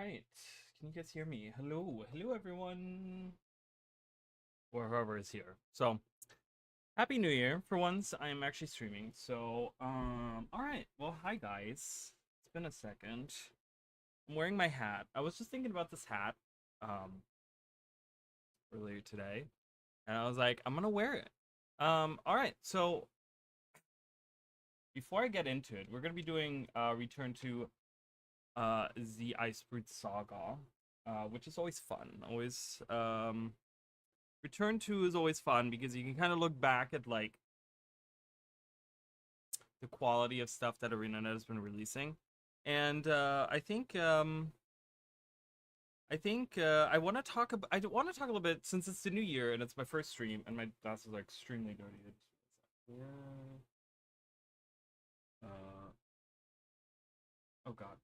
right. Can you guys hear me? Hello. Hello, everyone. Or whoever is here. So, Happy New Year. For once, I am actually streaming. So, all right. Well, hi, guys. It's been a second. I'm wearing my hat. I was just thinking about this hat, earlier today. And I was like, I'm gonna wear it. All right. So, before I get into it, we're gonna be doing, Return to, the Iceberg Saga, which is always fun. Always, Return to is always fun because you can kind of look back at like the quality of stuff that ArenaNet has been releasing, and I want to talk about I want to talk a little bit since it's the new year and it's my first stream and my glasses are extremely dirty. Yeah. Oh God.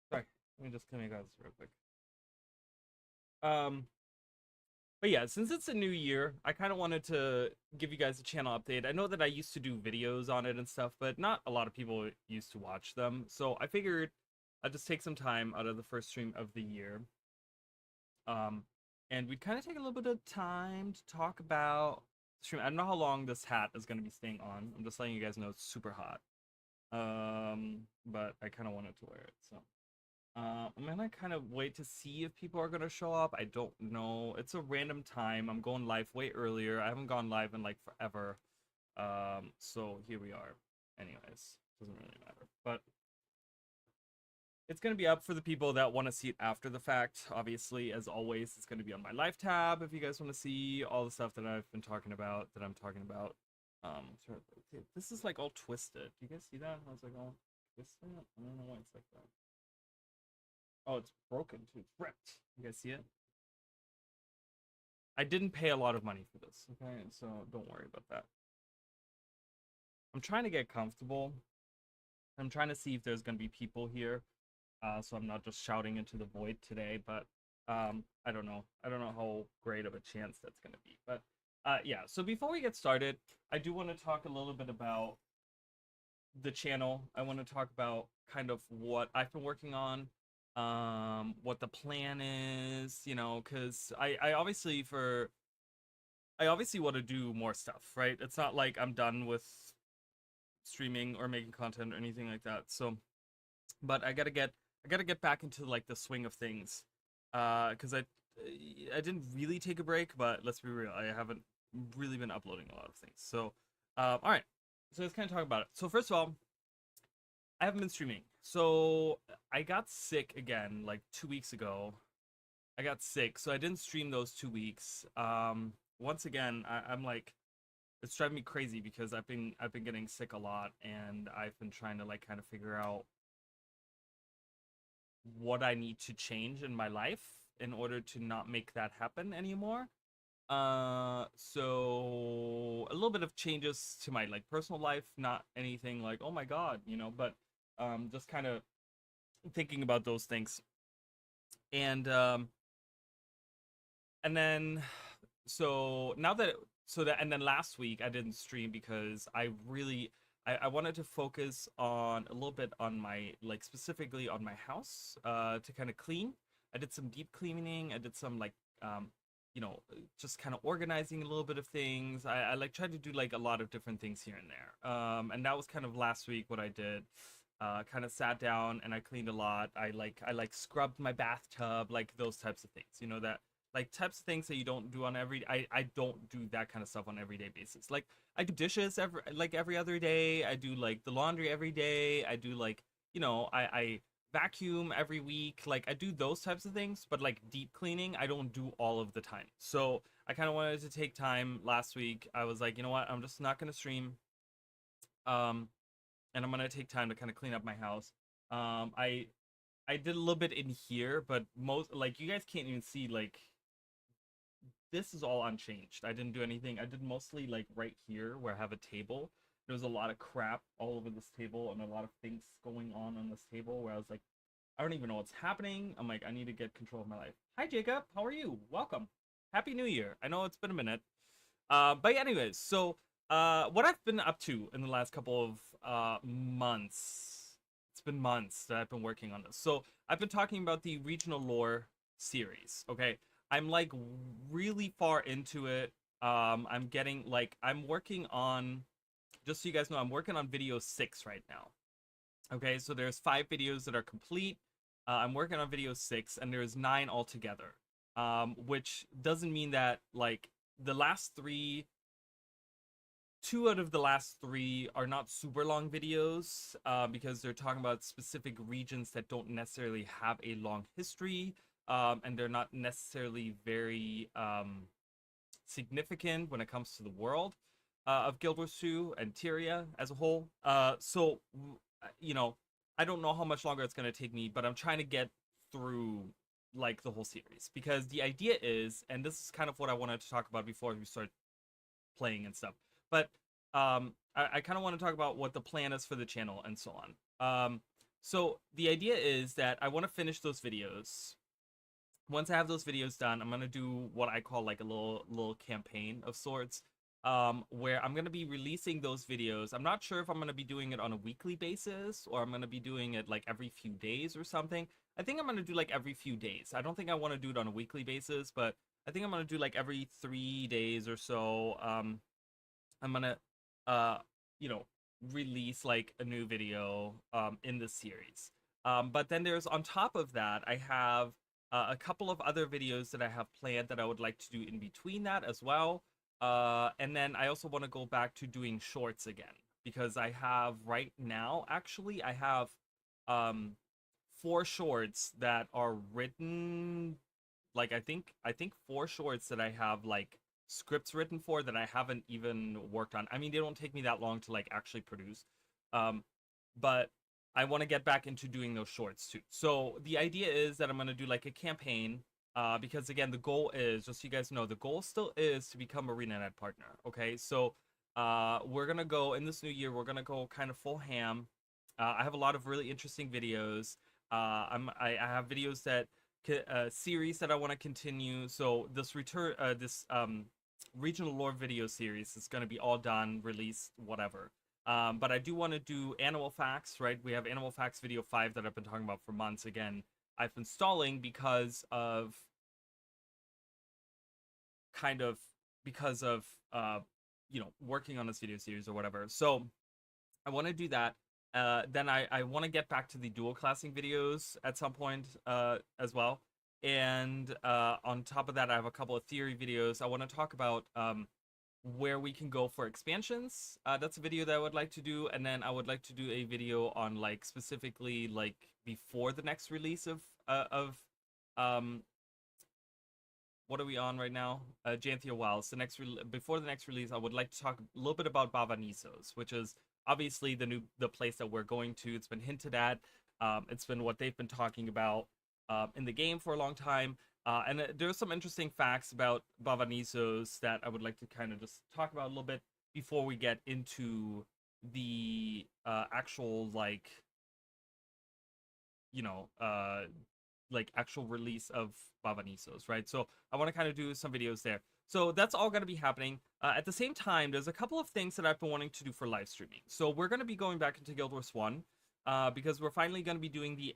Sorry. Let me just clean my glasses real quick. Um, But yeah, since it's a new year, I kind of wanted to give you guys a channel update. I know that I used to do videos on it and stuff, but not a lot of people used to watch them. So I figured I'd just take some time out of the first stream of the year. Um, and we'd kind of take a little bit of time to talk about stream. I don't know how long this hat is going to be staying on. I'm just letting you guys know it's super hot. But I kind of wanted to wear it, so. I'm gonna kind of wait to see if people are gonna show up. I don't know. It's a random time. I'm going live way earlier. I haven't gone live in like forever. So here we are. Anyways, doesn't really matter. But it's gonna be up for the people that want to see it after the fact. Obviously, as always, it's gonna be on my live tab if you guys want to see all the stuff that I've been talking about, that I'm talking about. This is like all twisted. Do you guys see that? I was like all twisted. I don't know why it's like that. Oh, it's broken too. It's ripped. You guys see it? I didn't pay a lot of money for this, okay? So don't worry about that. I'm trying to get comfortable. I'm trying to see if there's going to be people here. So I'm not just shouting into the void today, but I don't know. I don't know how great of a chance that's going to be. But yeah, so before we get started, I do want to talk a little bit about the channel. I want to talk about kind of what I've been working on, what the plan is, you know, because I obviously want to do more stuff, right? It's not like I'm done with streaming or making content or anything like that. So, but I gotta get back into like the swing of things, because I didn't really take a break, but let's be real, I haven't really been uploading a lot of things. So, all right, so let's kind of talk about it. So first of all, I haven't been streaming. So I got sick again like 2 weeks ago. I got sick, so I didn't stream those 2 weeks. Once again, I'm like, it's driving me crazy because I've been getting sick a lot, and I've been trying to like kind of figure out what I need to change in my life in order to not make that happen anymore. So a little bit of changes to my like personal life, not anything like, oh my God, you know, but just kind of thinking about those things. And then so now that and then last week I didn't stream because I wanted to focus on a little bit on my, like, specifically on my house, to kind of clean. I did some deep cleaning. I did some like, you know, just kind of organizing a little bit of things. I like tried to do like a lot of different things here and there. And that was kind of last week what I did. Kind of sat down and I cleaned a lot. I like scrubbed my bathtub, like those types of things. You know, that like types of things that you don't do on I don't do that kind of stuff on everyday basis. Like I do dishes every other day. I do like the laundry every day. I do like, you know, I vacuum every week. Like I do those types of things, but like deep cleaning I don't do all of the time. So I kind of wanted to take time last week. I was like, you know what, I'm just not gonna stream. Um and I'm gonna take time to kind of clean up my house. I did a little bit in here, but most, like, you guys can't even see, like, this is all unchanged. I didn't do anything. I did mostly like right here where I have a table. There's a lot of crap all over this table and a lot of things going on this table where I was like, I don't even know what's happening. I'm like, I need to get control of my life. Hi Jacob, how are you? Welcome. Happy New Year. I know it's been a minute. But anyways, so What I've been up to in the last couple of months. It's been months that I've been working on this. So I've been talking about the regional lore series. Okay, I'm like really far into it. I'm getting like I'm working on. Just so you guys know, I'm working on video 6 right now. Okay, so there's 5 videos that are complete. I'm working on video 6, and there's 9 altogether. Which doesn't mean that like the last 3 2 out of the last 3 are not super long videos, because they're talking about specific regions that don't necessarily have a long history, and they're not necessarily very significant when it comes to the world of Guild Wars 2 and Tyria as a whole. So, you know, I don't know how much longer it's going to take me, but I'm trying to get through like the whole series, because the idea is, and this is kind of what I wanted to talk about before we start playing and stuff. But I kind of want to talk about what the plan is for the channel and so on. So the idea is that I want to finish those videos. Once I have those videos done, I'm gonna do what I call like a little campaign of sorts, where I'm gonna be releasing those videos. I'm not sure if I'm gonna be doing it on a weekly basis or I'm gonna be doing it like every few days or something. I think I'm gonna do like every few days. I don't think I want to do it on a weekly basis, but I think I'm gonna do like every 3 days or so. I'm gonna, uh, you know, release like a new video in the series. But then there's on top of that, I have a couple of other videos that I have planned that I would like to do in between that as well. And then I also want to go back to doing shorts again, because I have right now, actually, I have um, 4 shorts that are written. Like I think 4 shorts that I have like scripts written for that I haven't even worked on. I mean, they don't take me that long to like actually produce. Um, but I want to get back into doing those shorts too. So the idea is that I'm going to do like a campaign, because again, the goal is, just so you guys know, the goal still is to become ArenaNet partner. Okay, so we're going to go in this new year, we're going to go kind of full ham. I have a lot of really interesting videos. I have videos that series that I want to continue. So this regional lore video series is going to be all done, released, whatever. But I do want to do animal facts, right? We have animal facts video 5 that I've been talking about for months. Again, I've been stalling because of kind of because of working on this video series or whatever. So I want to do that. Then I want to get back to the dual classing videos at some point as well. And on top of that, I have a couple of theory videos. I want to talk about where we can go for expansions. That's a video that I would like to do. And then I would like to do a video on like specifically like before the next release of what are we on right now? Janthia Wilds. Before the next release, I would like to talk a little bit about Baba Nisos, which is obviously the place that we're going to. It's been hinted at. It's been what they've been talking about in the game for a long time. And there are some interesting facts about Baba Nisos that I would like to kind of just talk about a little bit before we get into the actual you know, actual release of Baba Nisos, right? So I want to kind of do some videos there. So that's all going to be happening. At the same time, there's a couple of things that I've been wanting to do for live streaming. So we're going to be going back into Guild Wars 1, because we're finally going to be doing the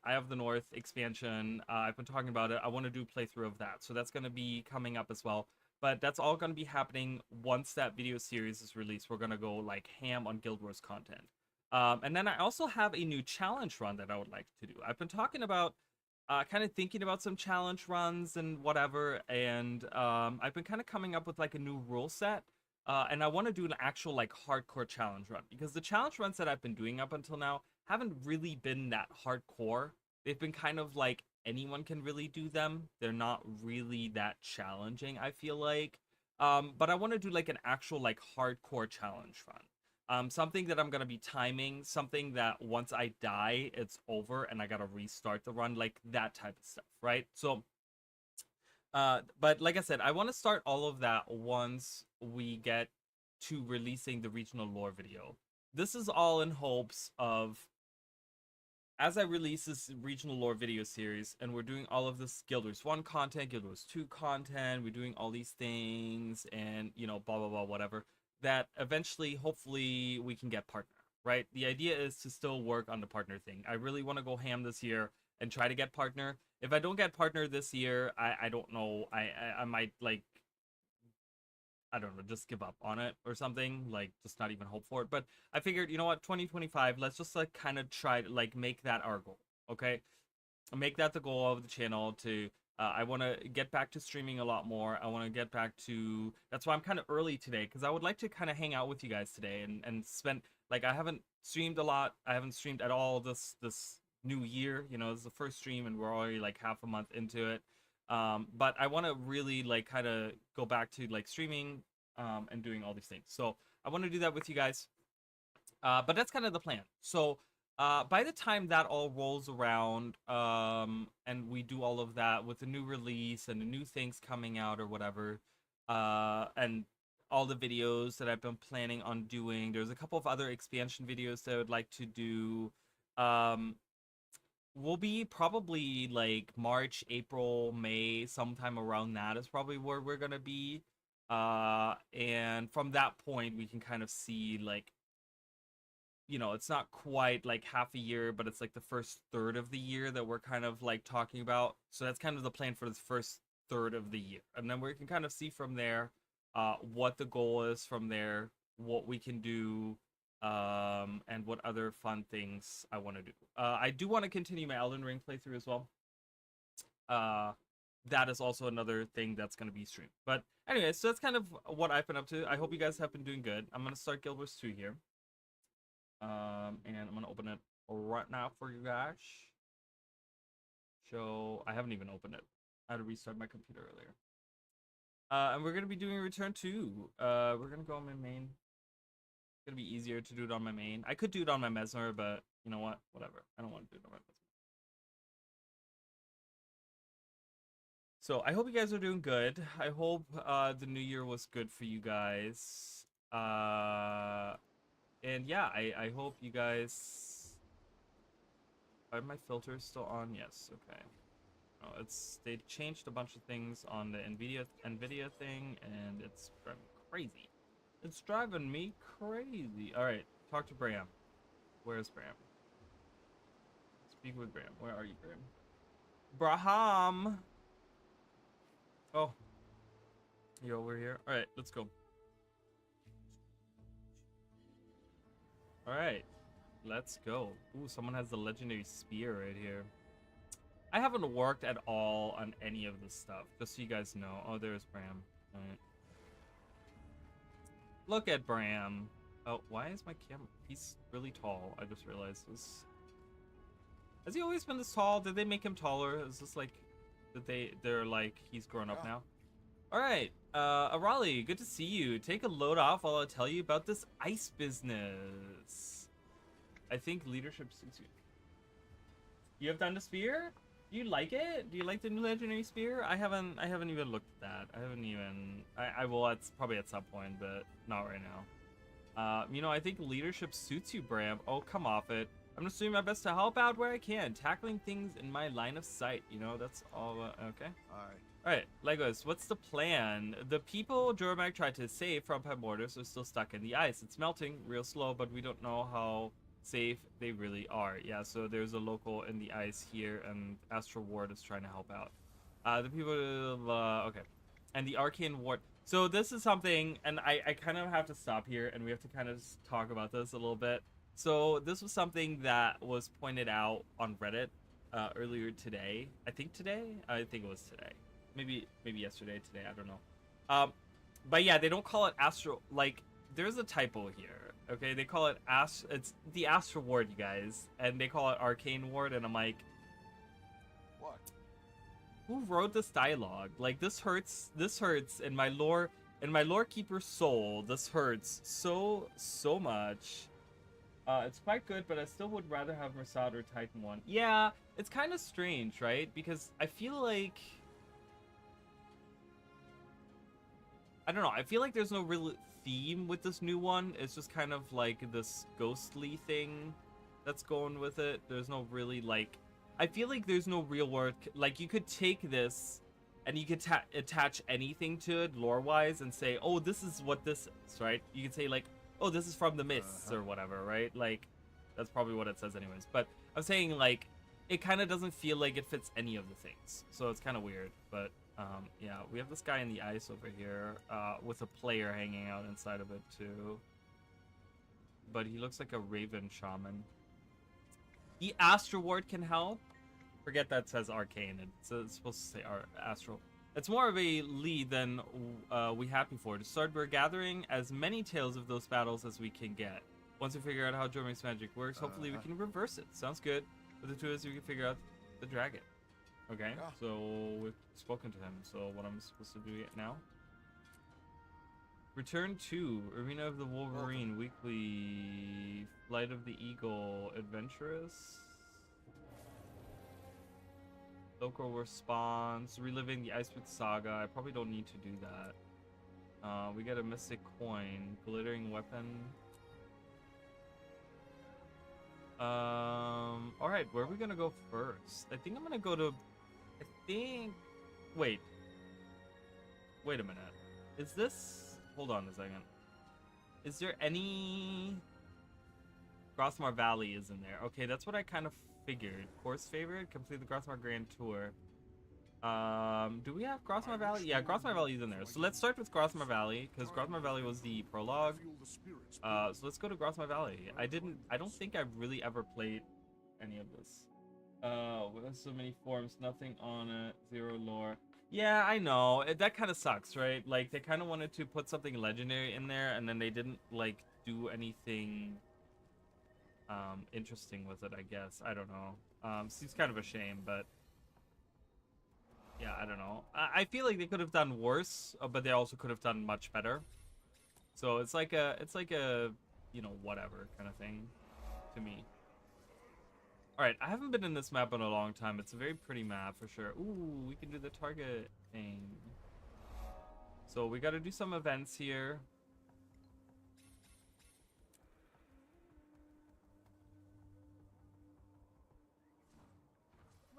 Eye of the North expansion. I've been talking about it. I want to do a playthrough of that. So that's going to be coming up as well. But that's all going to be happening once that video series is released. We're going to go like ham on Guild Wars content. And then I also have a new challenge run that I would like to do. I've been talking about, kind of thinking about some challenge runs and whatever, and I've been kind of coming up with like a new rule set, and I want to do an actual like hardcore challenge run, because the challenge runs that I've been doing up until now haven't really been that hardcore. They've been kind of like anyone can really do them. They're not really that challenging, I feel like. But I want to do like an actual like hardcore challenge run. Something that I'm gonna be timing, something that once I die, it's over and I gotta restart the run, like that type of stuff, right? So, but like I said, I want to start all of that once we get to releasing the regional lore video. This is all in hopes of as I release this regional lore video series, and we're doing all of this Guild Wars 1 content, Guild Wars 2 content, we're doing all these things, and, you know, blah, blah, blah, whatever, that eventually, hopefully, we can get partner, right? The idea is to still work on the partner thing. I really want to go ham this year and try to get partner. If I don't get partner this year, I don't know, I might, like, I don't know, just give up on it or something, like just not even hope for it. But I figured, you know what, 2025, let's just like kind of try to like make that our goal, okay? Make that the goal of the channel to, I want to get back to streaming a lot more. I want to get back to, that's why I'm kind of early today, because I would like to kind of hang out with you guys today and spend, like I haven't streamed a lot. I haven't streamed at all this new year, you know, this is the first stream and we're already like half a month into it. But I want to really like kind of go back to like streaming and doing all these things. So I want to do that with you guys. But that's kind of the plan. So by the time that all rolls around and we do all of that with the new release and the new things coming out or whatever, and all the videos that I've been planning on doing, there's a couple of other expansion videos that I would like to do. Will be probably like March, April, May, sometime around that is probably where we're gonna be. And from that point, we can kind of see like, you know, it's not quite like half a year, but it's like the first third of the year that we're kind of like talking about. So that's kind of the plan for the first third of the year. And then we can kind of see from there what the goal is from there, what we can do, and what other fun things I want to do. I do want to continue my Elden Ring playthrough as well. That is also another thing that's going to be streamed. But anyway, so that's kind of what I've been up to. I hope you guys have been doing good. I'm going to start Guild Wars 2 here. And I'm going to open it right now for you guys. So I haven't even opened it. I had to restart my computer earlier. And we're going to be doing Return 2. We're going to go on my main. It's going to be easier to do it on my main. I could do it on my Mesmer, but you know what? Whatever. I don't want to do it on my Mesmer. So I hope you guys are doing good. I hope the new year was good for you guys. And yeah, I hope you guys... Are my filters still on? Yes, okay. Oh, they changed a bunch of things on the NVIDIA thing, and it's driving me crazy. It's driving me crazy. All right, talk to Bram. Where's Bram? Speak with Bram. Where are you, Bram? Braham! Oh. You over here? All right, let's go. All right, let's go. Ooh, someone has the legendary spear right here. I haven't worked at all on any of this stuff, just so you guys know. Oh, there's Bram. All right. Look at Bram. Oh, why is my camera? He's really tall. I just realized this. Has he always been this tall? Did they make him taller? Is this like, they're like, he's grown up now? All right, Arali, good to see you. Take a load off while I tell you about this ice business. I think leadership suits you. You have done the spear? Do you like it? Do you like the new legendary spear? I haven't even looked at that. I haven't even. I will probably at some point, but not right now. You know, I think leadership suits you, Bram. Oh, come off it. I'm just doing my best to help out where I can, tackling things in my line of sight. You know, that's all. Okay. All right, Legos, what's the plan? The people Jormak tried to save from Primordius are still stuck in the ice. It's melting real slow, but we don't know how safe they really are. Yeah, so there's a local in the ice here, and Astral Ward is trying to help out. The people, okay. And the Arcane Ward. So this is something, and I kind of have to stop here, and we have to kind of talk about this a little bit. So this was something that was pointed out on Reddit earlier today. I think it was today. Maybe yesterday, today, I don't know. But yeah, they don't call it Astral, like, there's a typo here, okay? They call it it's the Astral Ward, you guys, and they call it Arcane Ward, and I'm like, what? Who wrote this dialogue? Like, this hurts in my lore keeper's soul. This hurts so much. It's quite good, but I still would rather have Mersad or Titan 1. Yeah, it's kind of strange, right? Because I feel like, I don't know, I feel like there's no real theme with this new one. It's just kind of like this ghostly thing that's going with it. There's no really like, I feel like there's no real world. Like you could take this and you could attach anything to it lore wise and say, oh, this is what this is, right? You could say like, oh, this is from the mists or whatever, right? Like that's probably what it says anyways. But I'm saying like, it kind of doesn't feel like it fits any of the things. So it's kind of weird, but yeah, we have this guy in the ice over here with a player hanging out inside of it too. But he looks like a Raven Shaman. The Astro Ward can help. Forget that says Arcane. It's supposed to say Astral. It's more of a lead than we had before. To start, we're gathering as many tales of those battles as we can get. Once we figure out how Jormung's magic works, hopefully we can reverse it. Sounds good. With the two of us, we can figure out the dragon. Okay, Yeah. so we've spoken to him. So what I'm supposed to do now? Return to Arena of the Wolverine, Weekly, Flight of the Eagle, Adventurous. Local response, reliving the Icewitch Saga. I probably don't need to do that. We get a mystic coin, glittering weapon. All right, where are we gonna go first? I think I'm gonna go to. Wait a minute. Is this? Hold on a second. Is there any? Grossmar Valley is in there. Okay, that's what I kind of figured. Course favorite, complete the Grossmar Grand Tour. Do we have Grossmar Valley? Yeah, Grossmar Valley is in there. So let's start with Grossmar Valley, because Grossmar Valley was the prologue. So let's go to Grossmar Valley. I don't think I've really ever played any of this. With so many forms, nothing on it, zero lore. Yeah, I know. That kind of sucks, right? Like, they kind of wanted to put something legendary in there, and then they didn't, like, do anything interesting with it, I guess. I don't know. Seems kind of a shame, but yeah, I don't know. I feel like they could have done worse, but they also could have done much better. So it's like a, you know, whatever kind of thing to me. All right, I haven't been in this map in a long time. It's a very pretty map for sure. Ooh, we can do the target thing. So we got to do some events here.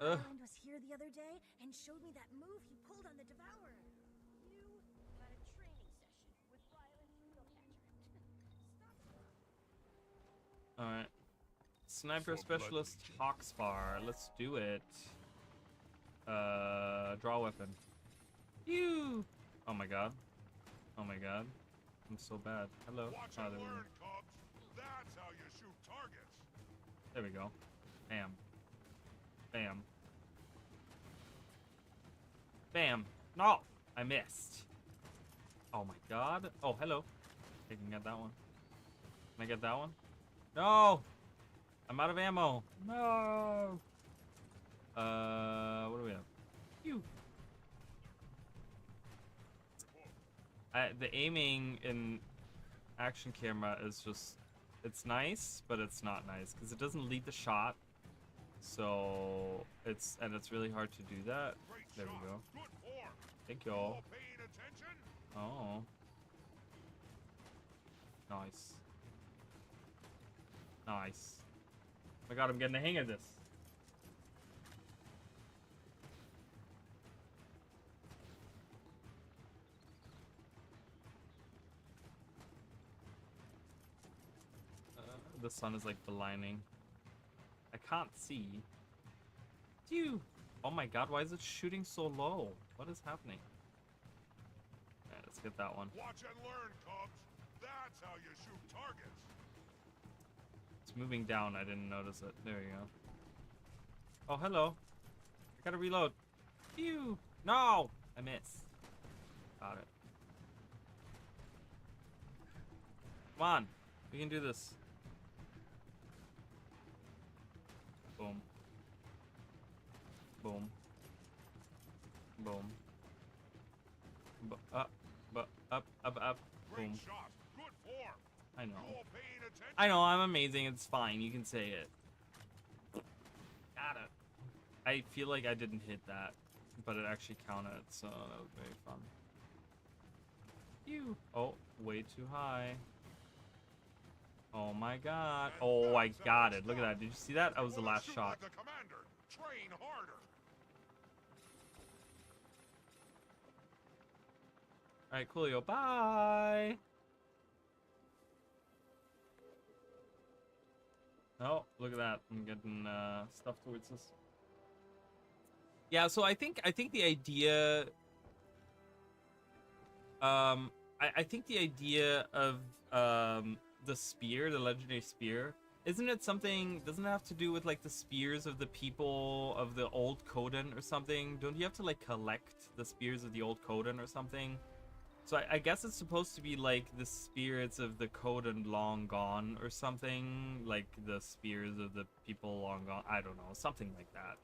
Ryland was here the other day and showed me that move he pulled on the Devourer. You had a training session with Ryland Stop. All right. Sniper Specialist Hawkspar. Let's do it. Draw weapon. Phew! Oh my god. Oh my god. I'm so bad. Hello. Watch Oh, and there we go. learn, Cubs. That's how you shoot targets. There we go. Bam. Bam. Bam. No! I missed. Oh my god. Oh, hello. I can get that one. Can I get that one? No! I'm out of ammo. No! What do we have? Phew. The aiming in action camera is just, it's nice, but it's not nice because it doesn't lead the shot. So it's really hard to do that. Great There shot. we go. Good form. Thank you All all. paying attention? Oh. Nice. Nice. Oh my god, I'm getting the hang of this. The sun is like blinding. I can't see. Phew. Oh my god, why is it shooting so low? What is happening? Alright, let's get that one. Watch and learn, Cubs. That's how you shoot targets. It's moving down, I didn't notice it. There you go. Oh, hello. I gotta reload. Phew. No! I missed. Got it. Come on. We can do this. Boom. Boom. Boom. Up. Up. Great Boom. shot. Good form. I know. All paying attention? I know, I'm amazing. It's fine. You can say it. Got it. I feel like I didn't hit that, but it actually counted, so that was very fun. Phew. Oh, way too high. Oh my god. Oh, I got it. Look at that. Did you see that? That was the last shot. Like the commander. Train harder. Alright, coolio. Bye. Oh, look at that. I'm getting stuff towards this. Yeah, so I think the idea I think the idea of the spear, the legendary spear, isn't it something, doesn't it have to do with like the spears of the people of the old Coden or something? Don't you have to like collect the spears of the old Coden or something? So I guess it's supposed to be like the spirits of the Coden long gone or something, like the spears of the people long gone. I don't know, something like that.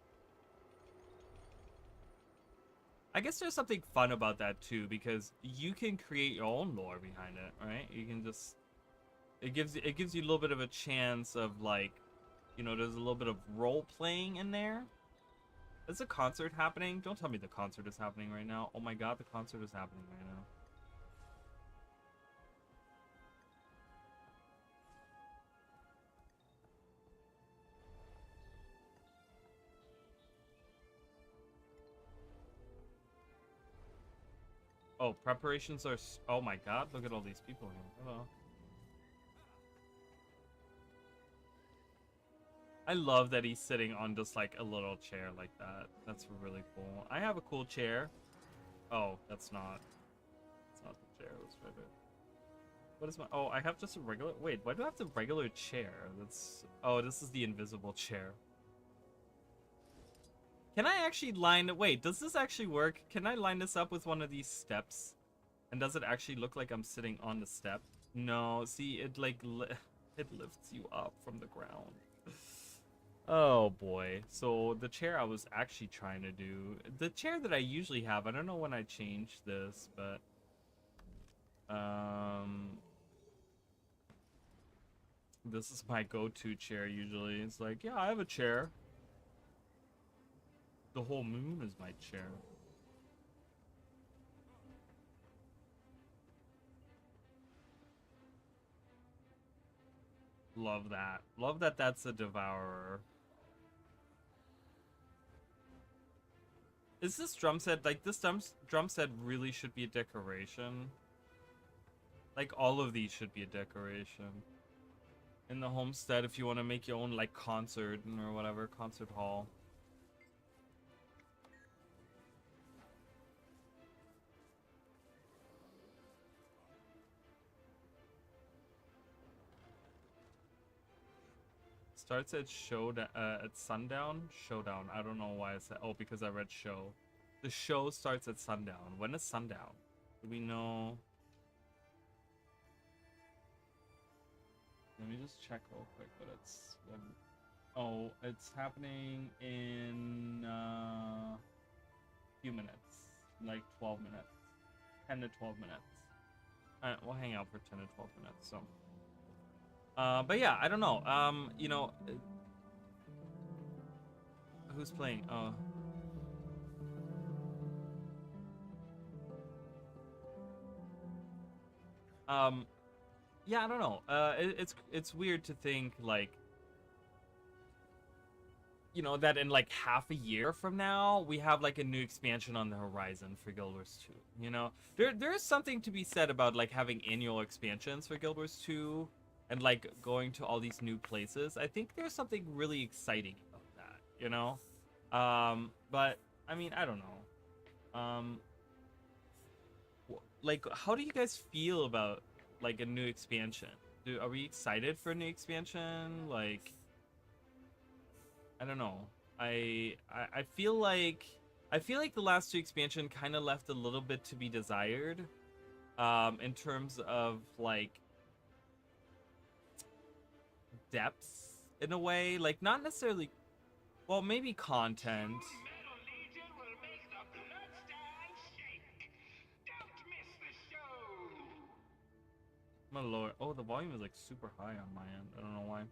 I guess there's something fun about that too, because you can create your own lore behind it, right? You can just, it gives you a little bit of a chance of like, you know, there's a little bit of role playing in there. Is a concert happening? Don't tell me the concert is happening right now. Oh my god, the concert is happening right now. Oh, preparations are... Oh my god, look at all these people here. Hello. I love that he's sitting on just like a little chair like that. That's really cool. I have a cool chair. Oh, that's not... That's not the chair. Let's try it. What is my... Oh, I have just a regular... Wait, why do I have the regular chair? That's... Oh, this is the invisible chair. Can I actually line... Wait, does this actually work? Can I line this up with one of these steps? And does it actually look like I'm sitting on the step? No, see, it like... it lifts you up from the ground. Oh boy. So the chair I was actually trying to do... The chair that I usually have, I don't know when I changed this, but... This is my go-to chair usually. It's like, yeah, I have a chair. The whole moon is my chair. Love that. Love that that's a devourer. Is this drum set, like this drum set really should be a decoration? Like all of these should be a decoration. In the homestead if you want to make your own like concert or whatever, concert hall. Starts at at sundown? Showdown. I don't know why I said... Oh, because I read show. The show starts at sundown. When is sundown? Do we know? Let me just check real quick, but it's... Oh, it's happening in a few minutes. Like 12 minutes. 10 to 12 minutes. Alright, we'll hang out for 10 to 12 minutes, so... but yeah, I don't know. You know, who's playing? Oh, yeah, I don't know. It's weird to think like, you know, that in like half a year from now we have like a new expansion on the horizon for Guild Wars 2. You know, there is something to be said about like having annual expansions for Guild Wars 2. And like going to all these new places. I think there's something really exciting about that, you know? But I mean, I don't know. Like, how do you guys feel about like a new expansion? Are we excited for a new expansion? Like, I don't know. I feel like the last two expansion kind of left a little bit to be desired. In terms of like depths in a way, like not necessarily, well, maybe content. I'm gonna lower. Oh, the volume is like super high on my end. I don't know why.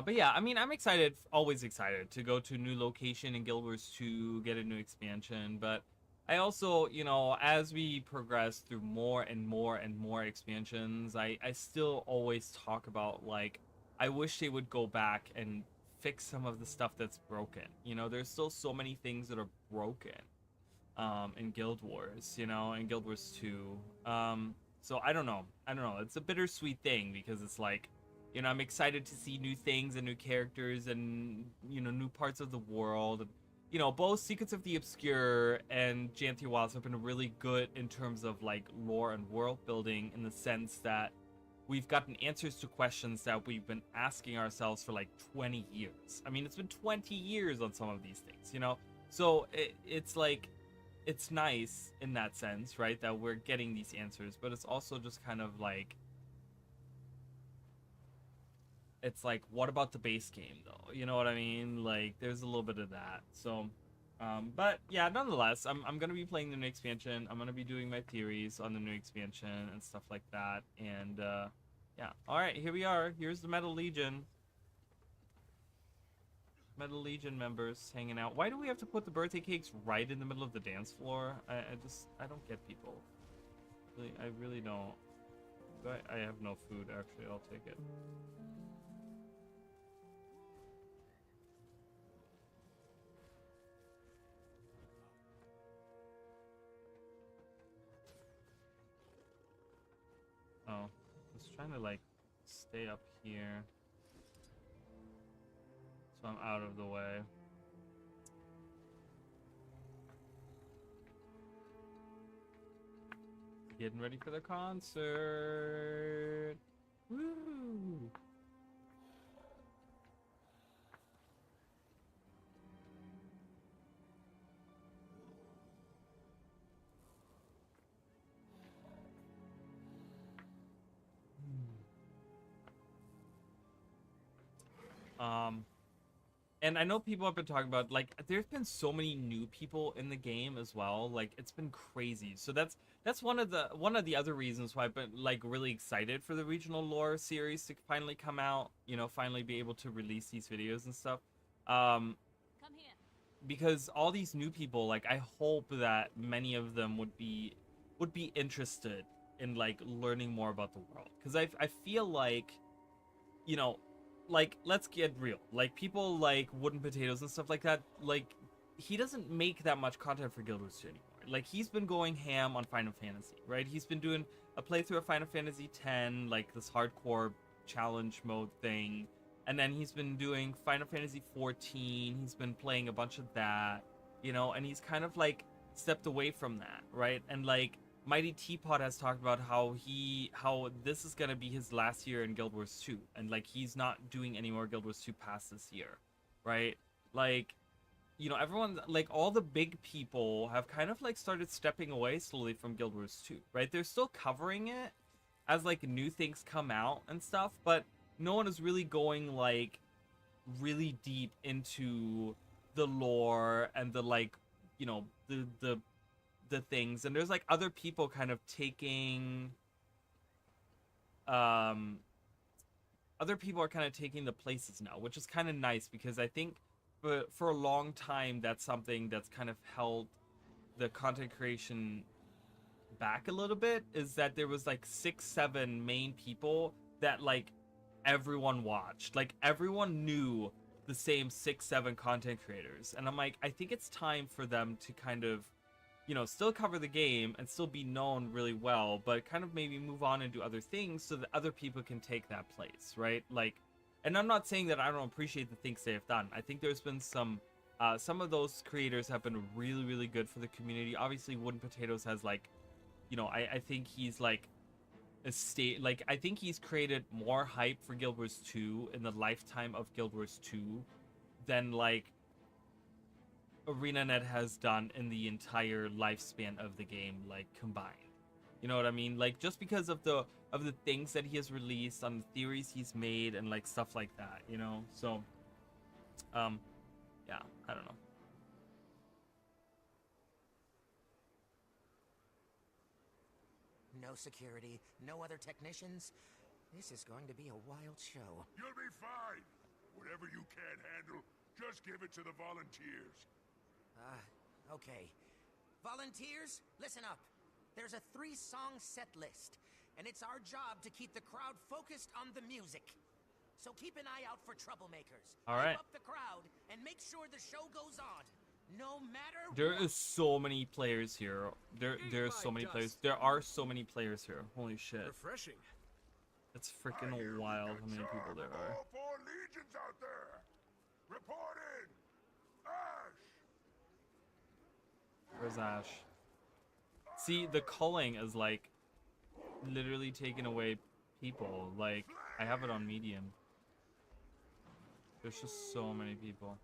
But yeah, I mean, I'm excited, always excited to go to a new location in Guild Wars 2, get a new expansion. But I also, you know, as we progress through more and more and more expansions, I still always talk about, like, I wish they would go back and fix some of the stuff that's broken. You know, there's still so many things that are broken in Guild Wars, you know, in Guild Wars 2. So I don't know. It's a bittersweet thing because it's like, you know, I'm excited to see new things and new characters and, you know, new parts of the world. You know, both Secrets of the Obscure and Janthi Wilds have been really good in terms of like lore and world building, in the sense that we've gotten answers to questions that we've been asking ourselves for like 20 years. I mean, it's been 20 years on some of these things, you know? So it's like, it's nice in that sense, right? That we're getting these answers, but it's also just kind of like, it's like, what about the base game though? You know what I mean? Like, there's a little bit of that. So, but yeah, nonetheless, I'm gonna be playing the new expansion. I'm gonna be doing my theories on the new expansion and stuff like that. And yeah, all right, here we are. Here's the Metal Legion. Metal Legion members hanging out. Why do we have to put the birthday cakes right in the middle of the dance floor? I don't get people. Really, I really don't. I have no food, actually. I'll take it. Oh, I was trying to like stay up here so I'm out of the way. Getting ready for the concert. Woo! And I know people have been talking about, like, there's been so many new people in the game as well. Like, it's been crazy. So that's one of the other reasons why I've been like really excited for the regional lore series to finally come out. You know, finally be able to release these videos and stuff. Come here. Because all these new people, like, I hope that many of them would be interested in like learning more about the world. Because I feel like, you know, like, let's get real. Like, people like Wooden Potatoes and stuff like that, like, he doesn't make that much content for Guild Wars 2 anymore. Like, he's been going ham on Final Fantasy, right? He's been doing a playthrough of Final Fantasy X, like this hardcore challenge mode thing. And then he's been doing Final Fantasy 14. He's been playing a bunch of that, you know, and he's kind of like stepped away from that, right? And like, Mighty Teapot has talked about how this is gonna be his last year in Guild Wars 2, and like he's not doing any more Guild Wars 2 past this year, right? Like, you know, everyone, like, all the big people have kind of like started stepping away slowly from Guild Wars 2, right? They're still covering it as like new things come out and stuff, but no one is really going like really deep into the lore and the, like, you know, the things. And there's like other people kind of taking other people are kind of taking the places now, which is kind of nice, because I think for a long time that's something that's kind of held the content creation back a little bit, is that there was like 6-7 main people that like everyone watched, like everyone knew the same 6-7 content creators. And I'm like, I think it's time for them to kind of, you know, still cover the game and still be known really well, but kind of maybe move on and do other things so that other people can take that place, right? Like, and I'm not saying that I don't appreciate the things they have done. I think there's been some of those creators have been really, really good for the community. Obviously, Wooden Potatoes has, like, you know, I think he's like I think he's created more hype for Guild Wars 2 in the lifetime of Guild Wars 2 than like ArenaNet has done in the entire lifespan of the game, like, combined. You know what I mean? Like, just because of the things that he has released, on the theories he's made, and like stuff like that, you know? So yeah, I don't know. No security, no other technicians. This is going to be a wild show. You'll be fine. Whatever you can't handle, just give it to the volunteers. Okay. Volunteers, listen up. There's a 3-song set list, and it's our job to keep the crowd focused on the music. So keep an eye out for troublemakers. All right. Hype up the crowd and make sure the show goes on, no matter There what. is so many players here. There's so many players. There are so many players here. Holy shit. Refreshing. It's freaking wild how many people there are. All 4 legions out there. Report in. Ash. Where's Ash? See, the culling is like literally taking away people. Like, I have it on medium. There's just so many people.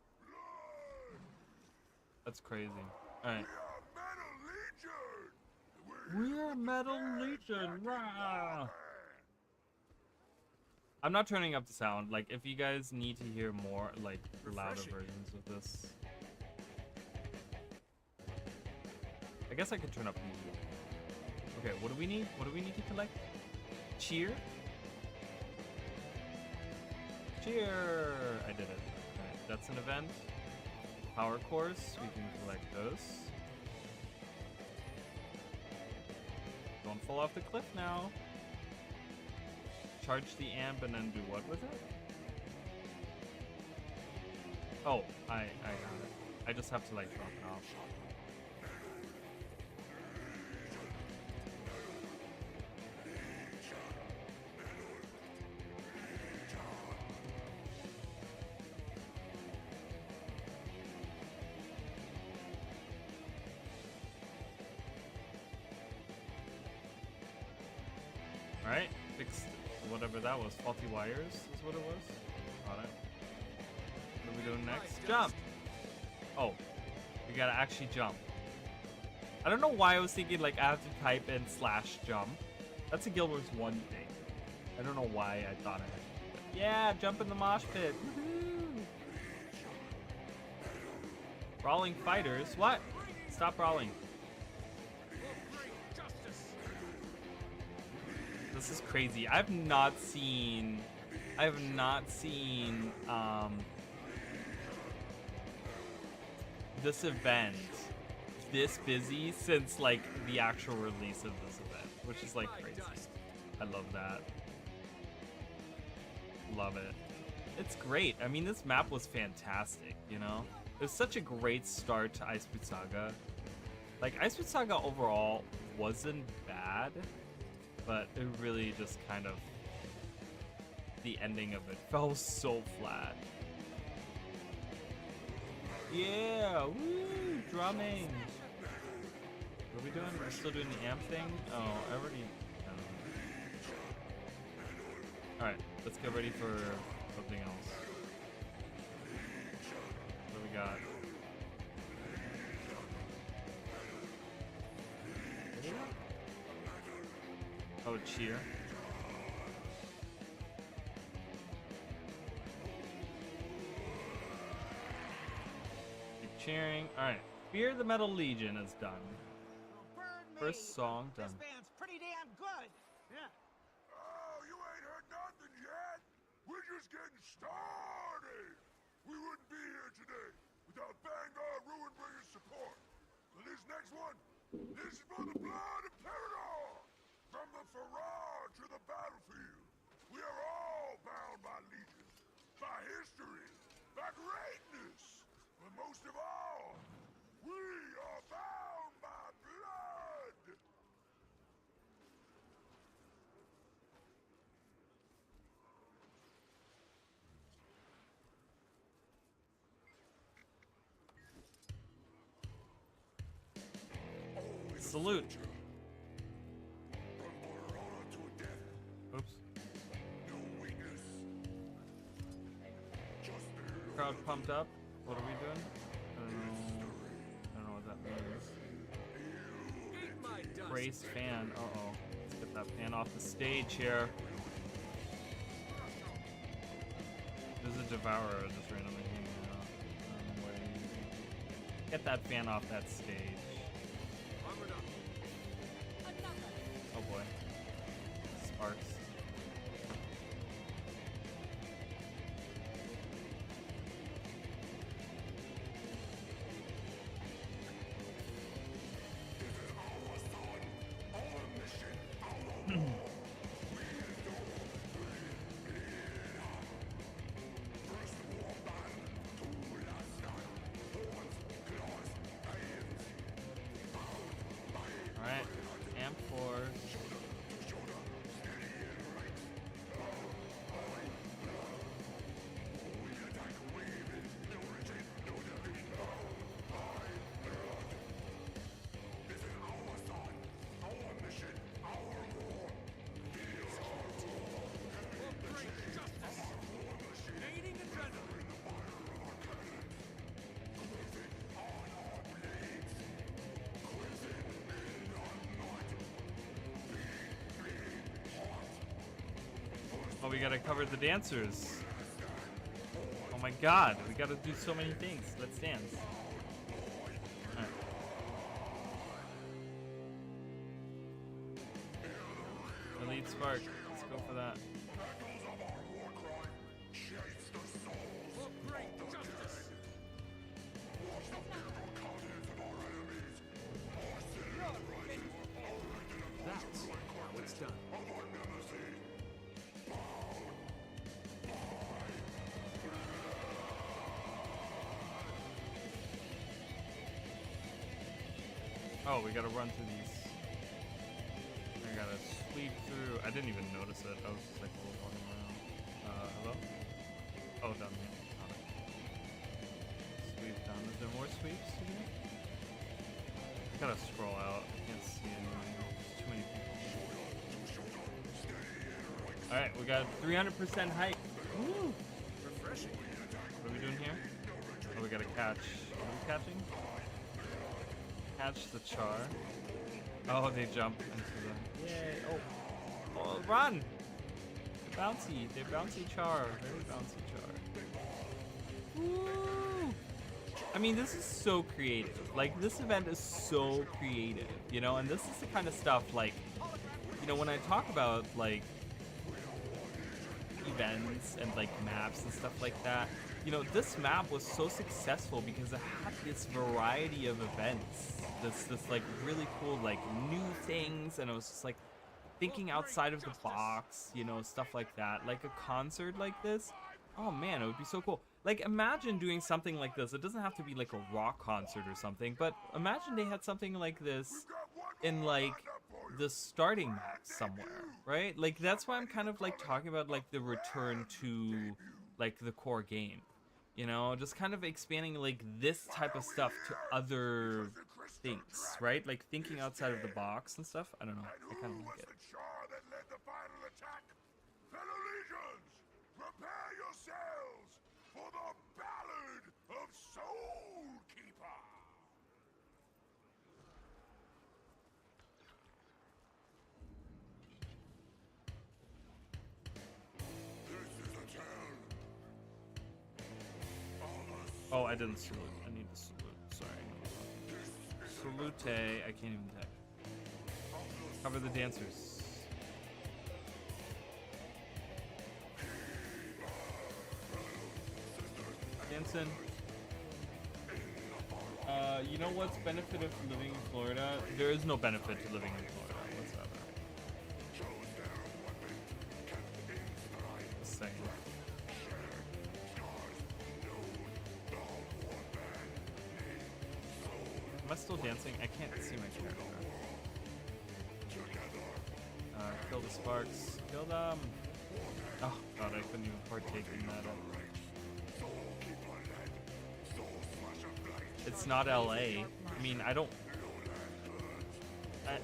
That's crazy. Alright. We are Metal Legion! Rah! I'm not turning up the sound. Like, if you guys need to hear more, like, louder versions of this. I guess I could turn up music. Okay, what do we need? What do we need to collect? Cheer? Cheer! I did it. Alright, that's an event. Power cores, we can collect those. Don't fall off the cliff now. Charge the amp and then do what with it? Oh, I got it. I just have to like drop it off. Alright, fixed whatever that was. Faulty wires is what it was. Got it. What are we doing next? Jump! Oh, we gotta actually jump. I don't know why I was thinking like I have to type in /jump. That's a Guild Wars 1 thing. I don't know why I thought I had to do that. Yeah, jump in the mosh pit. Woohoo! Brawling fighters? What? Stop brawling. This is crazy. I have not seen this event this busy since like the actual release of this event, which is like crazy. I love that. Love it. It's great. I mean, this map was fantastic, you know? It was such a great start to Iceboot Saga. Like, Iceboot Saga overall wasn't bad, but it really just kind of, the ending of it fell so flat. Yeah, woo, drumming. What are we doing? We're still doing the amp thing? Oh, I already, I don't know. Alright, let's get ready for something else. What do we got? Oh, cheer. Keep cheering. Alright. Fear the Metal Legion is done. First song done. This band's pretty damn good. Yeah. Oh, you ain't heard nothing yet? We're just getting started. We wouldn't be here today without Vanguard Ruinbringer's support. So this next one, this is for the blood of Parador. From the Farrar to the battlefield, we are all bound by legions, by history, by greatness, but most of all, we are bound by blood! Salute. Oops. Crowd pumped up. What are we doing? I don't know what that means. Brace fan. Uh-oh. Let's get that fan off the stage here. There's a devourer just randomly hanging out. I don't know where he- Get that fan off that stage. Oh boy. Sparks. before. Oh, we gotta cover the dancers. Oh my god, we gotta do so many things. Let's dance. Alright. Elite Spark. Let's go for that. That's how it's done. Oh, we gotta run through these. I gotta sweep through. I didn't even notice it. I was just like walking around. Hello? Oh, down here. Got it. Sweep down. Is there more sweeps to do? I gotta scroll out. I can't see anything. There's too many people. Alright, we got 300% height. Woo! Refreshing. What are we doing here? Oh, we gotta catch. What are we catching? Catch the char. Oh, they jump into the. Yay! Oh, run! They're bouncy. They're bouncy char. Very bouncy char. Woo! I mean, this is so creative. Like, this event is so creative, you know. And this is the kind of stuff, like, you know, when I talk about like events and like maps and stuff like that. You know, this map was so successful because it had this variety of events. This like really cool like new things, and it was just like thinking outside of the box, you know, stuff like that. Like a concert like this, oh man, it would be so cool. Like imagine doing something like this. It doesn't have to be like a rock concert or something, but imagine they had something like this in like the starting map somewhere, right? Like that's why I'm kind of like talking about like the return to like the core game. You know, just kind of expanding like this type of stuff to other things, right? Like thinking outside of the box and stuff. I don't know. I kind of like it. Fellow legions, prepare yourselves for the Ballad of Soul Keeper. This is a tale. Oh, I didn't salute. I need to salute. Sorry. Salute. I can't even type. Cover the dancers. Dancing. You know what's benefit of living in Florida? There is no benefit to living in Florida whatsoever. Just saying. Am I still dancing? I can't see my character. Kill the sparks. Kill them! Oh god, I couldn't even partake in that. It's not LA. I mean, I don't...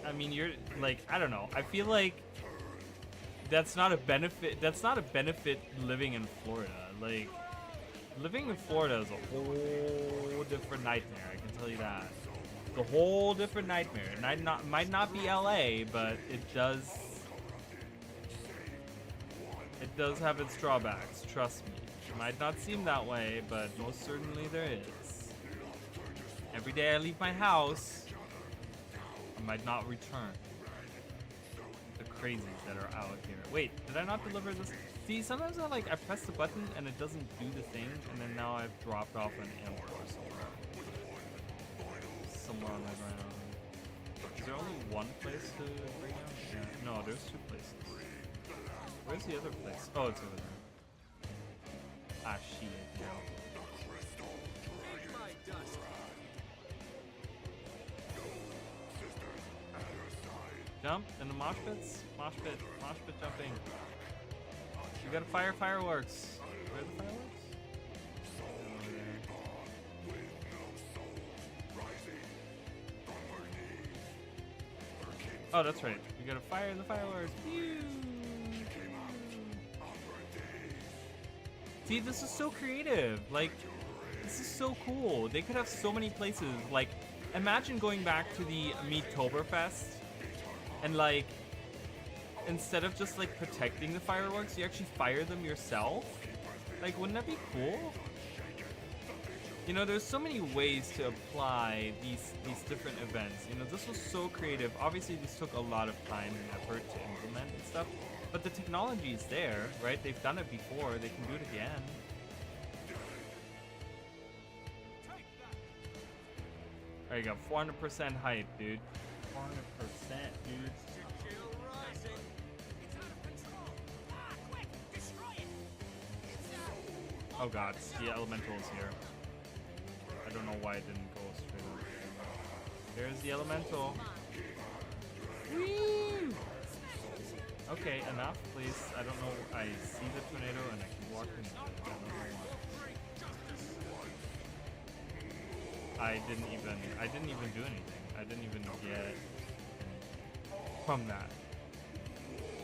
I mean, you're, like, I don't know. I feel like that's not a benefit. That's not a benefit living in Florida. Like, living in Florida is a whole different nightmare, I can tell you that. It's a whole different nightmare. It might not be LA, but it does have its drawbacks, trust me. It might not seem that way, but most certainly there is. Every day I leave my house, I might not return. The crazies that are out here. Wait, did I not deliver this? See, sometimes I press the button and it doesn't do the thing, and then now I've dropped off an M4 somewhere on the ground. Is there only one place to bring out? Yeah. No, there's two places. Where's the other place? Oh, it's over there. Ah, shit. Yeah. My dust. Jump in the mosh pits. Mosh pit jumping. You gotta fire fireworks. Where are the fireworks? Oh, that's right. You gotta fire the fireworks. Pew! See, this is so creative. Like, this is so cool. They could have so many places. Like, imagine going back to the Meattoberfest and, like, instead of just, like, protecting the fireworks, you actually fire them yourself. Like, wouldn't that be cool? You know, there's so many ways to apply these different events. You know, this was so creative. Obviously, this took a lot of time and effort to implement and stuff. But the technology is there, right? They've done it before. They can do it again. There you go. 400% hype, dude. 400%, dude. Oh god, the elemental is here. I don't know why it didn't go straight up. There's the elemental. Whee! Okay, enough, please. I don't know. I see the tornado and I keep walking. I didn't even do anything. I didn't even get from that.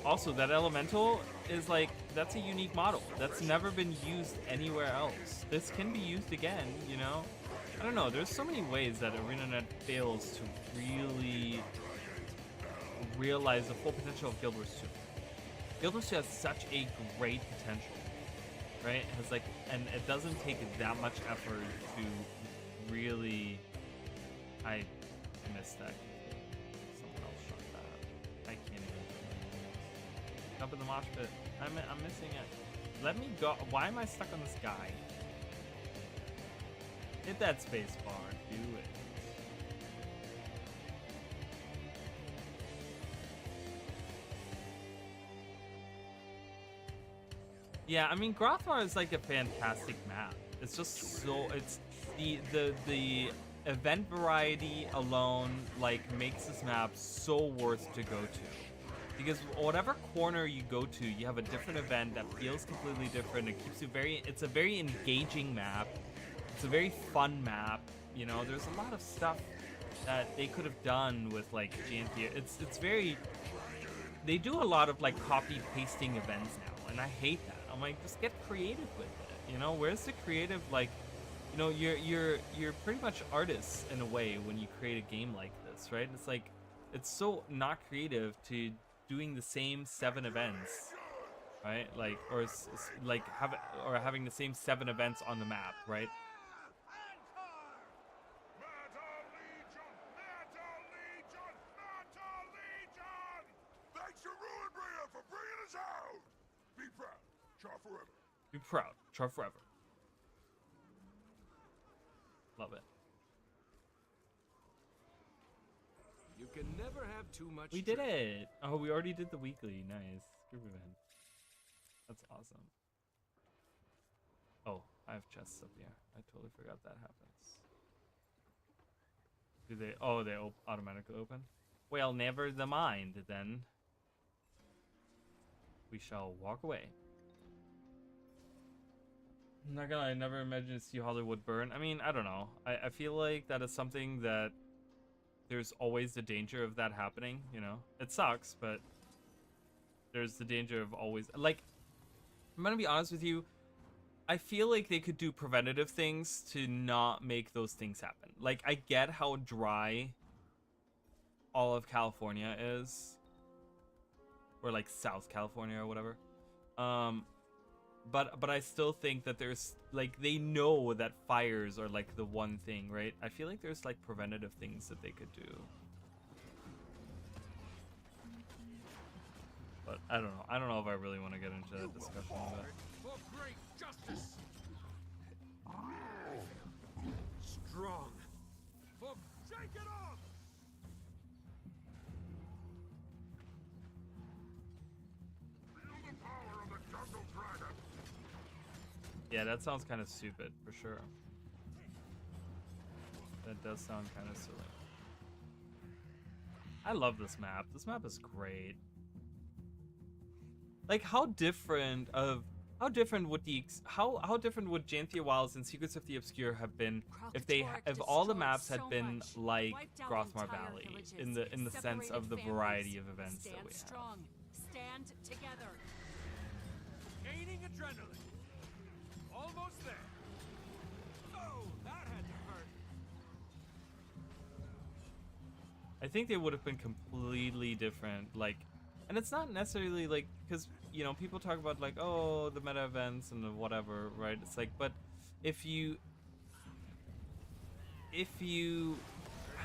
Also, that elemental is like, that's a unique model. That's never been used anywhere else. This can be used again, you know? I don't know, there's so many ways that ArenaNet fails to really realize the full potential of Guild Wars 2. Guild Wars 2 has such a great potential, right? It has like, and it doesn't take that much effort to really. I missed that. Someone else shot that. I can't even. Jump in the mosh pit. I'm missing it. Let me go. Why am I stuck on this guy? Hit that space bar. Do it. Yeah, I mean, Grothmar is like a fantastic map. It's just so, it's the event variety alone like makes this map so worth to go to. Because whatever corner you go to, you have a different event that feels completely different. It keeps you it's a very engaging map. It's a very fun map. You know, there's a lot of stuff that they could have done with like GNP. It's very, they do a lot of like copy pasting events now, and I hate that. I'm like, just get creative with it. You know, where's the creative? Like, you know, you're pretty much artists in a way when you create a game like this, right? It's like, it's so not creative to doing the same 7 events, right? Like, or like having the same 7 events on the map, right? Thanks to Ruinbringer for bringing us out. Be proud, char forever. Be proud, char forever. Love it. You can never have too much. We did it. Oh, we already did the weekly. Nice. Group event. That's awesome. Oh, I have chests up here. I totally forgot that happens. Do they? Oh, they automatically open. Well, never the mind then. We shall walk away. I'm not gonna. I never imagined to see Hollywood burn. I mean, I don't know. I feel like that is something that there's always the danger of that happening. You know, it sucks, but there's the danger of always. Like, I'm gonna be honest with you. I feel like they could do preventative things to not make those things happen. Like, I get how dry all of California is, or like South California or whatever. But I still think that there's like, they know that fires are like the one thing, right? I feel like there's like preventative things that they could do. But I don't know. I don't know if I really want to get into that discussion. But For great justice. Strong. For shake it off. Feel the power of the jungle dragon. yeah, that sounds kind of stupid for sure. That does sound kind of silly. I love this map. This map is great. Like, how different would how different would Janthia Wilds and Secrets of the Obscure have been if all the maps had been like Grothmar Valley in the sense of the variety of events that we have. Stand together. Gaining adrenaline. Almost there. Oh, that had to hurt. I think they would have been completely different, like, and it's not necessarily like, because, you know, people talk about like, oh, the meta events and the whatever, right? It's like, but if you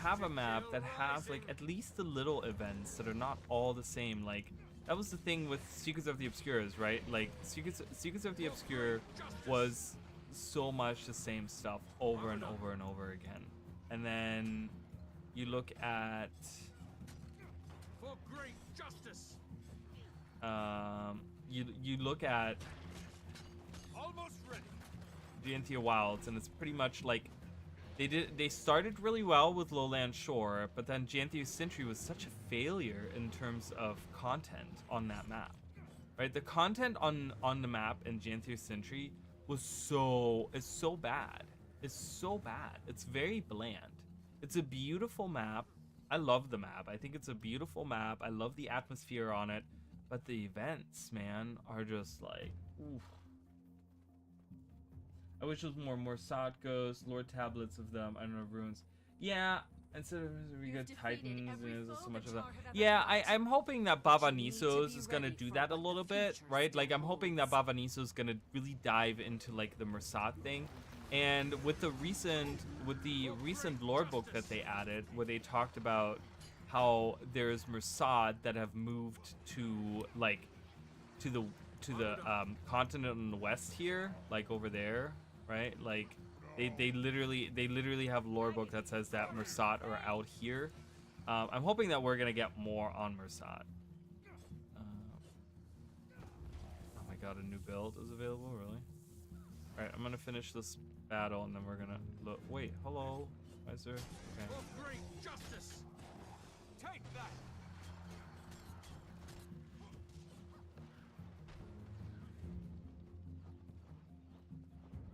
have a map that has like at least the little events that are not all the same, like that was the thing with Secrets of the Obscures, right? Like Secrets of the Obscure was so much the same stuff over and over and over again. And then you look at For great justice. you look at Almost ready. Janthia Wilds, and it's pretty much like they started really well with Lowland Shore, but then Janthia Sentry was such a failure in terms of content on that map. Right? The content on the map in Janthia Sentry was so bad. It's so bad. It's very bland. It's a beautiful map. I love the map. I think it's a beautiful map. I love the atmosphere on it, but the events, man, are just like, oof. I wish it was more Morsad Ghosts, Lord Tablets of them. I don't know, ruins. Yeah, instead of we get Titans, and there's so much of that. Yeah, I'm hoping that Baba Nisos is gonna do that a little bit, right? Like, I'm hoping that Baba Nisos is gonna really dive into like the Morsad thing. And with the recent lore book that they added, where they talked about how there's Morsad that have moved to like to the continent in the west here, like over there, right? Like they literally have lore book that says that Morsad are out here. I'm hoping that we're gonna get more on Morsad. Oh my god, a new build is available, really? All right, I'm gonna finish this battle and then we're gonna look. Wait, hello, why is there? Okay. For great justice. Take that.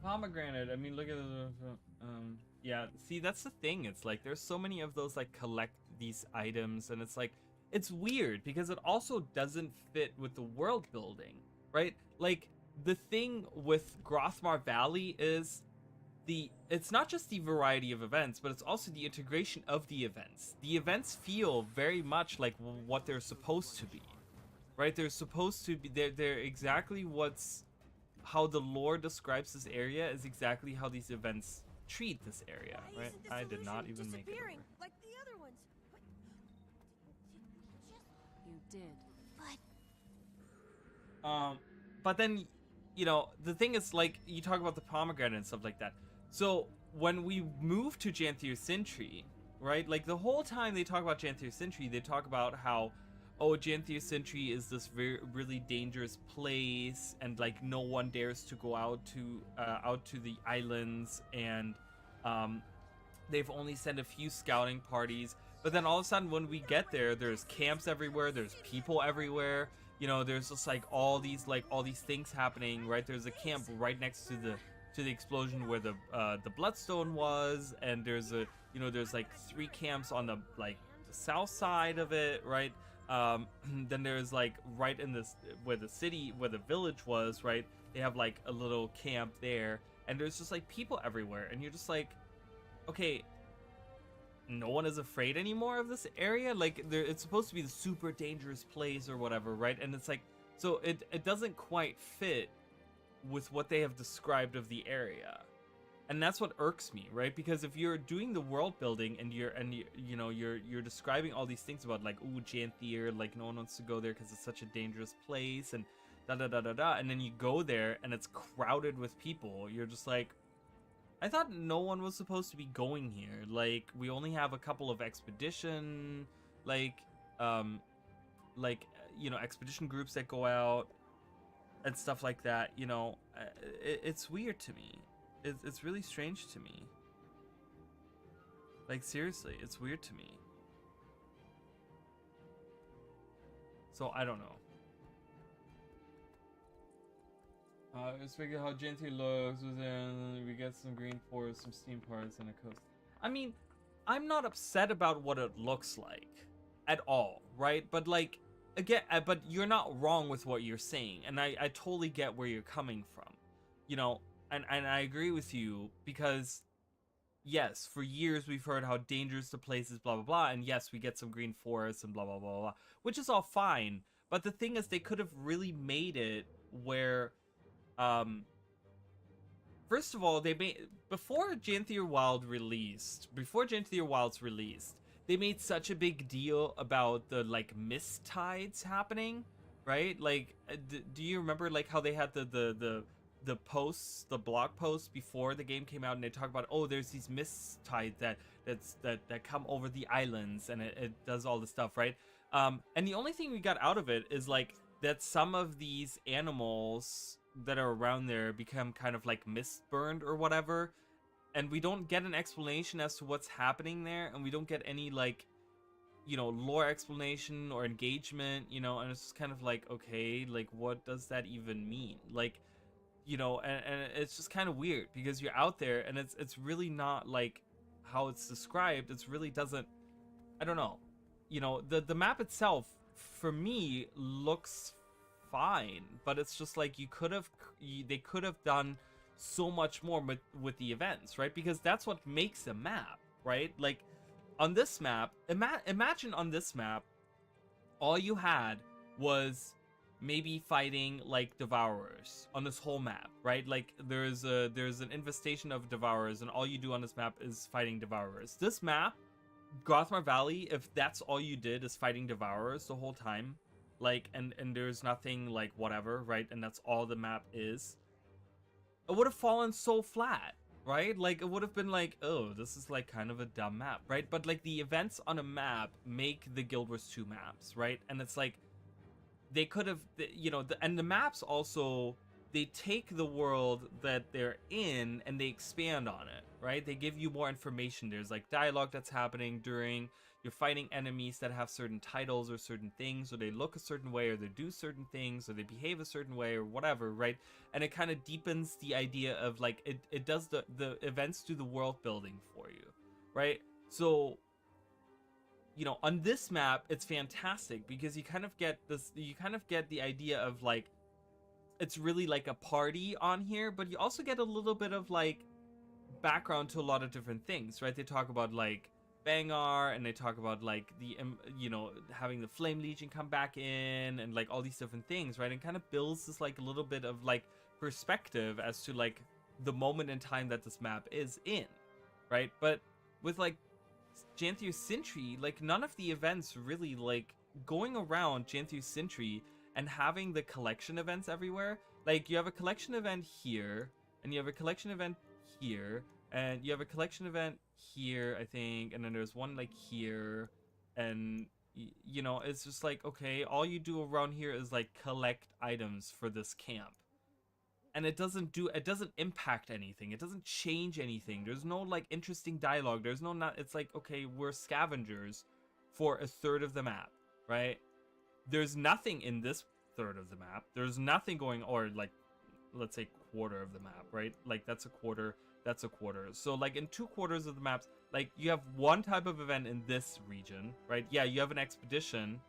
Pomegranate. I mean, look at the. Yeah. See, that's the thing. It's like there's so many of those like collect these items, and it's like it's weird because it also doesn't fit with the world building, right? Like the thing with Grothmar Valley is it's not just the variety of events, but it's also the integration of the events. The events feel very much like what they're supposed to be, right? They're supposed to be. They're exactly how the lore describes this area is exactly how these events treat this area, Why right? isn't the I did not solution even make it disappearing over. like the other ones? You did. But then, you know, the thing is, like, you talk about the pomegranate and stuff like that. So when we move to Janthia Sentry, right? Like the whole time they talk about Janthia Sentry, they talk about how, oh, Janthia Sentry is this really dangerous place, and like no one dares to go out to the islands, and they've only sent a few scouting parties. But then all of a sudden, when we get there, there's camps everywhere, there's people everywhere. You know, there's just like all these things happening, right? There's a camp right next to the explosion where the Bloodstone was, and there's like 3 camps on the south side of it, right? Then there's like right in this where the village was, right? They have like a little camp there, and there's just like people everywhere, and you're just like, okay, no one is afraid anymore of this area. Like it's supposed to be the super dangerous place or whatever, right? And it's like, so it doesn't quite fit with what they have described of the area. And that's what irks me, right? Because if you're doing the world building and you're describing all these things about like, ooh, Janthia, like no one wants to go there because it's such a dangerous place, and da da da da da, and then you go there and it's crowded with people, you're just like, I thought no one was supposed to be going here. Like we only have a couple of expedition, expedition groups that go out and stuff like that. You know, it's weird to me. It's really strange to me. Like seriously, it's weird to me. So I don't know. Let's figure how Genty looks. Then we get some green forest, some steam parts, and a coast. I mean, I'm not upset about what it looks like at all, right? But like, again, but you're not wrong with what you're saying, and I totally get where you're coming from, you know, and I agree with you because, yes, for years we've heard how dangerous the place is, blah blah blah, and yes, we get some green forests and blah blah blah blah, which is all fine. But the thing is, they could have really made it where, first of all, they made before Janthier Wilds released, they made such a big deal about the like mist tides happening, right? Like, do you remember like how they had the posts, the blog posts before the game came out, and they talk about, oh, there's these mist tides that come over the islands, and it does all this stuff, right? And the only thing we got out of it is like that some of these animals that are around there become kind of like mist burned or whatever, and we don't get an explanation as to what's happening there, and we don't get any like, you know, lore explanation or engagement, you know, and it's just kind of like, okay, like what does that even mean? Like, you know, and it's just kind of weird because you're out there and it's really not like how it's described. It's really doesn't, I don't know, you know, the map itself for me looks fine, but it's just like they could have done so much more with the events, right? Because that's what makes a map, right? Like on this map, imagine on this map all you had was maybe fighting like devourers on this whole map, right? Like there's an infestation of devourers, and all you do on this map is fighting devourers. This map, Gothmar Valley, if that's all you did is fighting devourers the whole time, like, and there's nothing like whatever, right? And that's all the map is, it would have fallen so flat, right? Like it would have been like, oh, this is like kind of a dumb map, right? But like the events on a map make the Guild Wars 2 maps, right? And it's like they could have, you know, and the maps also, they take the world that they're in and they expand on it, right? They give you more information. There's like dialogue that's happening during you're fighting enemies that have certain titles or certain things, or they look a certain way, or they do certain things, or they behave a certain way, or whatever, right? And it kind of deepens the idea of like it does the events do the world building for you, right? So, you know, on this map it's fantastic because you kind of get the idea of like it's really like a party on here, but you also get a little bit of like background to a lot of different things, right? They talk about like Bangar, and they talk about like the you know, having the Flame Legion come back in, and like all these different things, right? And kind of builds this like a little bit of like perspective as to like the moment in time that this map is in, right? But with like Janthier Sintry, like none of the events really, like going around Janthier Sintry and having the collection events everywhere. Like you have a collection event here, and you have a collection event here, and you have a collection event here, I think, and then there's one like here, and you know, it's just like, okay, all you do around here is like collect items for this camp, and it doesn't impact anything, it doesn't change anything, there's no like interesting dialogue, there's no, not, it's like, okay, we're scavengers for a third of the map, right? There's nothing in this third of the map, there's nothing going, or like, let's say quarter of the map, right? Like that's a quarter, that's a quarter. So like in 2/4 of the maps, like you have one type of event in this region, right? Yeah, you have an expedition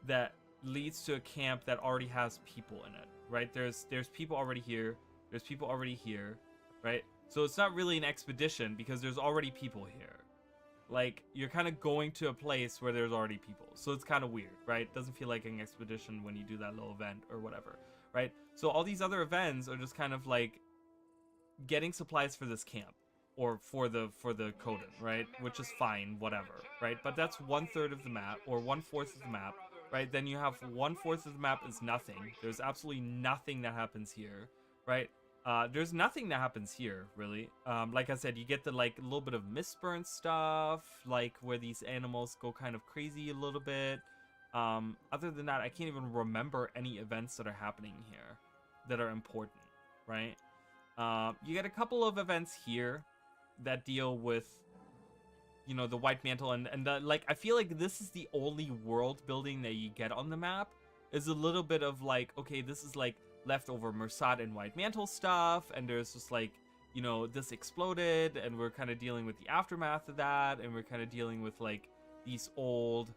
that leads to a camp that already has people in it, right? There's people already here, there's people already here, right? So it's not really an expedition because there's already people here. Like you're kind of going to a place where there's already people, so it's kind of weird, right? It doesn't feel like an expedition when you do that little event or whatever, right? So all these other events are just kind of like getting supplies for this camp or for the Coden, right? Which is fine, whatever, right? But that's 1/3 of the map, or 1/4 of the map, right? Then you have 1/4 of the map is nothing. There's absolutely nothing that happens here, right? There's nothing that happens here, really. Like I said, you get the like a little bit of Mistburn stuff, like where these animals go kind of crazy a little bit. Other than that, I can't even remember any events that are happening here that are important, right? You get a couple of events here that deal with, you know, the White Mantle, and the, like, I feel like this is the only world building that you get on the map, is a little bit of like, okay, this is like leftover Mersat and White Mantle stuff, and there's just like, you know, this exploded, and we're kind of dealing with the aftermath of that, and we're kind of dealing with like these old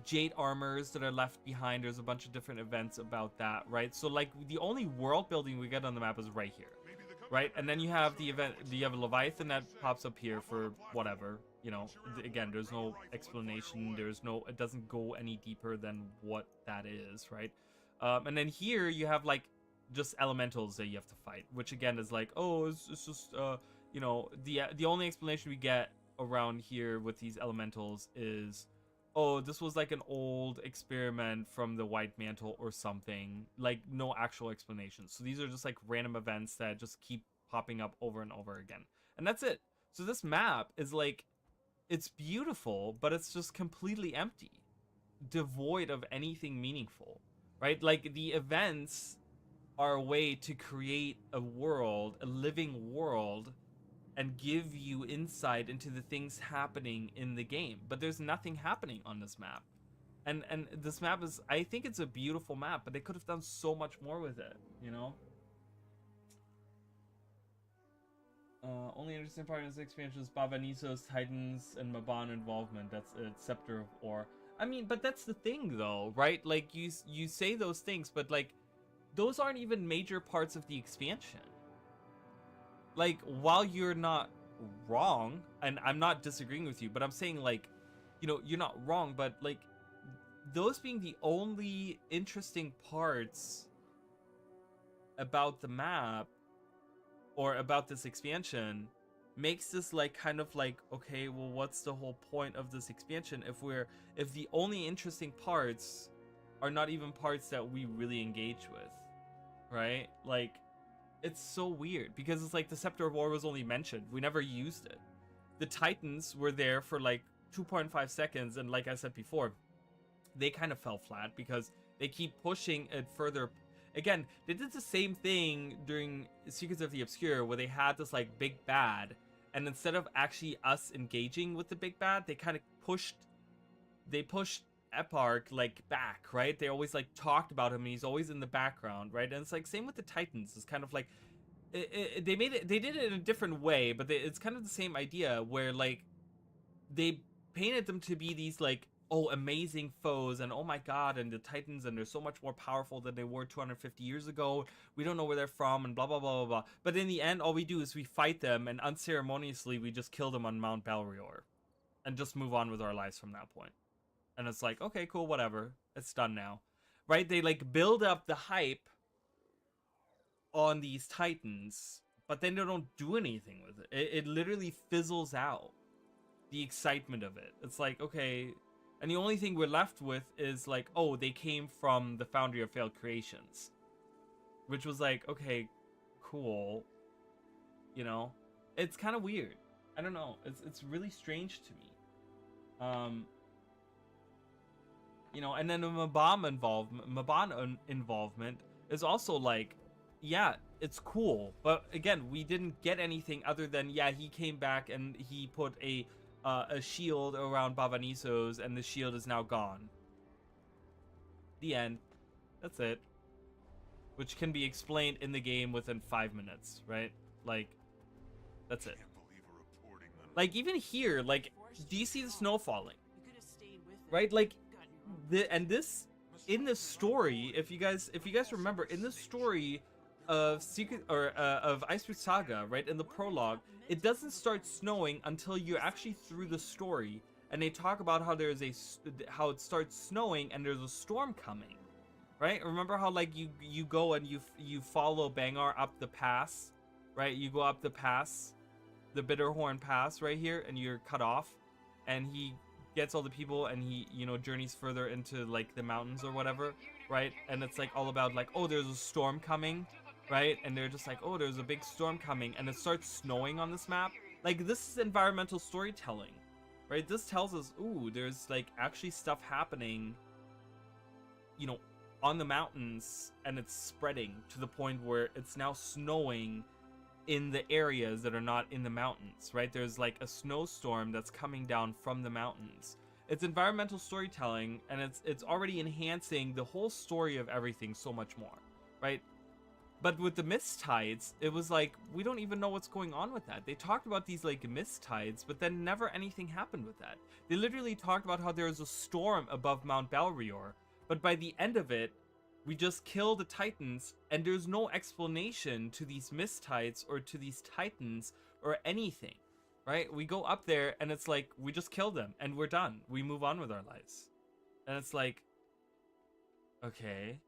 jade armors that are left behind. There's a bunch of different events about that, right? So like the only world building we get on the map is right here, right? And then you have the event, you have a Leviathan that pops up here for whatever, you know. Again, there's no explanation, there's no, it doesn't go any deeper than what that is, right? And then here you have like just elementals that you have to fight, which again is like, oh, it's just you know, the only explanation we get around here with these elementals is, oh, this was like an old experiment from the White Mantle or something. Like, no actual explanation. So these are just like random events that just keep popping up over and over again. And that's it. So this map is like, it's beautiful, but it's just completely empty, devoid of anything meaningful, right? Like, the events are a way to create a world, a living world, and give you insight into the things happening in the game. But there's nothing happening on this map. And this map is, I think it's a beautiful map, but they could have done so much more with it, you know? Only interesting part in this expansion is Bavaniso's Titans and Maban involvement. That's a Scepter of Ore. I mean, but that's the thing though, right? Like, you say those things, but like, those aren't even major parts of the expansion. Like, while you're not wrong, and I'm not disagreeing with you, but I'm saying, like, you know, you're not wrong, but like, those being the only interesting parts about the map or about this expansion makes this like kind of like, okay, well, what's the whole point of this expansion if the only interesting parts are not even parts that we really engage with, right? Like, it's so weird because it's like the Scepter of War was only mentioned. We never used it. The Titans were there for like 2.5 seconds, and like I said before, they kind of fell flat because they keep pushing it further. Again, they did the same thing during Secrets of the Obscure where they had this like big bad, and instead of actually us engaging with the big bad, they kind of pushed Eparch like back, right? They always like talked about him and he's always in the background, right? And it's like same with the Titans. It's kind of like they did it in a different way, but it's kind of the same idea where like they painted them to be these like, oh, amazing foes, and oh my god, and the Titans, and they're so much more powerful than they were 250 years ago. We don't know where they're from, and blah blah blah blah blah. But in the end, all we do is we fight them, and unceremoniously we just kill them on Mount Balrior and just move on with our lives from that point. And it's like, okay, cool, whatever. It's done now. Right? They like build up the hype on these Titans, but then they don't do anything with it. It literally fizzles out the excitement of it. It's like, okay, and the only thing we're left with is like, oh, they came from the Foundry of Failed Creations. Which was like, okay, cool. You know? It's kind of weird. I don't know. It's really strange to me. You know, and then the Maban involvement is also like, yeah, it's cool. But again, we didn't get anything other than, yeah, he came back and he put a shield around Bavaniso's and the shield is now gone. The end. That's it. Which can be explained in the game within 5 minutes, right? Like, that's it. Like, even here, like, do you see the snow falling? Right? Like, this in the story, if you guys remember, in the story of of Iceberg Saga, right, in the prologue, it doesn't start snowing until you're actually through the story, and they talk about how how it starts snowing and there's a storm coming, right? Remember how like you go and you follow Bangar up the pass, right? You go up the pass, the Bitterhorn Pass right here, and you're cut off, and he gets all the people and he, you know, journeys further into like the mountains or whatever, right? And it's like all about like, oh, there's a storm coming, right? And they're just like, oh, there's a big storm coming, and it starts snowing on this map. Like, this is environmental storytelling, right? This tells us, ooh, there's like actually stuff happening, you know, on the mountains, and it's spreading to the point where it's now snowing in the areas that are not in the mountains, right? There's like a snowstorm that's coming down from the mountains. it's environmental storytelling, and it's already enhancing the whole story of everything so much more, right? But with the mist tides, it was like, we don't even know what's going on with that. They talked about these like mist tides, but then never anything happened with that. They literally talked about how there was a storm above Mount Balrior, but by the end of it, we just kill the Titans, and there's no explanation to these mist tides or to these Titans or anything, right? We go up there, and it's like, we just kill them, and we're done. We move on with our lives. And it's like, okay,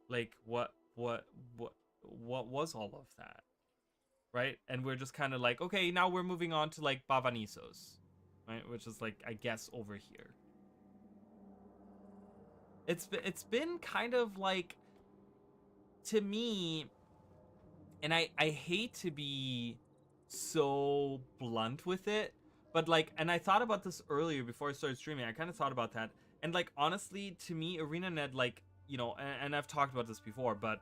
like, what was all of that, right? And we're just kind of like, okay, now we're moving on to like Bavanisos, right? Which is like, I guess, over here. It's been kind of like, to me, and I hate to be so blunt with it, but like, and I thought about this earlier before I started streaming. I kind of thought about that, and like, honestly, to me, ArenaNet, like, you know, and I've talked about this before, but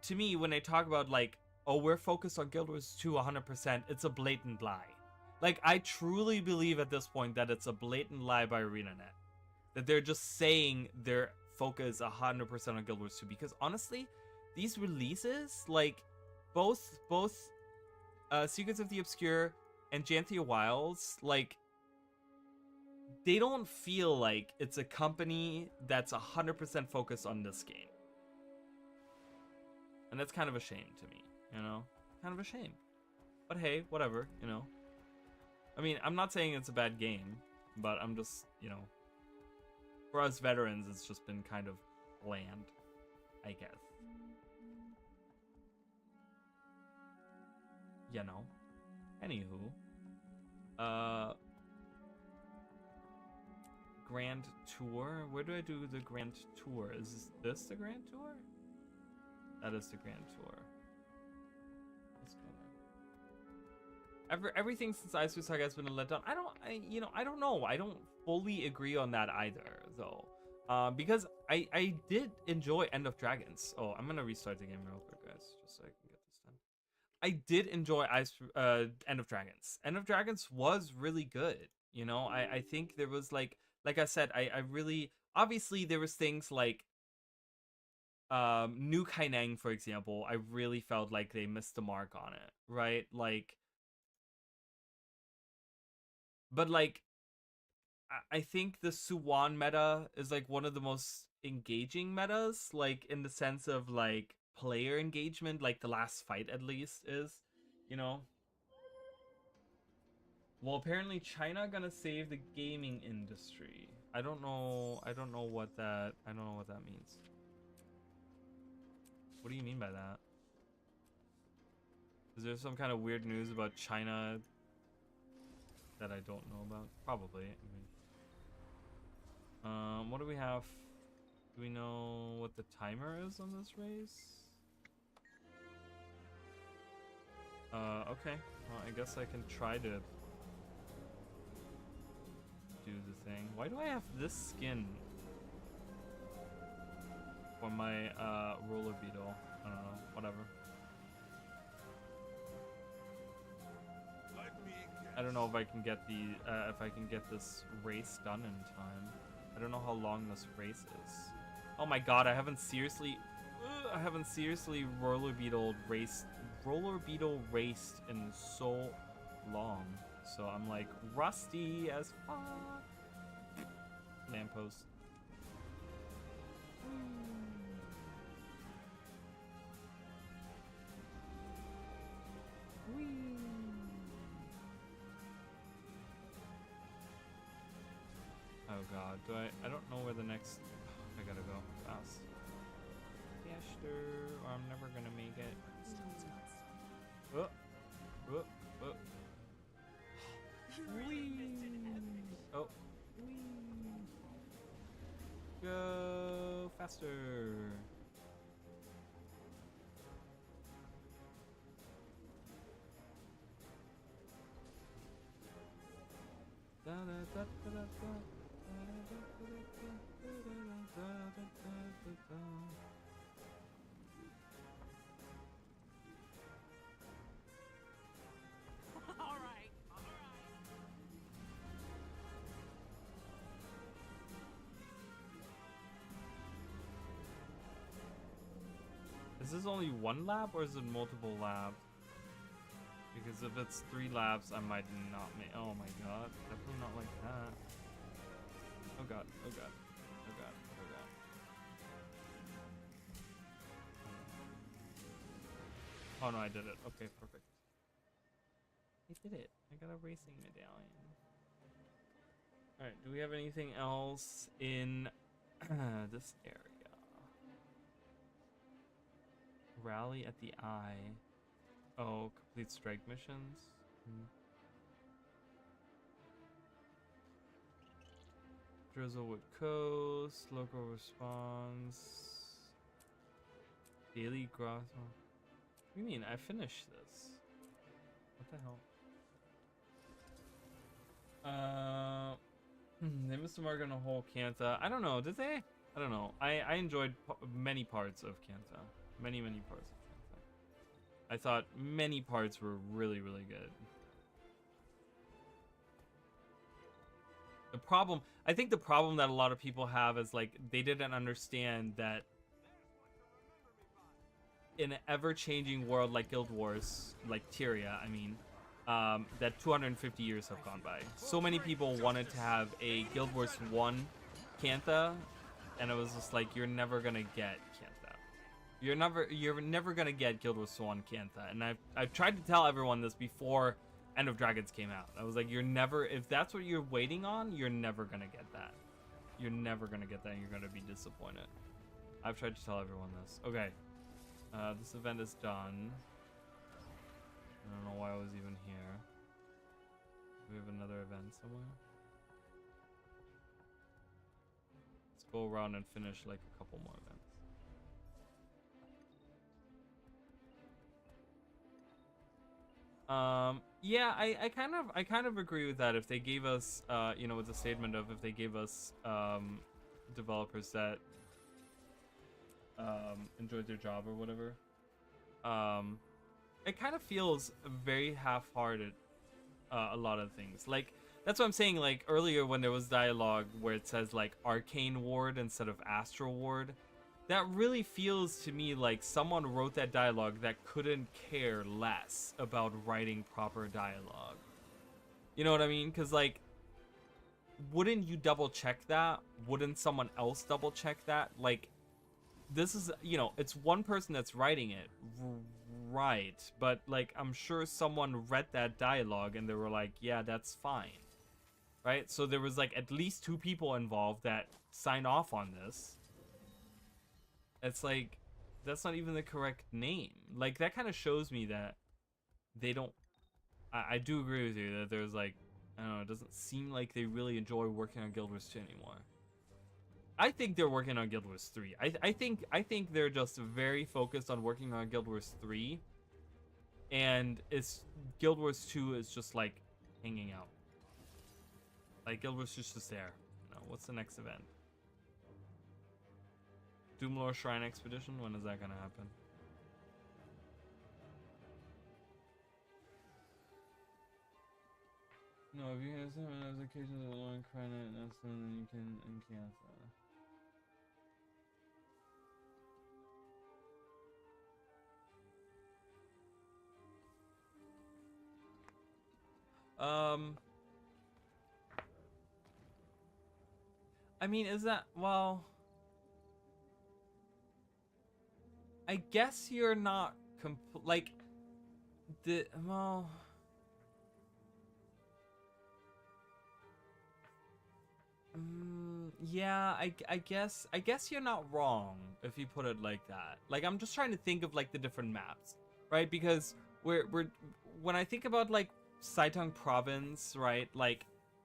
to me, when they talk about like, oh, we're focused on Guild Wars 2 100%, it's a blatant lie. Like, I truly believe at this point that it's a blatant lie by ArenaNet. That they're just saying their focus 100% on Guild Wars 2. Because honestly, these releases, like, both Secrets of the Obscure and Janthia Wilds, like, they don't feel like it's a company that's 100% focused on this game. And that's kind of a shame to me, you know? Kind of a shame. But hey, whatever, you know? I mean, I'm not saying it's a bad game, but I'm just, you know, for us veterans, it's just been kind of bland, I guess. You know? Anywho. Grand Tour? Where do I do the Grand Tour? Is this the Grand Tour? That is the Grand Tour. Let's go there. Everything since Ice Saga has been a letdown. I don't know. I don't fully agree on that either, though. Because I did enjoy End of Dragons. Oh, I'm gonna restart the game real quick, guys, just so I can get this done. I did enjoy End of Dragons. End of Dragons was really good. You know, I think there was like I said, I really, obviously there was things like New Kaineng, for example. I really felt like they missed the mark on it, right? Like, but like, I think the Suwon meta is like one of the most engaging metas, like in the sense of like player engagement, like the last fight at least is, you know. Well, apparently China gonna save the gaming industry. I don't know what that means. What do you mean by that? Is there some kind of weird news about China that I don't know about? Probably. I mean, what do we have? Do we know what the timer is on this race? Okay. Well, I guess I can try to do the thing. Why do I have this skin for my roller beetle? I don't know. Whatever. I don't know if I can get this race done in time. I don't know how long this race is. Oh my god, I haven't seriously roller beetle raced in so long. So I'm like rusty as fuck. Lamppost. Whee. Oh god, I don't know where the next, I gotta go fast. Faster, or I'm never gonna make it. Oh. Whee. Oh. Whee. Go faster. Da, da, da, da, da, da. Is this only one lab or is it multiple labs? Because if it's 3 labs, I might not make. Oh my god, definitely not like that. Oh god, oh god, oh god, oh god. Oh no, I did it. Okay, perfect. I did it. I got a racing medallion. Alright, do we have anything else in this area? Rally at the Eye. Oh, complete strike missions. Drizzlewood Coast, local response. Daily Gross. What do you mean? I finished this. What the hell? They missed the mark on a whole Kanta. I don't know. Did they? I don't know. I enjoyed many parts of Kanta. Many parts of Kanta. I thought many parts were really good. The problem, I think the problem that a lot of people have is like they didn't understand that in an ever-changing world like Guild Wars, like Tyria, I mean, that 250 years have gone by. So many people wanted to have a Guild Wars 1 Kantha, and it was just like, you're never gonna get Kantha. You're never gonna get Guild Wars 1 Kantha. And I've tried to tell everyone this before End of Dragons came out. I was like, you're never, if that's what you're waiting on, you're never gonna get that. You're never gonna get that, and you're gonna be disappointed. I've tried to tell everyone this. Okay. This event is done. I don't know why I was even here. We have another event somewhere. Let's go around and finish like a couple more events. Yeah, I kind of agree with that. If they gave us you know, with the statement of if they gave us developers that enjoyed their job or whatever, it kind of feels very half-hearted, a lot of things. Like, that's what I'm saying, like earlier when there was dialogue where it says like Arcane Ward instead of Astral Ward, that really feels to me like someone wrote that dialogue that couldn't care less about writing proper dialogue. You know what I mean? Because like, wouldn't you double check that? Wouldn't someone else double check that? Like, this is, you know, it's one person that's writing it, right? But like, I'm sure someone read that dialogue and they were like, yeah, that's fine, right? So there was like at least 2 people involved that signed off on this. It's like, that's not even the correct name. Like, that kind of shows me that they don't, I do agree with you that there's like, I don't know, it doesn't seem like they really enjoy working on Guild Wars 2 anymore. I think they're working on Guild Wars 3. I think they're just very focused on working on Guild Wars 3, and it's Guild Wars 2 is just like hanging out. Like, Guild Wars 2 is just there. You know, what's the next event? Doomlore Shrine Expedition? When is that gonna happen? No, if you have some notifications of long credit, that's something you can cancel. I mean, is that, well, I guess you're not like well, yeah, I guess you're not wrong if you put it like that. Like, I'm just trying to think of like the different maps, right? Because we're when I think about like Saitong province, right, like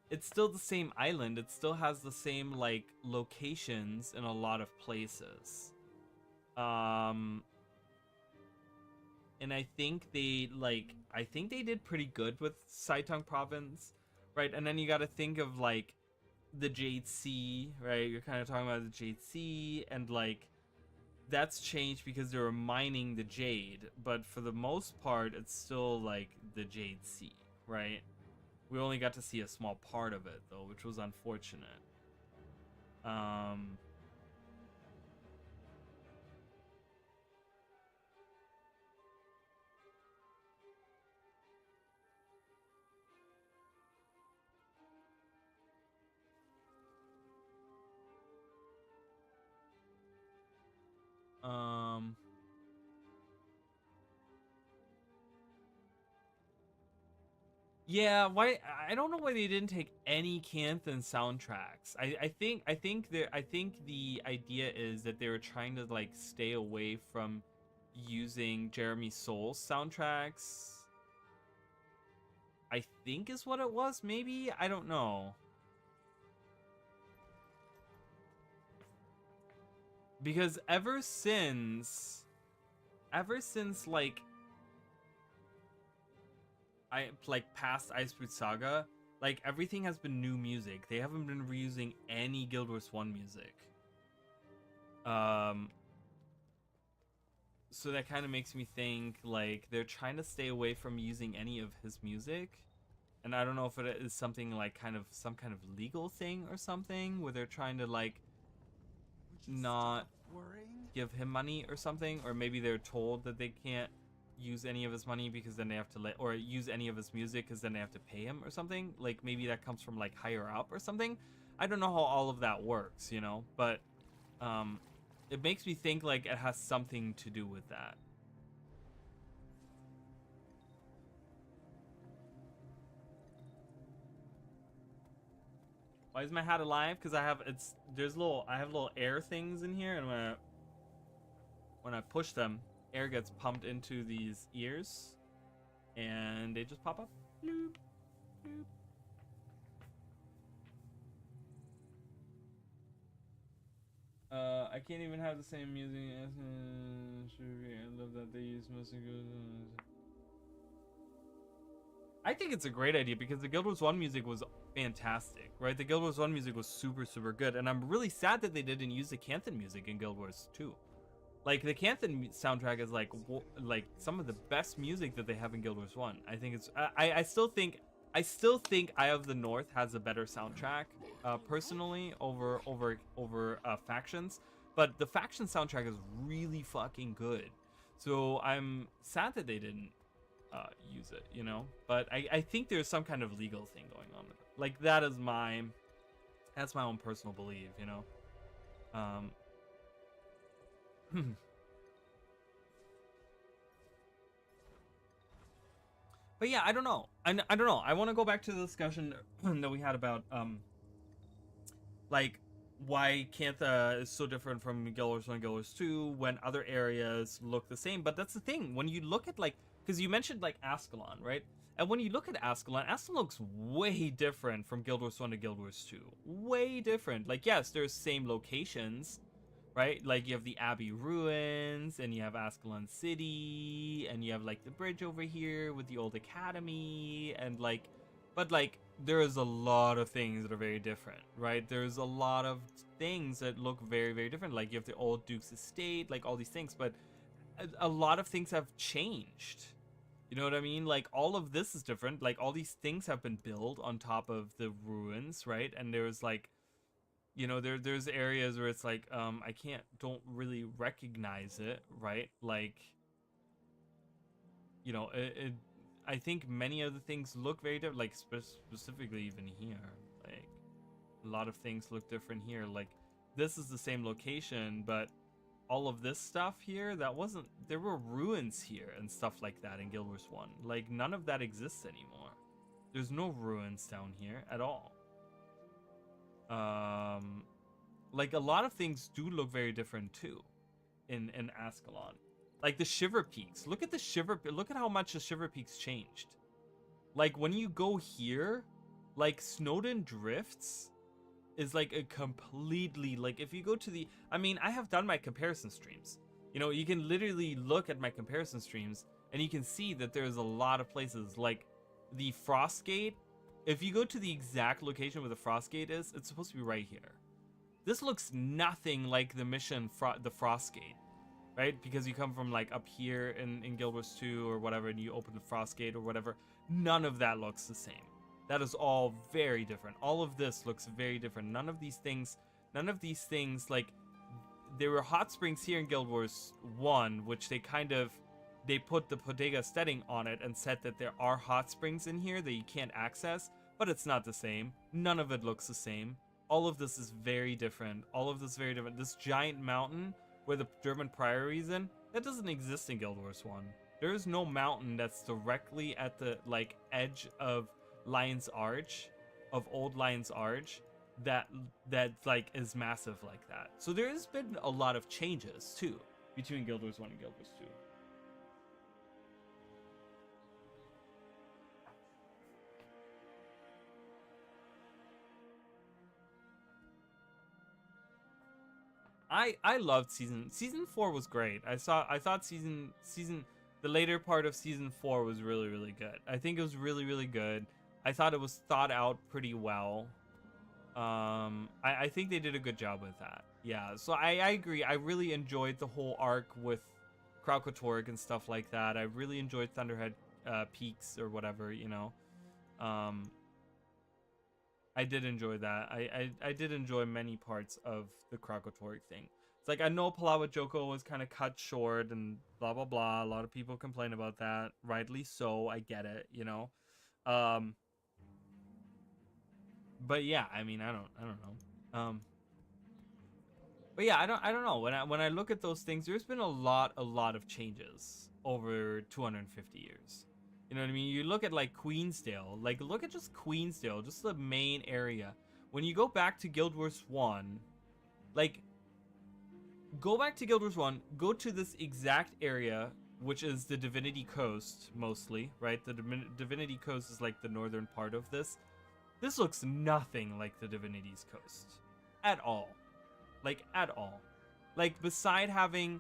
it's still the same island, it still has the same like locations in a lot of places, and I think they did pretty good with Saitong province, right? And then you got to think of like the Jade Sea, right? You're kind of talking about the Jade Sea, and like that's changed because they were mining the jade, but for the most part it's still like the Jade Sea, right? We only got to see a small part of it though, which was unfortunate. Yeah, why? I don't know why they didn't take any Canthan soundtracks. I think the idea is that they were trying to like stay away from using Jeremy Soul's soundtracks. I think is what it was, maybe? I don't know. Because ever since like past Ice Fruit Saga, like everything has been new music. They haven't been reusing any Guild Wars 1 music. So that kind of makes me think like they're trying to stay away from using any of his music. And I don't know if it is something like some kind of legal thing or something where they're trying to like not give him money or something, or maybe they're told that they can't use any of his money because then they have to or use any of his music because then they have to pay him or something. Like maybe that comes from like higher up or something. I don't know how all of that works, you know, but it makes me think like it has something to do with that. Why is my hat alive? Because I have little air things in here, and when I push them, air gets pumped into these ears, and they just pop up. Bloop, bloop. I can't even have the same music as I love that they use mostly good. I think it's a great idea because the Guild Wars 1 music was fantastic, right? The Guild Wars 1 music was super, super good, and I'm really sad that they didn't use the Canthan music in Guild Wars 2. Like, the Canthan soundtrack is like some of the best music that they have in Guild Wars 1. I think it's I still think Eye of the North has a better soundtrack, personally, over Factions, but the Faction soundtrack is really fucking good. So I'm sad that they didn't use it, you know, but I think there's some kind of legal thing going on with it. Like that's my own personal belief, you know. But yeah, I don't know. I don't know. I want to go back to the discussion that we had about like why Cantha is so different from Guild Wars 1 and Guild Wars 2 when other areas look the same. But that's the thing. When you look at like, because you mentioned like Ascalon, right? And when you look at Ascalon looks way different from Guild Wars 1 to Guild Wars 2. Way different. Like, yes, there's same locations, right? Like, you have the Abbey Ruins, and you have Ascalon City, and you have, like, the bridge over here with the old academy, and, like, but, like, there is a lot of things that are very different, right? There's a lot of things that look very, very different. Like, you have the old Duke's Estate, like, all these things, but a lot of things have changed. You know what I mean? Like, all of this is different. Like, all these things have been built on top of the ruins, right? And there's, like, you know, there's areas where it's like, don't really recognize it, right? Like, you know, I think many of the things look very different, like, specifically even here. Like, a lot of things look different here. Like, this is the same location, but all of this stuff here, there were ruins here and stuff like that in Guild Wars 1. Like, none of that exists anymore. There's no ruins down here at all. Like, a lot of things do look very different too in Ascalon. Like the Shiver Peaks. Look at how much the Shiver Peaks changed. Like, when you go here, like, Snowden Drifts is like a completely, like, if you go to the, I mean, I have done my comparison streams. You know, you can literally look at my comparison streams and you can see that there's a lot of places, like the Frostgate. If you go to the exact location where the Frostgate is, it's supposed to be right here. This looks nothing like the mission, the Frostgate, right? Because you come from like up here in Guild Wars 2 or whatever, and you open the Frostgate or whatever. None of that looks the same. That is all very different. All of this looks very different. None of these things, like, there were hot springs here in Guild Wars 1, which they put the Bodega setting on it and said that there are hot springs in here that you can't access, but it's not the same. None of it looks the same. All of this is very different. This giant mountain where the German Priory is in, that doesn't exist in Guild Wars 1. There is no mountain that's directly at the, like, edge of Lion's Arch, of old Lion's Arch, that like is massive like that. So there's been a lot of changes too between Guild Wars 1 and Guild Wars 2. I loved season 4 was great. I thought the later part of season 4 was really good. I think it was really good. I thought it was thought out pretty well. I think they did a good job with that. Yeah, so I agree. I really enjoyed the whole arc with Kraukotork and stuff like that. I really enjoyed Thunderhead Peaks or whatever, you know. I did enjoy that. I did enjoy many parts of the Kraukotork thing. It's like, I know Palawa Joko was kind of cut short and blah blah blah. A lot of people complain about that, rightly so. I get it, you know. But yeah, I mean, I don't know. But yeah, I don't know. When I look at those things, there's been a lot of changes over 250 years. You know what I mean? You look at like Queensdale, like look at just Queensdale, just the main area. When you go back to Guild Wars 1, like go back to Guild Wars 1, go to this exact area, which is the Divinity Coast mostly, right? The Divinity Coast is like the northern part of this. This looks nothing like the Divinity's Coast at all. Like at all. Like beside having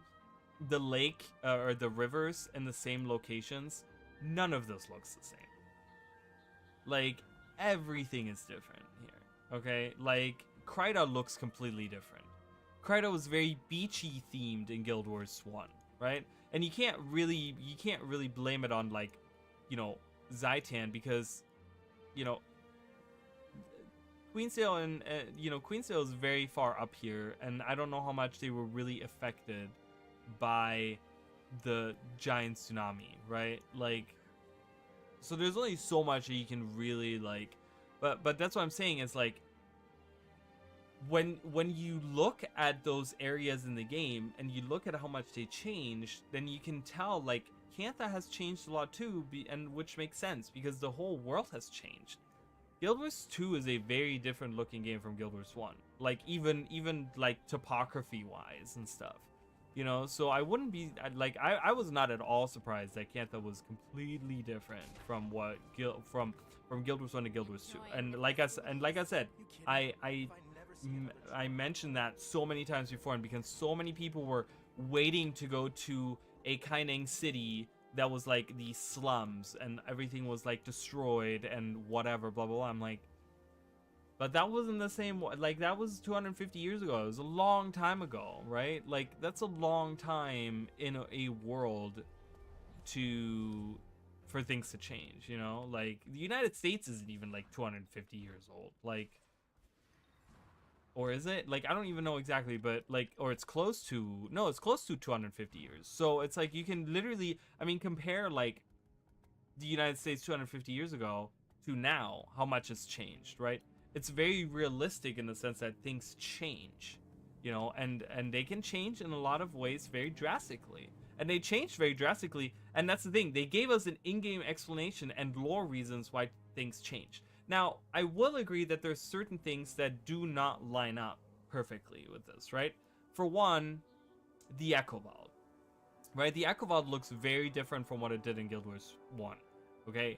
the lake or the rivers in the same locations, none of this looks the same. Like everything is different here. Okay? Like Kryda looks completely different. Kryda was very beachy themed in Guild Wars 1, right? And you can't really blame it on like, you know, Zaitan, because, you know, Queensdale and Queensdale is very far up here, and I don't know how much they were really affected by the giant tsunami, right? Like, so there's only so much that you can really like, but that's what I'm saying is like, when you look at those areas in the game and you look at how much they changed, then you can tell like Cantha has changed a lot too, and which makes sense because the whole world has changed. Guild Wars 2 is a very different looking game from Guild Wars 1. Like even like topography wise and stuff. You know, so I wouldn't be like I was not at all surprised that Cantha was completely different from what from Guild Wars 1 to Guild Wars 2. And like I said, I mentioned that so many times before, and because so many people were waiting to go to a Kaineng city that was like the slums and everything was like destroyed and whatever, blah blah blah. I'm like, but that wasn't the same. Like that was 250 years ago. It was a long time ago, right? Like that's a long time in a world for things to change. You know, like the United States isn't even like 250 years old. Like, or is it? Like, I don't even know exactly, but like, or it's close to, no, it's close to 250 years. So it's like, you can literally, I mean, compare like the United States 250 years ago to now, how much has changed, right? It's very realistic in the sense that things change, you know, and they can change in a lot of ways very drastically. And they changed very drastically, and that's the thing. They gave us an in-game explanation and lore reasons why things changed. Now, I will agree that there's certain things that do not line up perfectly with this, right? For one, the Echo Vault, right? The Echo Vault looks very different from what it did in Guild Wars 1, okay?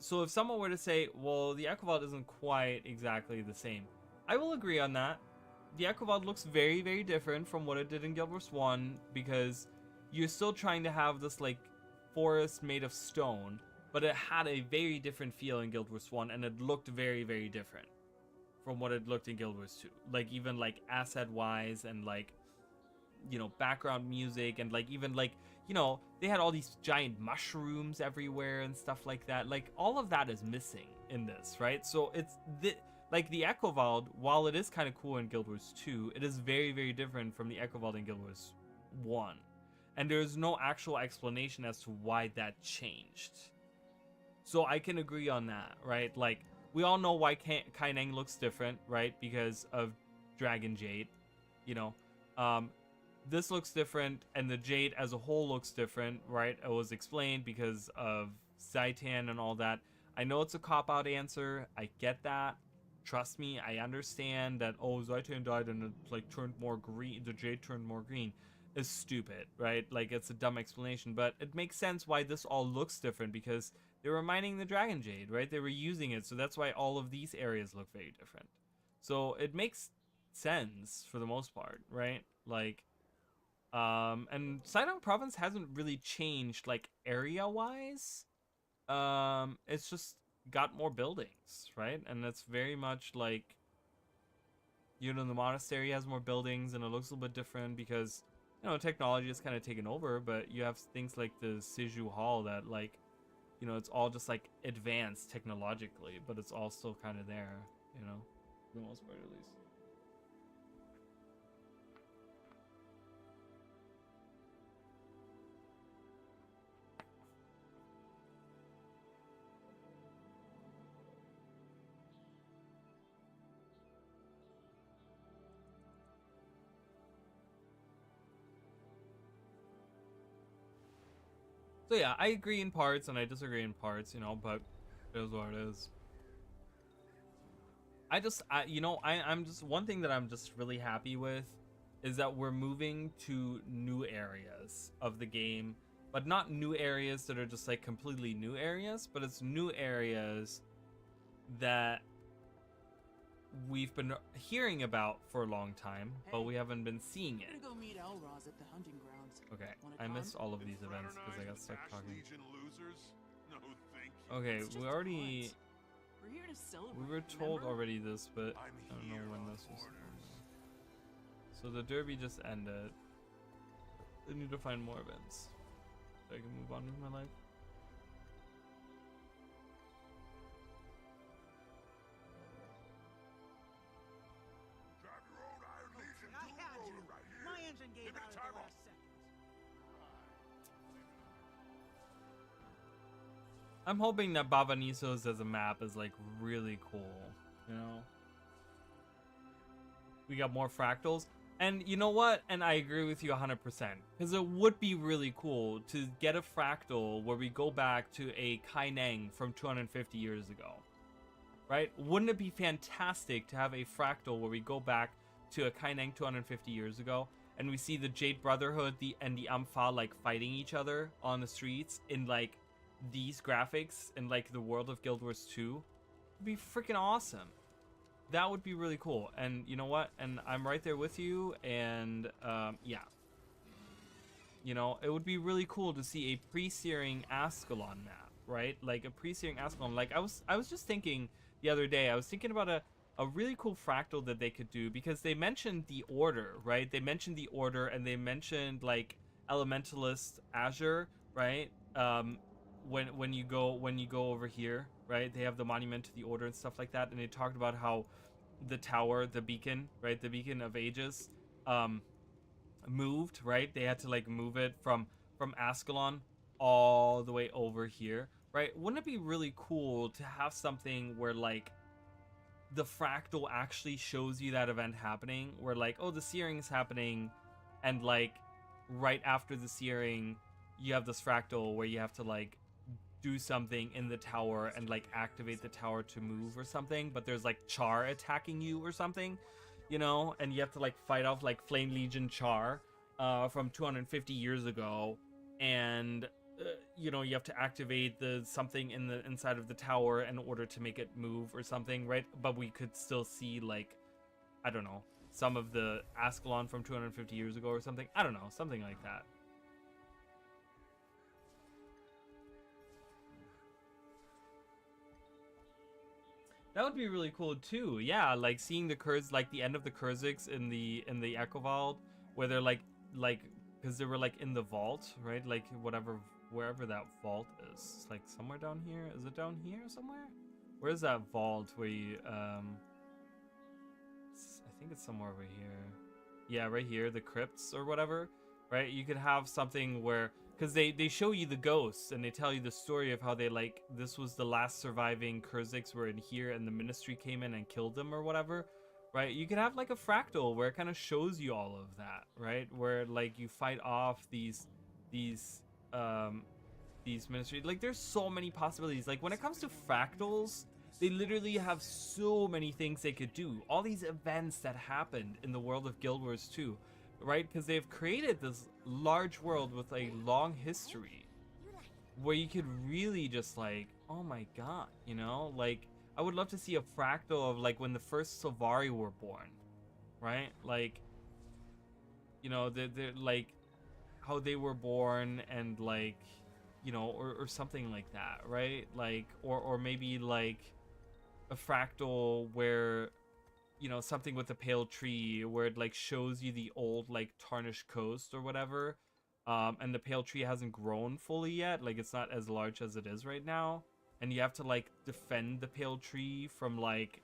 So if someone were to say, well, the Echo Vault isn't quite exactly the same, I will agree on that. The Echo Vault looks very, very different from what it did in Guild Wars 1 because you're still trying to have this, like, forest made of stone, but it had a very different feel in Guild Wars 1, and it looked very, very different from what it looked in Guild Wars 2. Like, even, like, asset-wise and, like, you know, background music and, like, even, like, you know, they had all these giant mushrooms everywhere and stuff like that. Like, all of that is missing in this, right? So it's, like, the Echo Vault, while it is kind of cool in Guild Wars 2, it is very, very different from the Echo Vault in Guild Wars 1. And there's no actual explanation as to why that changed. So I can agree on that, right? Like, we all know why Kaineng looks different, right? Because of Dragon Jade, you know. This looks different, and the Jade as a whole looks different, right? It was explained because of Zaitan and all that. I know it's a cop-out answer. I get that. Trust me, I understand that, oh, Zaitan died and it like turned more green, the jade turned more green, is stupid, right? Like, it's a dumb explanation, but it makes sense why this all looks different, because they were mining the dragon jade, right? They were using it, so that's why all of these areas look very different. So it makes sense for the most part, right? Like, and Sidong province hasn't really changed like area wise. It's just got more buildings, right? And it's very much like, you know, the monastery has more buildings and it looks a little bit different because, you know, technology has kind of taken over, but you have things like the Seju Hall that, like, you know, it's all just like advanced technologically, but it's all still kind of there, you know, for the most part at least. So yeah, I agree in parts and I disagree in parts, you know, but it is what it is. I'm just, one thing that I'm just really happy with is that we're moving to new areas of the game, but not new areas that are just like completely new areas, but it's new areas that we've been hearing about for a long time, but we haven't been seeing it. I'm gonna go meet Elroz at the hunting grounds. Okay, Wanna I come? missed all of these events because I got stuck talking. Legion losers? No, thank you. Okay, It's we just already, once. We're here to celebrate. we were told remember? already this, but I'm I don't know here when on this was. orders. So the derby just ended. I need to find more events so I can move on with my life. Drive your own Iron Legion I had two-rotor you. right here. My engine gave Give me out the at time the off. last second. I'm hoping that Bavanisos as a map is like really cool, you know? We got more fractals. And you know what? And I agree with you 100%. Because it would be really cool to get a fractal where we go back to a Kaineng from 250 years ago. Right? Wouldn't it be fantastic to have a fractal where we go back to a Kaineng 250 years ago and we see the Jade Brotherhood and the Ampha like fighting each other on the streets in like these graphics in like the world of Guild Wars 2? It'd be freaking awesome. That would be really cool. And you know what? And I'm right there with you. And yeah. You know, it would be really cool to see a pre-searing Ascalon map, right? Like a pre-searing Ascalon. Like I was just thinking the other day, I was thinking about a really cool fractal that they could do, because they mentioned the Order, right? They mentioned the Order and they mentioned like Elementalist Azure, right? When you go over here, right? They have the monument to the Order and stuff like that, and they talked about how the tower, the beacon, right? The beacon of ages, moved, right? They had to like move it from Ascalon all the way over here, right? Wouldn't it be really cool to have something where like the fractal actually shows you that event happening, where like, oh, the searing is happening, and like right after the searing you have this fractal where you have to like do something in the tower and like activate the tower to move or something, but there's like Char attacking you or something, you know, and you have to like fight off like Flame Legion Char from 250 years ago, and you know, you have to activate the something in the inside of the tower in order to make it move or something, right? But we could still see like, I don't know, some of the Ascalon from 250 years ago or something. I don't know, something like that. That would be really cool too. Yeah, like seeing the Kurz, like the end of the Kurziks in the Echovald, where they're like because they were like in the vault, right? Like wherever that vault is. It's like somewhere down here. Is it down here somewhere? Where is that vault where you I think it's somewhere over here. Yeah, right here, the crypts or whatever, right? You could have something where, because they show you the ghosts and they tell you the story of how they like, this was the last surviving Kurziks were in here and the ministry came in and killed them or whatever, right? You could have like a fractal where it kind of shows you all of that, right? Where like you fight off these these ministries. Like, there's so many possibilities. Like, when it comes to fractals, they literally have so many things they could do. All these events that happened in the world of Guild Wars 2, right? Because they've created this large world with a long history where you could really just like, oh my god, you know? Like, I would love to see a fractal of like when the first Sylvari were born, right? Like, you know, they're like how they were born, and like, you know, or something like that, right? Like, or maybe like a fractal where, you know, something with the pale tree where it like shows you the old like tarnished coast or whatever, and the pale tree hasn't grown fully yet, like it's not as large as it is right now, and you have to like defend the pale tree from like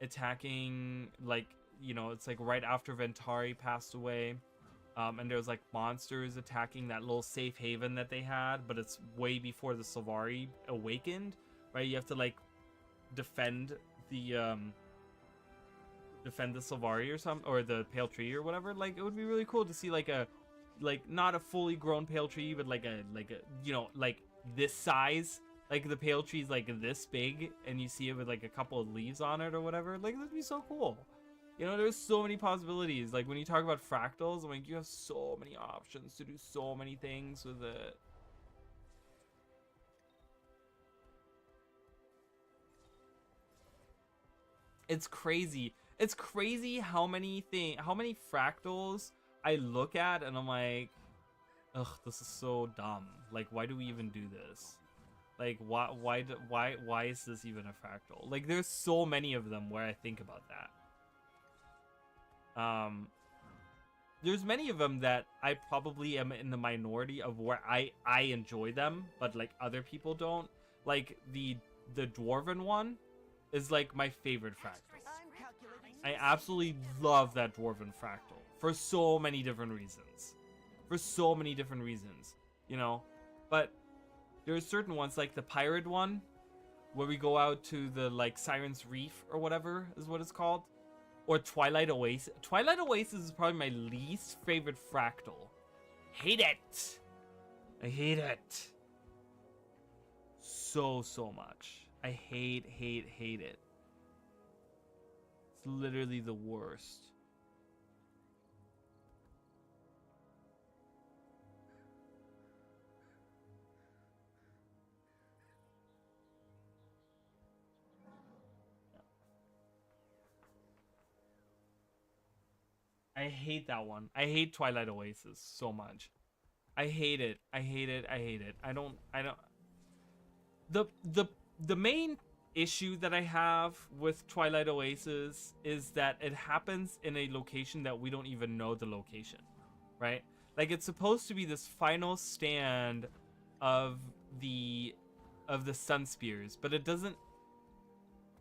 attacking, like, you know, it's like right after Ventari passed away, and there's like monsters attacking that little safe haven that they had, but it's way before the Sylvari awakened, right? You have to like defend the Sylvari or something, or the pale tree or whatever. Like, it would be really cool to see like a, like, not a fully grown pale tree, but like a you know, like this size, like the pale tree's like this big, and you see it with like a couple of leaves on it or whatever. Like, that'd be so cool. You know, there's so many possibilities. Like, when you talk about fractals, I'm like, you have so many options to do so many things with it. It's crazy. It's crazy how many fractals I look at and I'm like, ugh, this is so dumb. Like, why do we even do this? Like, why is this even a fractal? Like, there's so many of them where I think about that. There's many of them that I probably am in the minority of where I enjoy them, but like other people don't. Like the dwarven one is like my favorite fractal. I absolutely love that dwarven fractal for so many different reasons. You know? But there's certain ones, like the pirate one, where we go out to the like Siren's Reef or whatever is what it's called. Or Twilight Oasis. Twilight Oasis is probably my least favorite fractal. Hate it. I hate it. So much. I hate it. It's literally the worst. I hate that one. I hate Twilight Oasis so much. I hate it. I don't the main issue that I have with Twilight Oasis is that it happens in a location that we don't even know the location, right? Like, it's supposed to be this final stand of the Sun Spears, but it doesn't.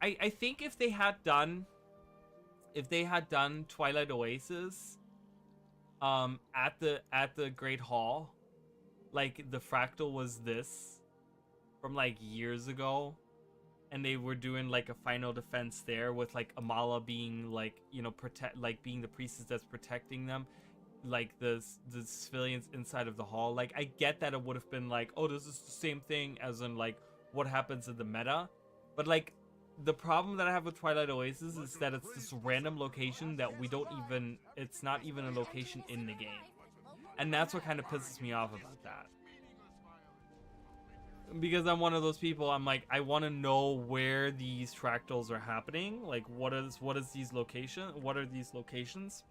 I think if they had done Twilight Oasis at the Great Hall, like the fractal was this from like years ago, and they were doing like a final defense there with like Amala being like, you know, being the priestess that's protecting them, like the civilians inside of the hall. Like, I get that it would have been like, oh, this is the same thing as in like what happens in the meta, but like the problem that I have with Twilight Oasis is that it's this random location that we don't even, it's not even a location in the game. And that's what kind of pisses me off about that. Because I'm one of those people, I'm like, I want to know where these fractals are happening. Like, what are these locations?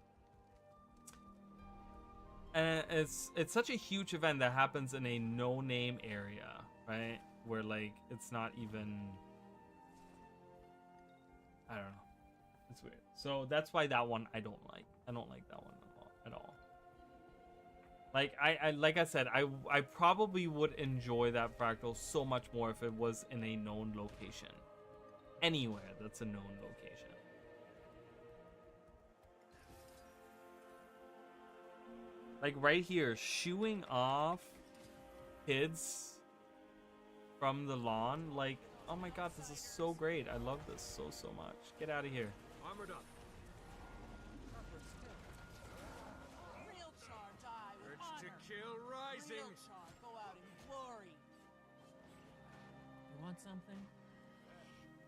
And it's such a huge event that happens in a no-name area, right? Where like, it's not even, I don't know. It's weird. So that's why that one I don't like. I don't like that one at all. Like, like I said, I probably would enjoy that fractal so much more if it was in a known location. Anywhere that's a known location. Like right here, shooing off kids from the lawn, like, oh my god, this is so great. I love this so much. Get out of here. Armored up. Real char die with Urge to honor. kill rising. Real char go out in glory. Want something?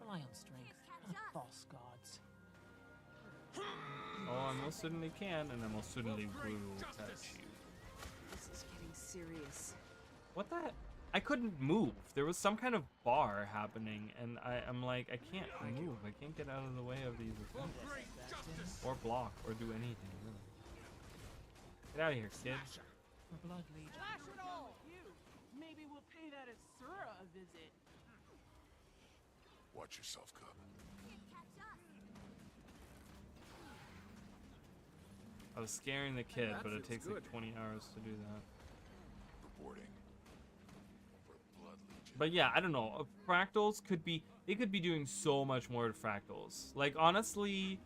Rely on strength, not false gods. Oh, I most certainly can, and I most certainly will touch you. This is getting serious. What the? I couldn't move. There was some kind of bar happening, and I'm like, I can't move. I can't get out of the way of these effects. Or block, or do anything, really. Get out of here, kid. A blood legion. Flash it all! You! Maybe we'll pay that Asura a visit. Watch yourself, cub. I was scaring the kid, That but it feels takes good. like 20 hours to do that. Reporting for Blood Legion. But yeah, I don't know. Fractals could be, they could be doing so much more to fractals. Like, honestly,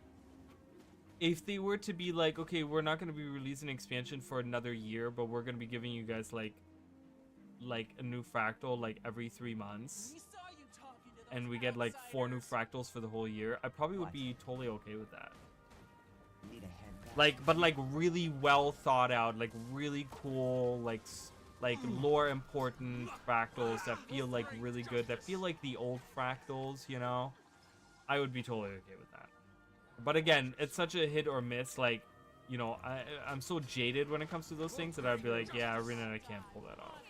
if they were to be like, okay, we're not going to be releasing an expansion for another year, but we're going to be giving you guys like a new fractal like every 3 months, We saw you talking to those and we get like 4 new outsiders. fractals for the whole year, I probably would be totally okay with that. Need a head back. Like, but like really well thought out, like really cool, like lore important fractals that feel like really good, that feel like the old fractals, you know? I would be totally okay with that. But again, it's such a hit or miss, like, you know, I'm so jaded when it comes to those things that I'd be like, yeah, Arena, I can't pull that off.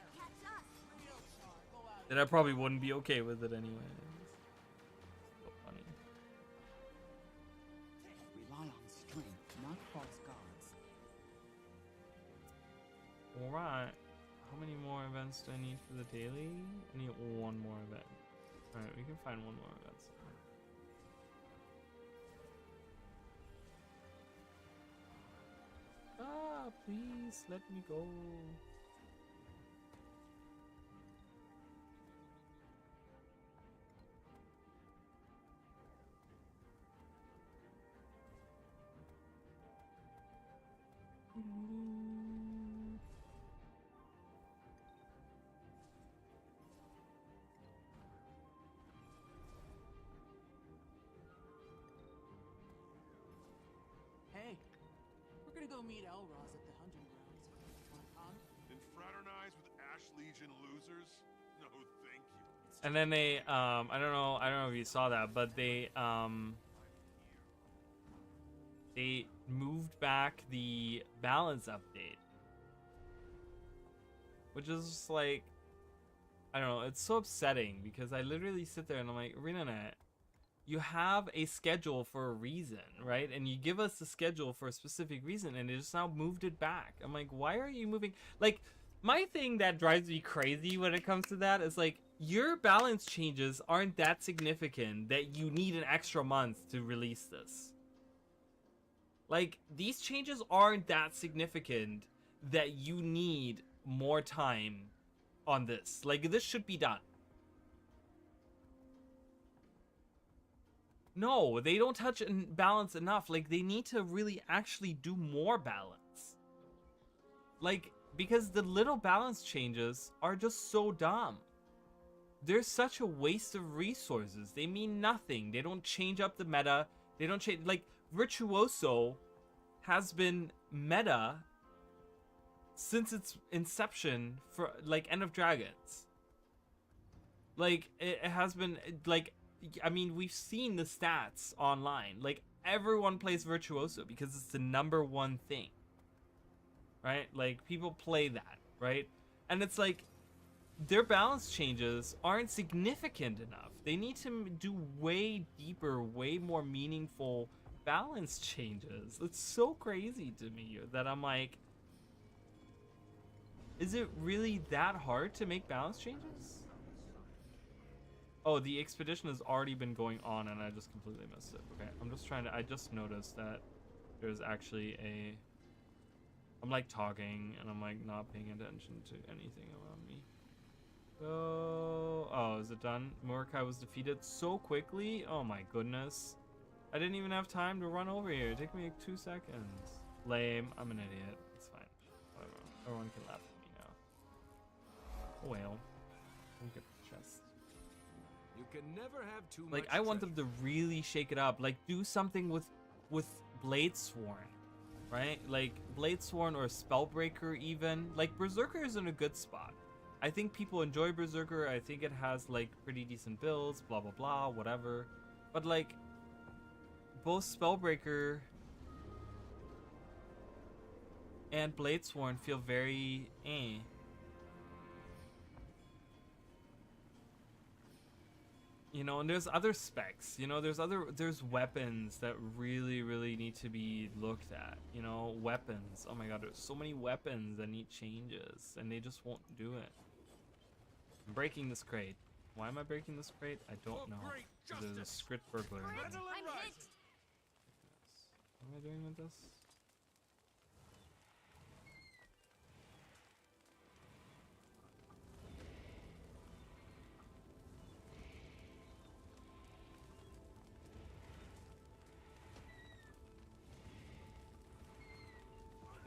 That I probably wouldn't be okay with it anyway. So funny. Rely on strength, not false gods. Alright. How many more events do I need for the daily? I need one more event. Alright, we can find one more event somewhere. Ah, please let me go. Hey, we're gonna go meet Elros at the hunting grounds. Want to come? And fraternize with Ash Legion losers? No, thank you. And then they, I don't know if you saw that, but they moved back the balance update, which is just like, I don't know, it's so upsetting because I literally sit there and I'm like, ArenaNet, you have a schedule for a reason, right? And you give us the schedule for a specific reason, and it just now moved it back. I'm like, why are you moving? Like, my thing that drives me crazy when it comes to that is like, your balance changes aren't that significant that you need an extra month to release this. Like, these changes aren't that significant that you need more time on this. Like, this should be done. No, they don't touch balance enough. Like, they need to really actually do more balance. Like, because the little balance changes are just so dumb. They're such a waste of resources. They mean nothing. They don't change up the meta. They don't change, like, Virtuoso has been meta since its inception for, like, End of Dragons. Like, it has been, like, I mean, we've seen the stats online. Like, everyone plays Virtuoso because it's the #1 thing. Right? Like, people play that, right? And it's like, their balance changes aren't significant enough. They need to do way deeper, way more meaningful balance changes. It's so crazy to me that I'm like, is it really that hard to make balance changes? Oh, the expedition has already been going on and I just completely missed it. Okay, I'm just trying to, I just noticed that there's actually a, I'm like talking and I'm like not paying attention to anything around me. Oh, is it done? Mordecai was defeated so quickly. Oh my goodness. I didn't even have time to run over here. It took me like 2 seconds. Lame. I'm an idiot. It's fine. Whatever. Everyone can laugh at me now. Oh well. Look at the chest. You can never have too Like, much I want treasure. them to really shake it up. Like, do something with Bladesworn, right? Like, Bladesworn or Spellbreaker even. Like, Berserker is in a good spot. I think people enjoy Berserker. I think it has like pretty decent builds, blah blah blah, whatever. But like both Spellbreaker and Bladesworn feel very eh. You know, and there's other specs, you know, there's weapons that really need to be looked at, you know, weapons. Oh my god, there's so many weapons that need changes and they just won't do it. I'm breaking this crate. Why am I breaking this crate? I don't know. There's a script burglar in there. I'm hit. What am I doing with this?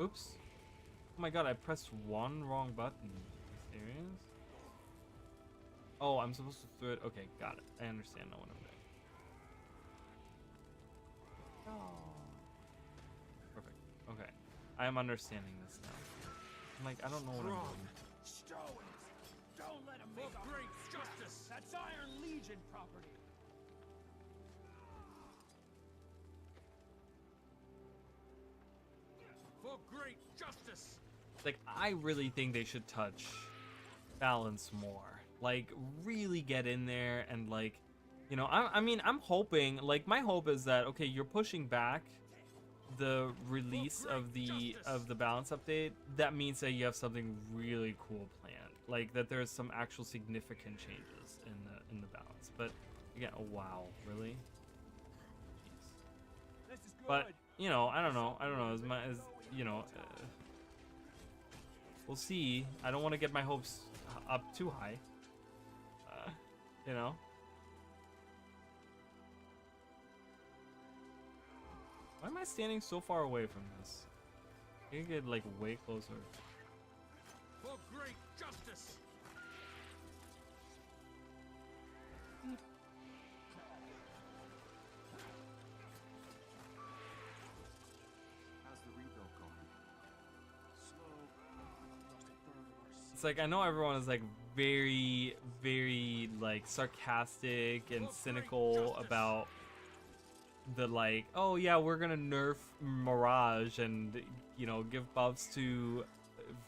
Oops. Oh my god, I pressed one wrong button. Are you serious? Oh, I'm supposed to throw it. Okay, got it. I understand now what I'm doing. Perfect. Okay. I am understanding this now. I'm like, I don't know what I'm doing. Stow it! Don't let him make great justice! That's Iron Legion property! For great justice! Like, I really think they should touch balance more. Like, really get in there and, like, you know, I mean, I'm hoping, like, my hope is that, okay, you're pushing back the release of the balance update. That means that you have something really cool planned. Like, that there's some actual significant changes in the balance. But, again, oh, wow, really? Jeez. This is good. But, you know, I don't know, you know, we'll see. I don't want to get my hopes up too high. You know. Why am I standing so far away from this? I can get like way closer. For great justice. How's the rebuild going? It's like, I know everyone is like very like sarcastic and cynical about the like, oh yeah, we're gonna nerf Mirage and, you know, give buffs to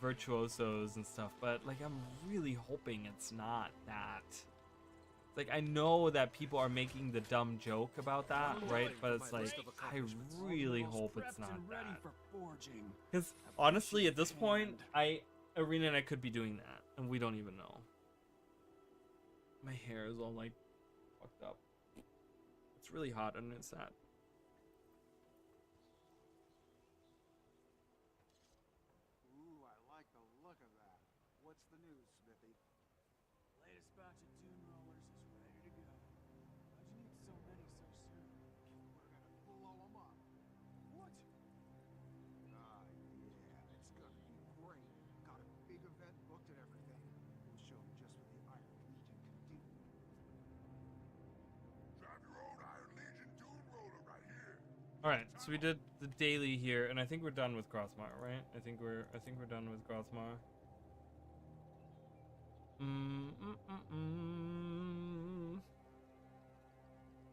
virtuosos and stuff, but like, I'm really hoping it's not that. It's like, I know that people are making the dumb joke about that, right? But it's like, I really hope it's not that. Because honestly, at this point, Arena and I could be doing that, and we don't even know. My hair is all like fucked up. It's really hot and it's sad. Ooh, I like the look of that. What's the news, Smithy? Latest batch of Dune rollers is ready to go. How'd you need so many so soon? We're gonna blow them up. What? Ah, yeah, it's gonna be great. Got a big event booked and everything. We'll show them just what the Iron Legion can do. Drive your own Iron Legion Dune roller right here. All right, so we did the daily here, and I think we're done with Grothmar, right? I think we're done with Grothmar.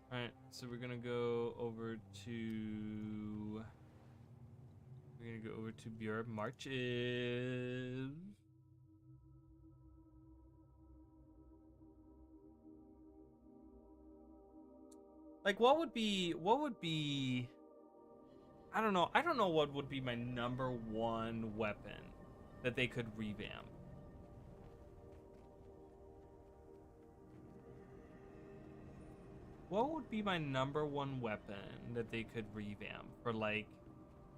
All right, so we're gonna go over to Björn Marches. Like, what would be I don't know what would be my number one weapon that they could revamp. What would be my number one weapon that they could revamp for, like,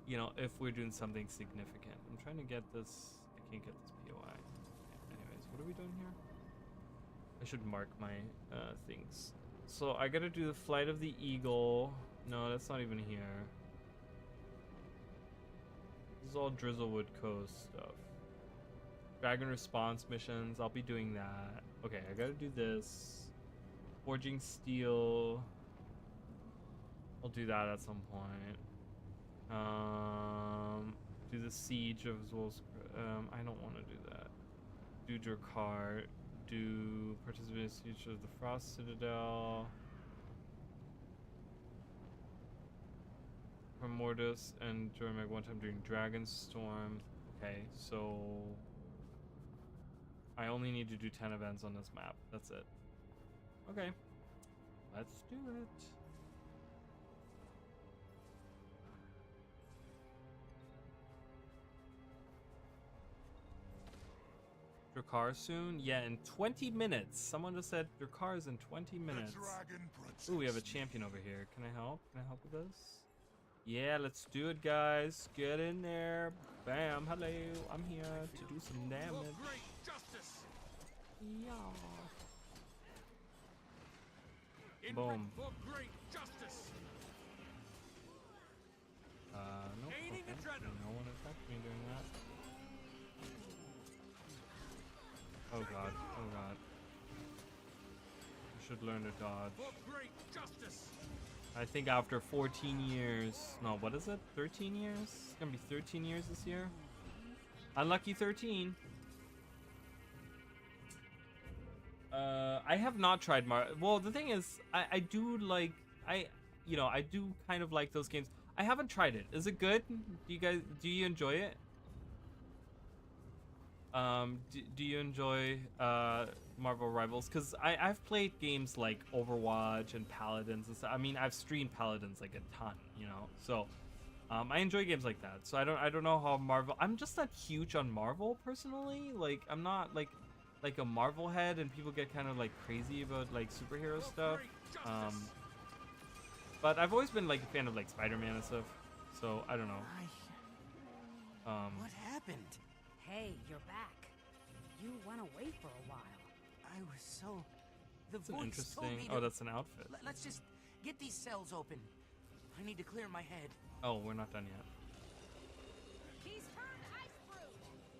you know, if we're doing something significant? I'm trying to get this. I can't get this POI. Okay, anyways, what are we doing here? I should mark my things. So I gotta do the Flight of the Eagle. No, that's not even here. This is all Drizzlewood Coast stuff. Dragon response missions. I'll be doing that. Okay, I gotta do this. Forging steel. I'll do that at some point. Do the siege of Zolsk. I don't want to do that. Do Drakkar. Do participate in Siege of the Frost Citadel. Mortis and during my one time doing Dragonstorm. Okay, so I only need to do 10 events on this map. That's it. Okay, let's do it. Drakkar soon? Yeah, in 20 minutes. Someone just said Drakkar is in 20 minutes. Ooh, we have a champion over here. Can I help? Can I help with this? Yeah, let's do it, guys. Get in there. Bam. Hello. I'm here to do some damage. Yeah. Boom. No. Okay. No one attacked me doing that. Oh god. Oh god. You should learn to dodge. I think after 14 years, no, what is it? 13 years? It's gonna be 13 years this year. Unlucky 13. I have not tried well, the thing is, I do like, I do kind of like those games. I haven't tried it. Is it good? Do you enjoy it? Do you enjoy Marvel Rivals? Because I've played games like Overwatch and Paladins and stuff. I mean, I've streamed Paladins like a ton, you know. So I enjoy games like that. So I don't know how Marvel. I'm just not huge on Marvel personally. Like I'm not like a Marvel head, and people get kind of like crazy about like superhero stuff. But I've always been like a fan of like Spider-Man and stuff. So I don't know. What happened? Hey, you're back. You went away for a while. I was so... The That's an voice interesting... told me Oh, to... that's an outfit. Let's just get these cells open. I need to clear my head. Oh, we're not done yet. He's turned ice fruit.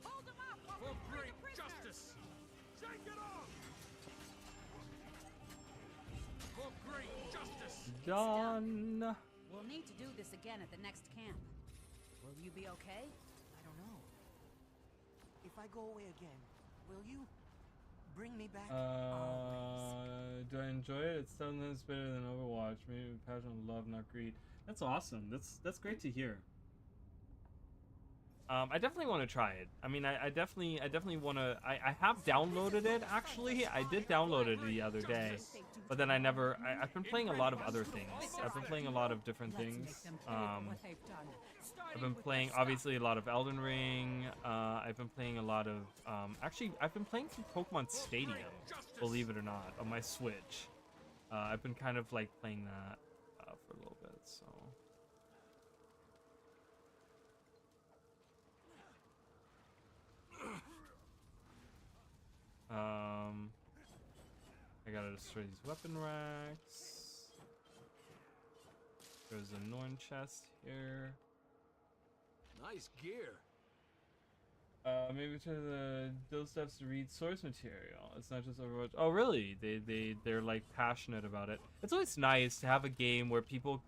Hold him up while we free the prisoners. Shake it off! For great justice! Done. We'll need to do this again at the next camp. Will you be okay? I don't know. If I go away again, will you bring me back? Always. Do I enjoy it? It's sometimes better than Overwatch. Maybe passion, love, not greed. That's awesome. That's great to hear. I definitely want to try it. I mean, I definitely want to. I have downloaded it actually. I did download it the other day, but then I've been playing a lot of other things. I've been playing a lot of different things. I've been playing obviously a lot of Elden Ring. I've been playing a lot of actually I've been playing some Pokemon Stadium, believe it or not, on my Switch. I've been kind of like playing that for a little bit, so. I gotta destroy these weapon racks. There's a Norn chest here. Nice gear. Maybe to those steps to read source material. It's not just Overwatch. Oh, really? They're like passionate about it. It's always nice to have a game where people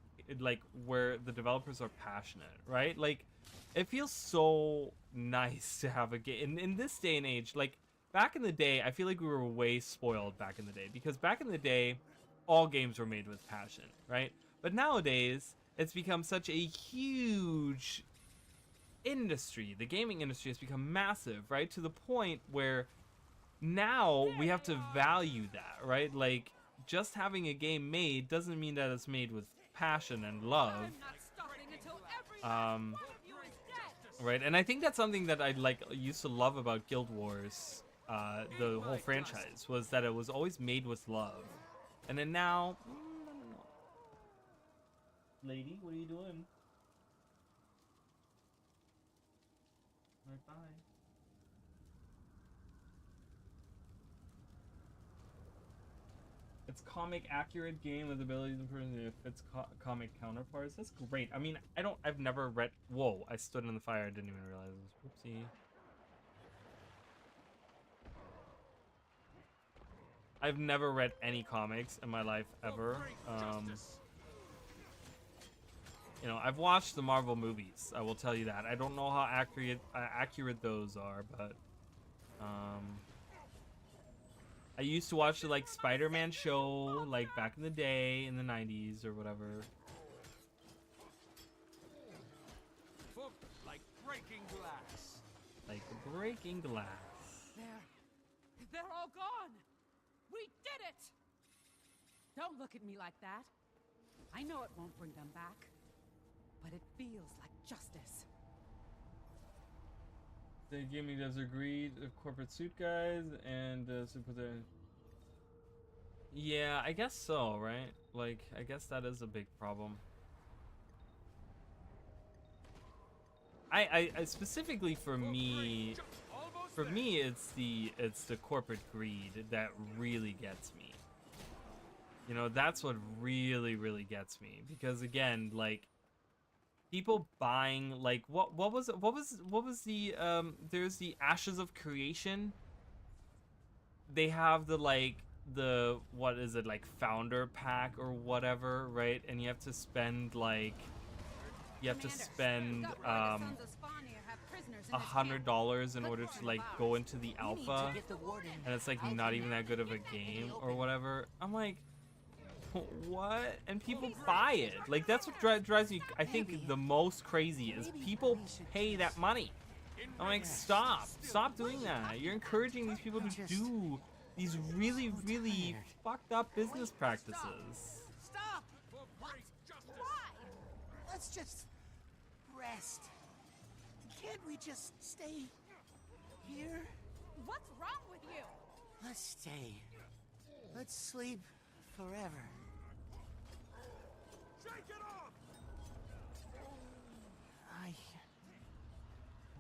where the developers are passionate, right? Like, it feels so nice to have a game in this day and age. Like back in the day, I feel like we were way spoiled back in the day because back in the day, all games were made with passion, right? But nowadays, it's become such a huge industry. The gaming industry has become massive, right? To the point where now we have to value that, right? Like, just having a game made doesn't mean that it's made with passion and love. Right? And I think that's something that I used to love about Guild Wars, the whole franchise, was that it was always made with love. And then now, I don't know. Lady, what are you doing? Right, bye. It's comic accurate game with the ability to if it's comic counterparts. That's great. I mean, I've never read. Whoa! I stood in the fire. I didn't even realize this. Whoopsie. I've never read any comics in my life ever. You know, I've watched the Marvel movies. I will tell you that. I don't know how accurate those are, but I used to watch the like Spider-Man show like back in the day in the 90s or whatever. Like breaking glass. Like breaking glass. They're all gone. We did it. Don't look at me like that. I know it won't bring them back, but it feels like justice. They gave me those agreed corporate suit guys and yeah, I guess so, right? Like, I guess that is a big problem. I specifically for me, it's the corporate greed that really gets me. You know, that's what really gets me, because again, like, people buying like what was the there's the Ashes of Creation. They have the like the what is it, like founder pack or whatever, right? And you have to spend like $100 in order to like go into the alpha, and it's like not even that good of a game or whatever. I'm like, what? And people buy it. Like, that's what drives me, I think, the most crazy is people pay that money. I'm like, stop doing that. You're encouraging these people to do these really fucked up business practices. Stop! What? Why? Let's just rest. Can't we just stay here? What's wrong with you? Let's stay. Let's sleep forever. Shake it off!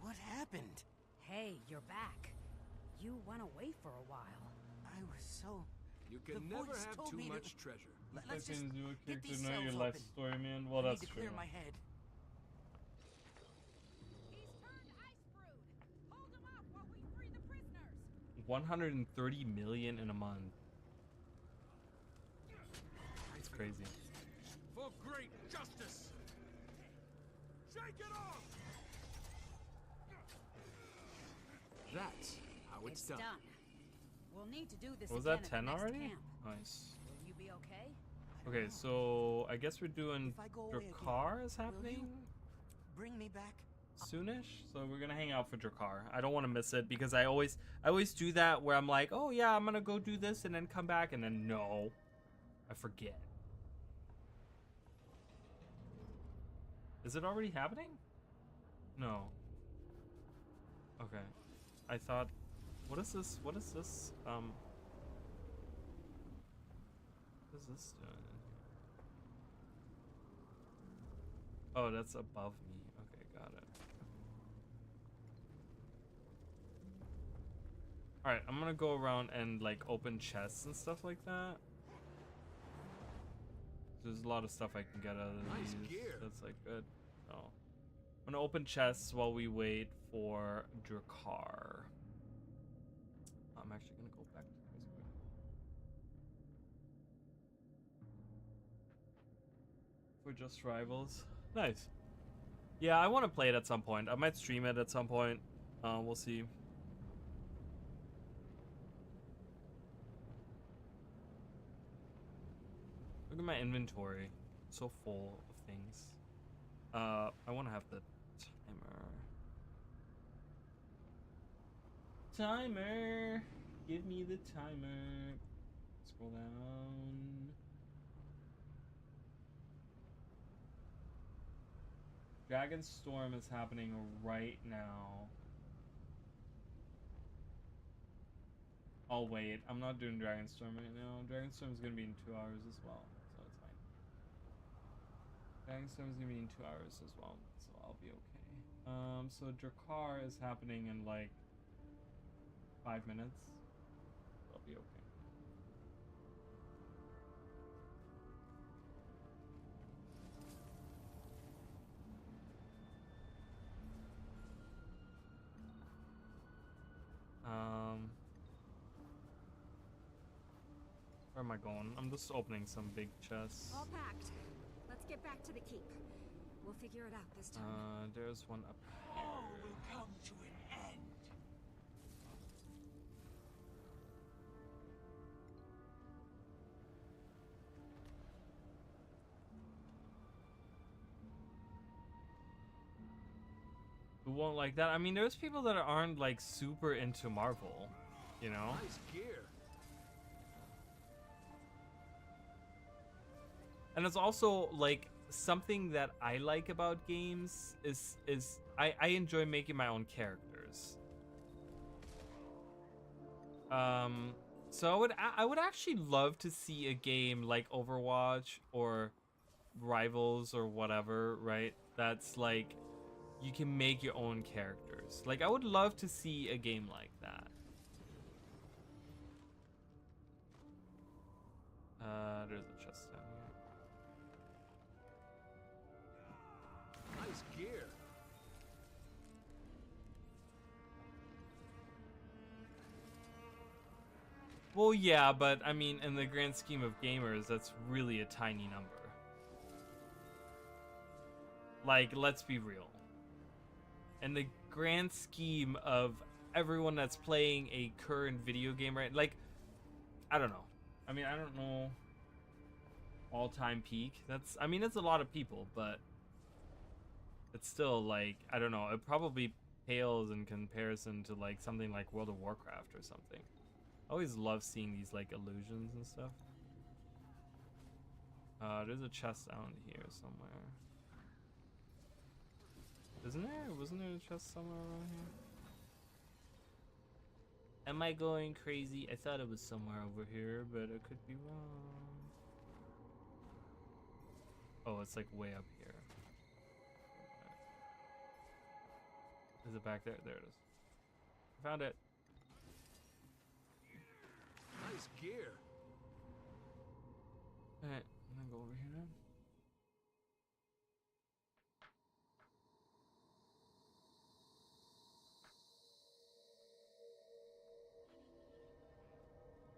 What happened? Hey, you're back. You went away for a while. I was so... You can never have too much treasure. Let's just get these know cells your open. life story, man. Well, I that's need to true. clear my head. He's turned ice brood. Hold him up while we free the prisoners. 130 million in a month. It's crazy. For great justice! Shake it off! That's how it's done. We'll need to do this Was again that at the 10 next already? camp. Nice. Will you be okay? Okay, so I guess we're doing If I go away Drakkar is will happening you bring me back? soonish. So we're gonna hang out for Drakkar. I don't want to miss it because I always do that where I'm like, oh yeah, I'm gonna go do this and then come back, and then no, I forget. Is it already happening? No. Okay. I thought, what is this? What is this? What is this doing? Oh, that's above me. Okay, got it. Alright, I'm gonna go around and like open chests and stuff like that. There's a lot of stuff I can get out of Nice these. gear. That's like good. Oh. I'm gonna open chests while we wait for Drakkar. I'm actually gonna go back to this quick. For Just Rivals. Nice. Yeah, I want to play it at some point. I might stream it at some point. We'll see. Look at my inventory. So full of things. I want to have the timer. Give me the timer. Scroll down. Dragon Storm is happening right now. I'll wait. I'm not doing Dragon Storm right now. Dragon Storm is gonna be in 2 hours as well, so it's fine. Dragon Storm is gonna be in 2 hours as well, so I'll be okay. So Drakkar is happening in like 5 minutes. I'll be okay. Where am I going? I'm just opening some big chests. All packed. Let's get back to the keep. We'll figure it out this time. There's one up here. All will come to an end. Who won't like that? I mean, there's people that aren't like super into Marvel, you know? Nice gear. And it's also like something that I like about games is I enjoy making my own characters. So I would actually love to see a game like Overwatch or Rivals or whatever, right? That's like you can make your own characters. Like I would love to see a game like that. There's a chest down here. Nice gear. Well, yeah, but I mean, in the grand scheme of gamers, that's really a tiny number. Like, let's be real. In the grand scheme of everyone that's playing a current video game, right? Like, I don't know. I mean, I don't know all-time peak. That's, I mean, it's a lot of people, but it's still like, I don't know. It probably pales in comparison to like something like World of Warcraft or something. I always love seeing these like illusions and stuff. There's a chest down here somewhere. Isn't there? Wasn't there a chest somewhere around here? Am I going crazy? I thought it was somewhere over here, but I could be wrong. Oh, it's like way up here. Is it back there? There it is. I found it. Nice gear. Alright, I'm gonna go over here now.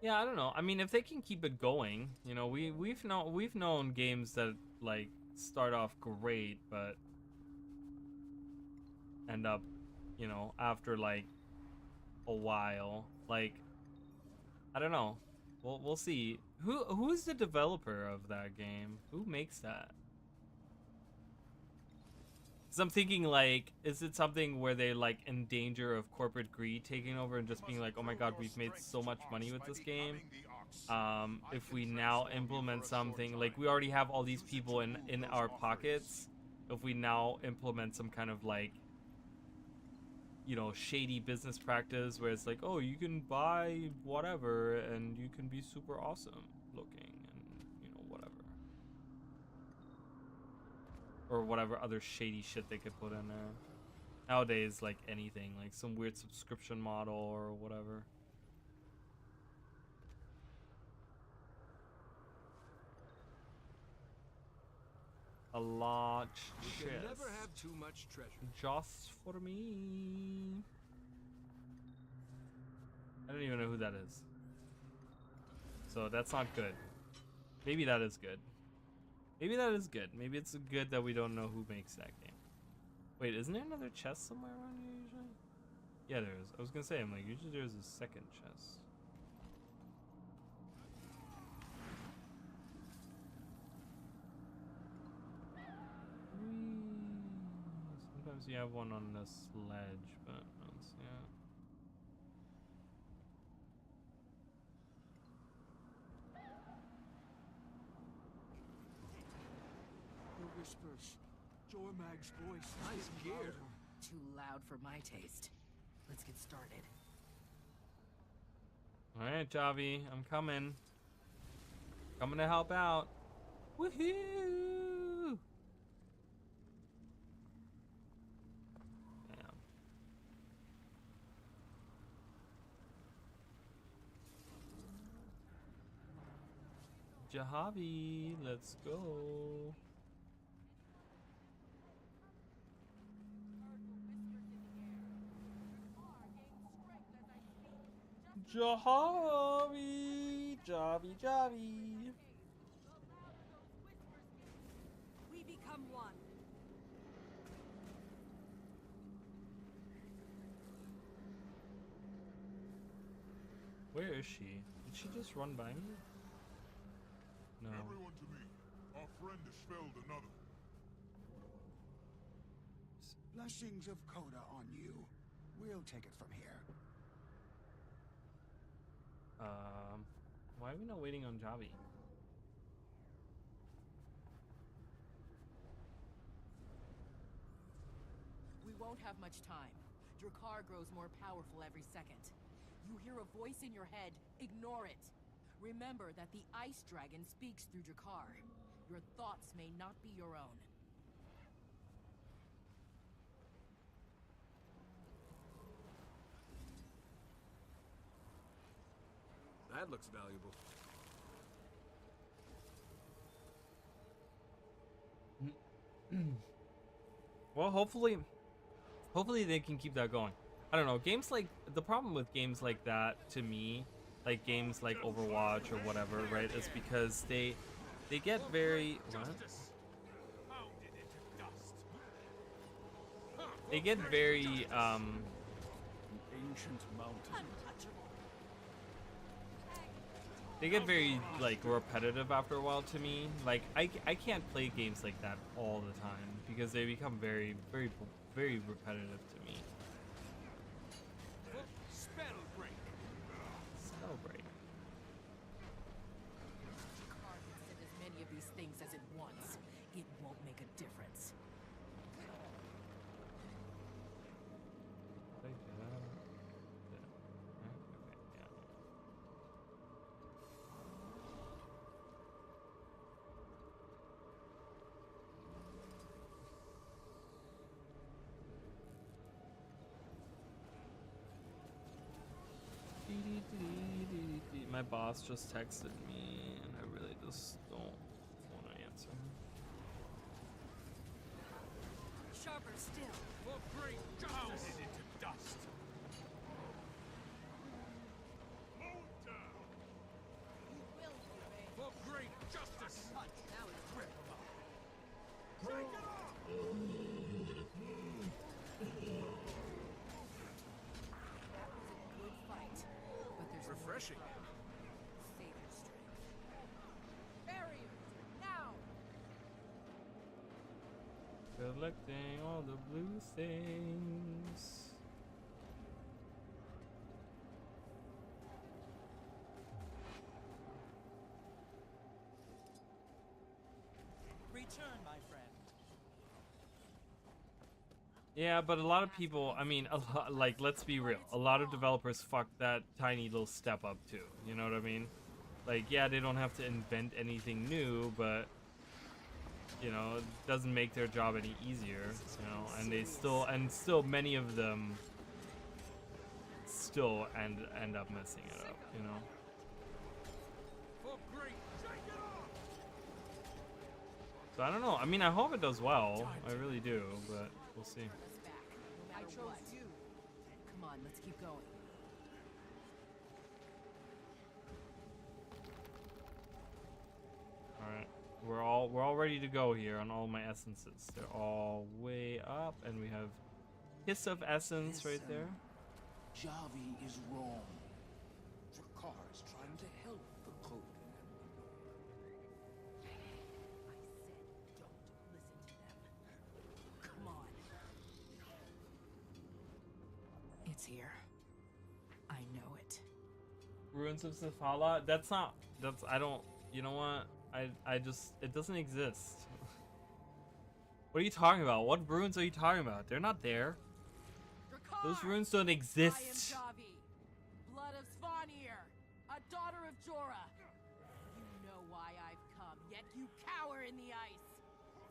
Yeah, I don't know. I mean, if they can keep it going, you know, we've known games that like start off great, but end up, you know, after like a while, like I don't know. We'll see. Who's the developer of that game? Who makes that? So I'm thinking like, is it something where they like in danger of corporate greed taking over and just being like, oh my god, we've made so much money with this game. If we now implement something, like we already have all these people in our pockets. If we now implement some kind of like, you know, shady business practice where it's like, oh, you can buy whatever and you can be super awesome looking and, you know, whatever. Or whatever other shady shit they could put in there. Nowadays, like anything, like some weird subscription model or whatever. A large You can chest. never have too much treasure. Just for me. I don't even know who that is. So that's not good. Maybe that is good. Maybe that is good. Maybe it's good that we don't know who makes that game. Wait, isn't there another chest somewhere around here usually? Yeah, there is. I was gonna say, I'm like, usually there's a second chest. Sometimes you have one on this ledge, but I don't see it. The whispers. Jormag's voice. Nice gear. Too loud for my taste. Let's get started. Alright, Javi, I'm coming. Coming to help out. Woohoo! Damn. Javi, let's go. Javi, Javi. We become one. Where is she? Did she just run by me? No. Everyone to me. Our friend has felled another. Blessings of Coda on you. We'll take it from here. Why are we not waiting on Javi? We won't have much time. Your car grows more powerful every second. You hear a voice in your head, ignore it. Remember that the Ice Dragon speaks through Jakar. Your thoughts may not be your own. That looks valuable. Well, hopefully they can keep that going. I don't know. Games like the problem with games like that to me, like games like Overwatch or whatever, right? Is because they get very what? They get very Ancient mountain. they get very like repetitive after a while to me. Like I can't play games like that all the time because they become very repetitive to me. Spell break. Spell break. Jakar can send as many of these things as it wants. It won't make a difference. My boss just texted me and I really just don't want to answer. Sharper still. For great justice. It into dust. You will be obeyed. For great justice. Punch. Now it's grip. Take it off. Good fight. But there's Refreshing. save your strength. Barriers now. Collecting all the blue things. Return, my friend. Yeah, but a lot of people, I mean, a lot, like, let's be real. A lot of developers fuck that tiny little step up too. You know what I mean? Like, yeah, they don't have to invent anything new, but you know, it doesn't make their job any easier, you know, and they still many of them still end up messing it up, you know. For great. Take it off. So I don't know. I mean, I hope it does well. I really do, but we'll see. Us back, no matter what. You. Come on, let's keep going. All right. We're all ready to go here on all my essences. They're all way up, and we have Kiss of Essence right there. Javi is wrong. Jakar is trying to help the code. I said don't listen to them. Come on. It's here. I know it. Ruins of Safala. That's I don't. You know what? I just, it doesn't exist. What are you talking about? What ruins are you talking about? They're not there. Jakar! Those ruins don't I am exist. Javi, blood of Svanir, a daughter of Jorah. You know why I've come, yet you cower in the ice.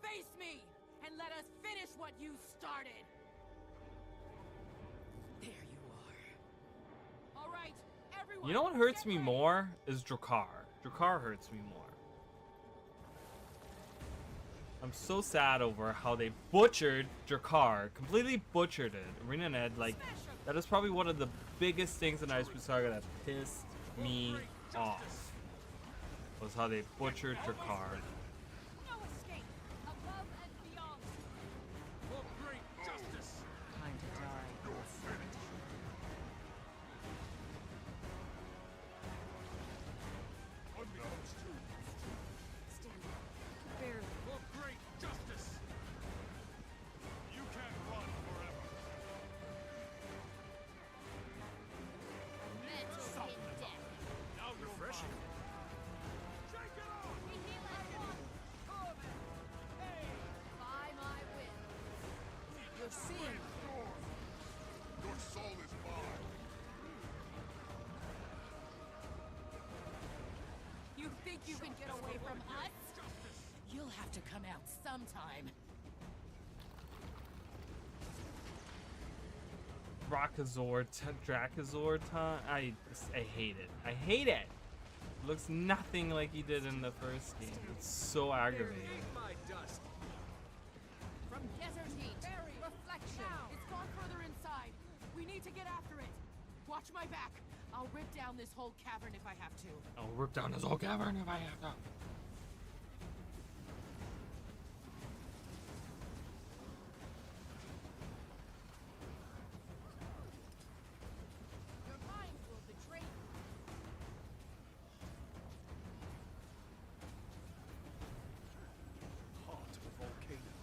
Face me, and let us finish what you started. There you are. All right, everyone. You know what hurts get me ready. more is Drakar. Drakar hurts me more. I'm so sad over how they butchered Drakar, completely butchered it. ArenaNet, like, that is probably one of the biggest things in Ice Saga that pissed me off. Was how they butchered Drakar. No escape, above and beyond. For great justice. Time to die. Unbeknownst to Stand up. Barely. For great justice. You can't run. seeing. Your soul is mine. You think you can get away from us? You'll have to come out sometime. Rockazord, Drakazord time. I hate it. I hate it. Looks nothing like he did in the first game. It's so aggravating. My dust. From desert heat, reflection. It's gone further inside. We need to get after it. Watch my back. I'll rip down this whole cavern if I have to. I'll rip down this whole cavern if I have to. Your mind will betray you. Heart of a volcano.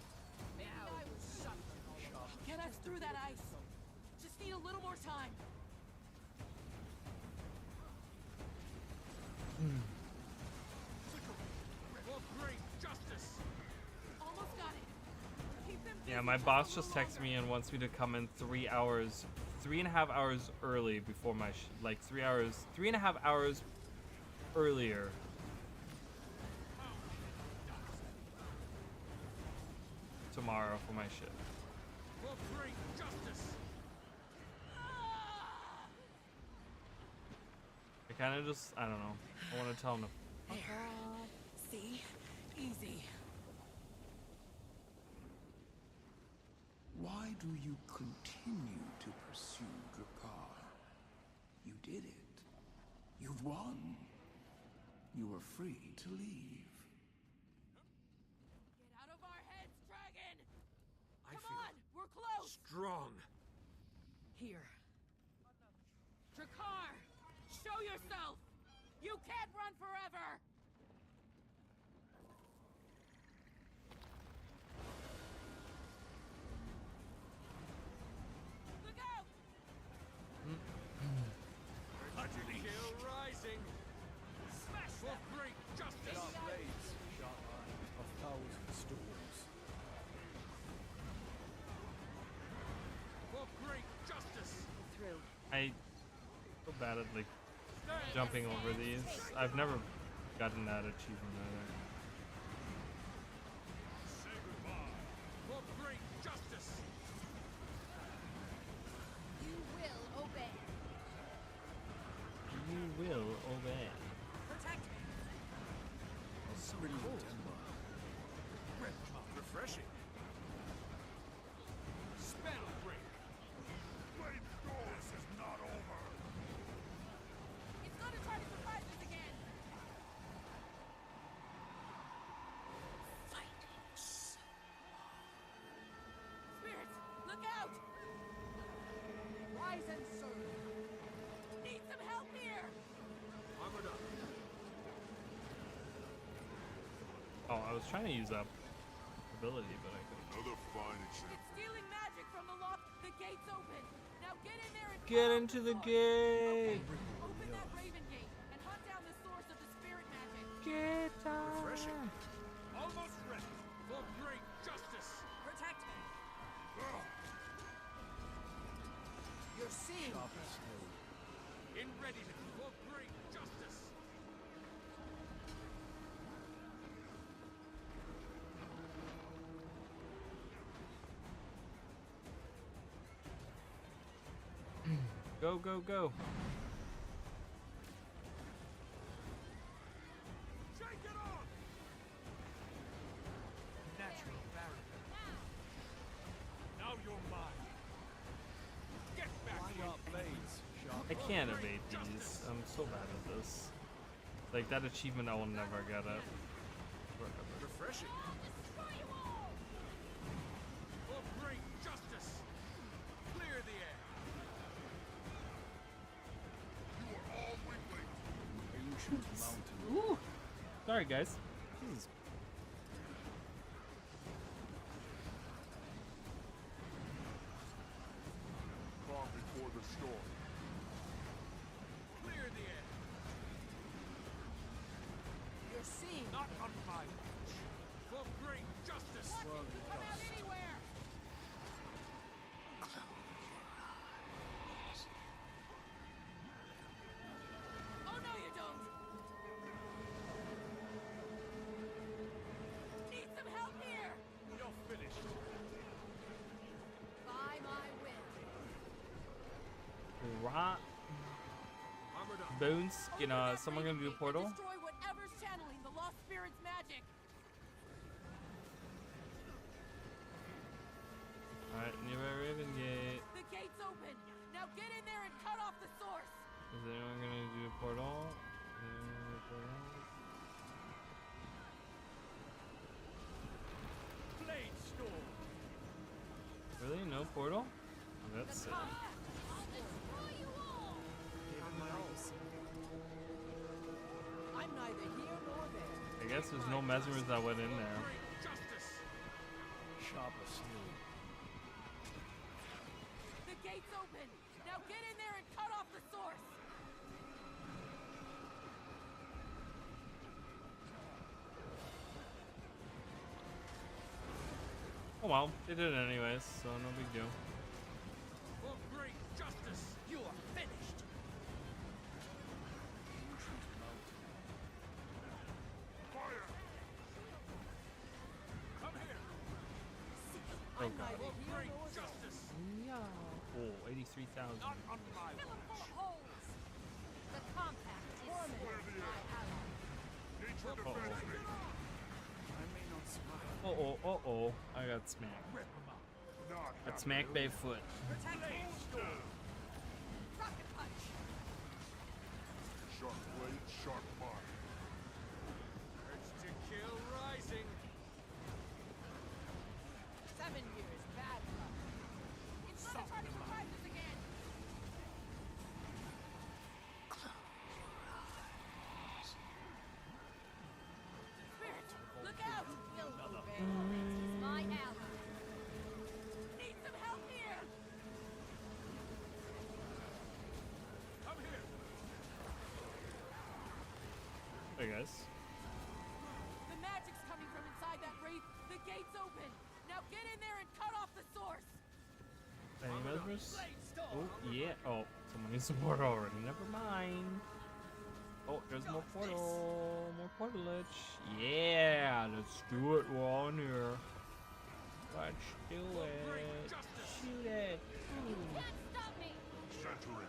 Maybe I will shut them all. Get us through that ice. Just need a little more time. For great justice. Almost got it. Keep them Yeah, busy my just boss a just little texted me and wants me to come in 3 hours, 3.5 hours early before my like 3.5 hours earlier. Tomorrow for my shift. For great justice. I kind of just, I don't know. I want to tell him to. See? Easy. Why do you continue to pursue Drakkar? You did it. You've won. You are free to leave. Get out of our heads, dragon! I Come feel on, we're close. strong. Here. Drakkar, show yourself. You can't run forever. Look out! Kill rising. Smash for great justice. Sharp blades, sharp eyes of 1,000 storms. For great justice. Through. I feel bad at like jumping over these. I've never gotten that achievement either. Say goodbye. For great justice. You will obey. You will obey. Protect me. Pretty timber. Refreshing. Spell break. Blade door. This is not over. It's gonna try to surprise us again. Spirits, look out! Ryzen serve. Need some help here. Armored up. Oh, I was trying to use that ability, but I couldn't. Another fine example. It's stealing magic from the lock. The gate's open. Now get in there and Get cut off into the the source. gate. Open that Raven gate and hunt down the source of the spirit magic. Get down. Refreshing. Almost ready. For great justice. Protect me. You're seeing. Sharp as steel. In readiness. For great justice. Go, go, go. Shake it off. Natural barrier. Now you're mine. Get back here. Sharp blades, sharp I can't evade these. I'm so bad at this. Like that achievement I will never get it. Forever. refreshing. For great justice. Clear the air. You are all weaklings. Illusion to mountain. Ooh. Sorry, guys. Jesus. Calm before the storm. Clear the air. You're seeing. Not on my watch. For great justice. Come out anywhere. right. Bones, you know, someone gonna do a portal? Destroy whatever's channeling the lost spirit's magic. Alright, nearby Raven Gate. The gate's open. Now get in there and cut off the source. Is anyone gonna do a portal? Blade storm. Really? No portal? Oh, that's sick. I'm neither here nor there. I guess there's no mesmers that went in there. Sharp as steel. The gate's open. Now get in there and cut off the source. Oh well, they did it anyways, so no big deal. For great justice, you are finished. Fire! Come here. Oh god. For great justice. Oh, 83,000. Not on my Fill 'em watch. full of holes. The compact is tormented by allies. Need for Uh-oh. defense me. I may not smile. Uh-oh. I got smacked. Rip 'em up. Not Got smacked by foot. Blade storm. Rocket punch. Sharp blade, sharp mind. Urge to kill rising. 7 years bad luck. It's gonna try to revive us again. Spirit, look out! He's my ally. Need some help here. Come here. Hey guys. The magic's coming from inside that wraith. The gate's open. Now get in there and cut off the source. Any mesmers? Blade storm. Oh, yeah. Oh, someone needs support already. Never mind. Oh, there's more portal. More portalage. Yeah, let's do it. We're on here. Let's do it. Shoot it. Ooh. Can't stop me. Centering.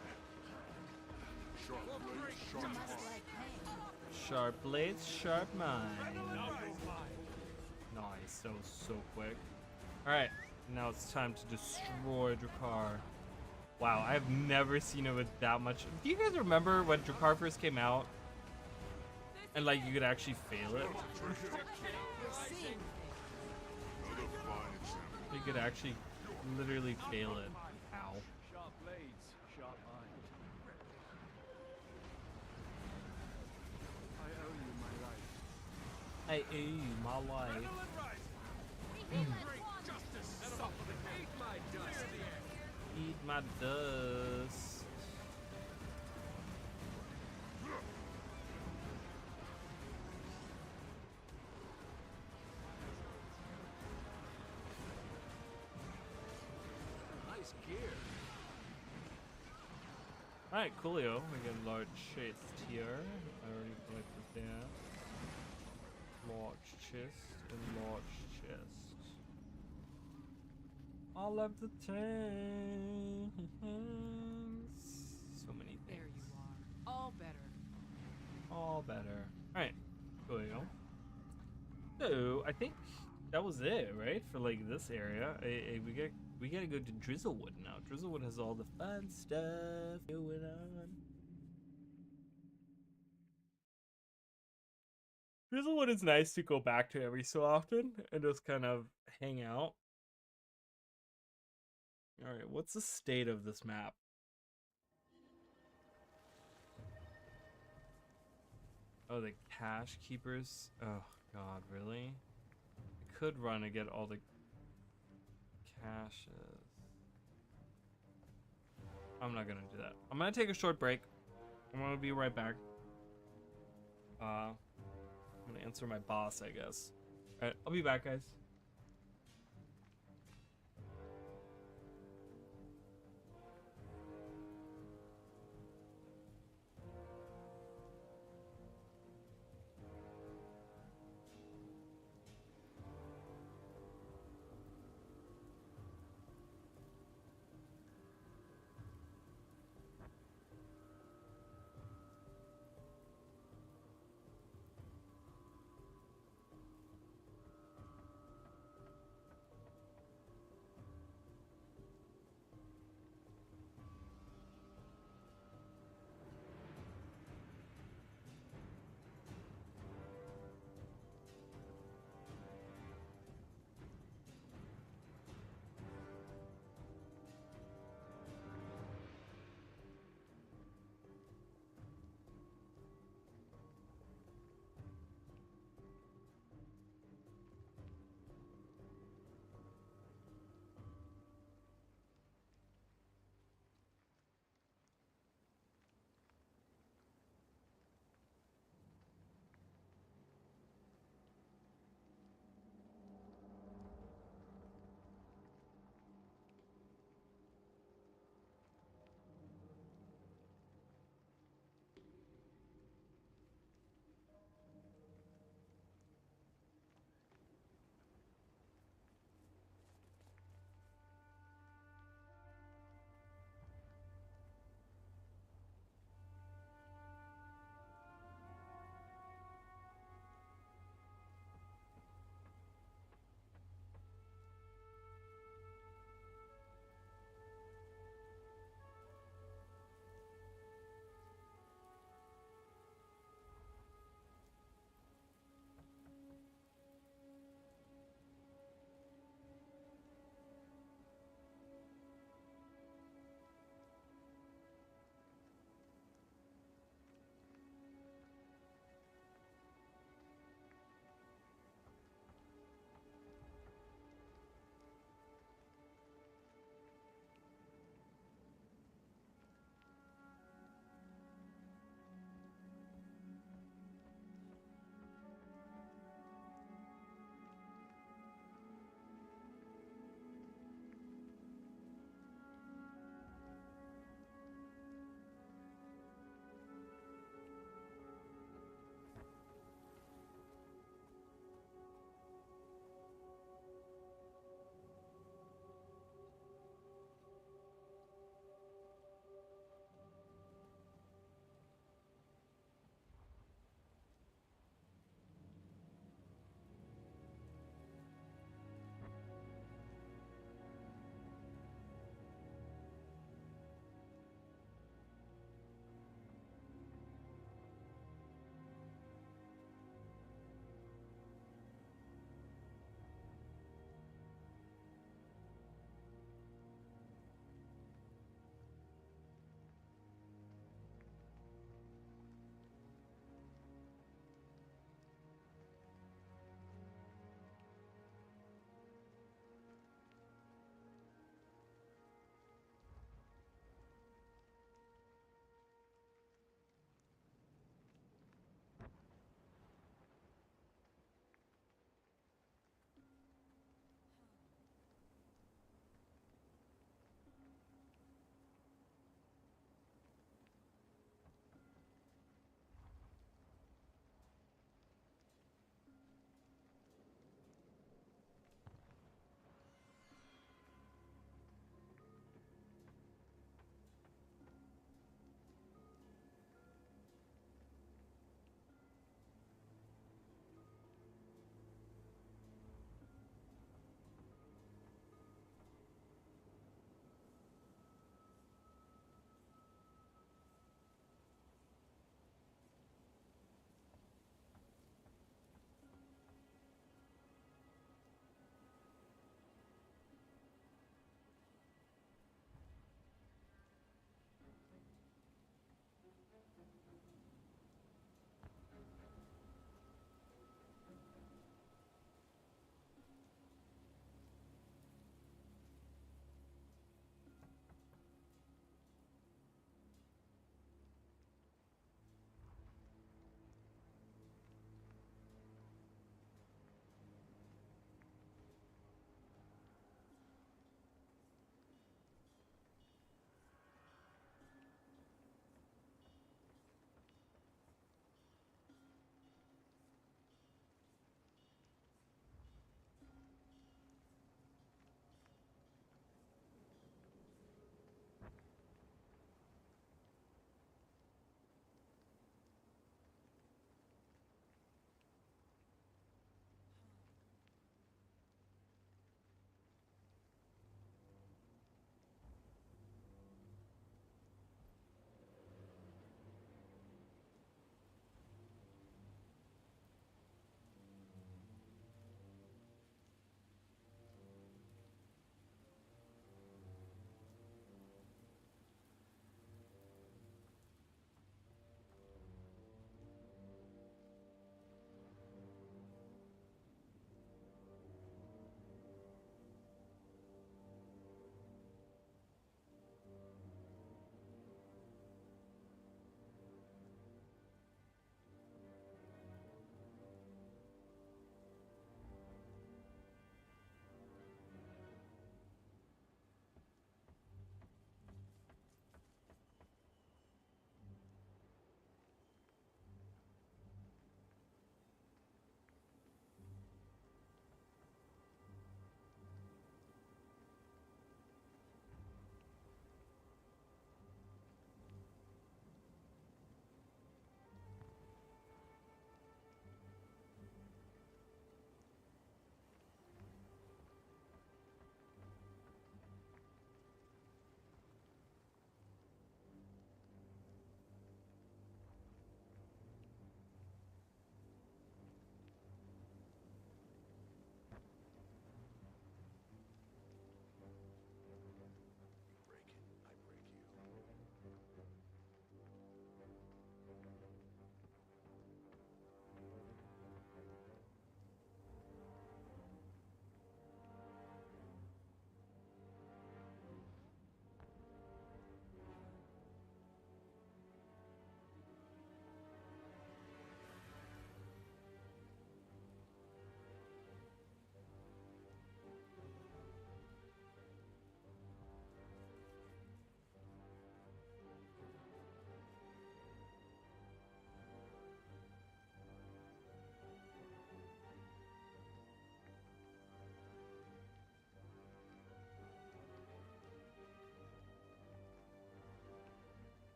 Sharp blade, sharp Much mind. like pain. Sharp blades, sharp mind. Now you're mine. Nice. That was so quick. Alright, now it's time to destroy Drakkar. Wow, I've never seen it with that much. Do you guys remember when Drakkar first came out? And like you could actually fail it? Another fine example. You could actually literally fail it. Ow. Sharp blades, sharp mind. I owe you my life. I owe you my life. Adrenaline rising. Great justice. Eat my dust. Eat my dust. Nice gear. Alright, coolio. We get large chest here. I already collected that. Large chest and large chest. All of the tanks. So many There things. you are. All better. All better. Alright, coolio. So I think that was it, right? For like this area. We gotta go to Drizzlewood now. Drizzlewood has all the fun stuff going on. Drizzlewood is nice to go back to every so often and just kind of hang out. Alright, what's the state of this map? Oh, the cache keepers. Oh god, really? I could run and get all the caches. I'm not gonna do that. I'm gonna take a short break. I'm gonna be right back. I'm gonna answer my boss, I guess. Alright, I'll be back, guys.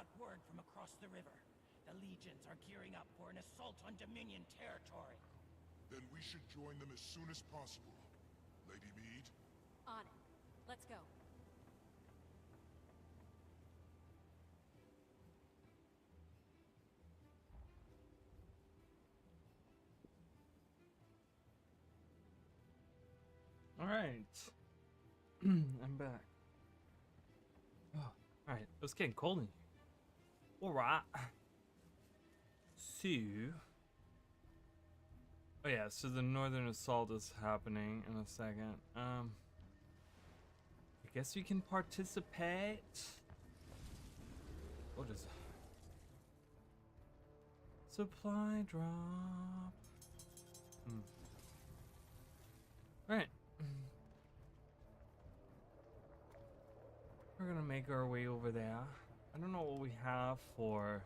got word from across the river. The legions are gearing up for an assault on Dominion territory. Then we should join them as soon as possible. Lady Mead? On it. Let's go. All right. I'm back. Oh, all right. It was getting cold in here. All right. So, oh yeah. So the northern assault is happening in a second. I guess we can participate. What is supply drop? All right. We're gonna make our way over there. I don't know what we have for.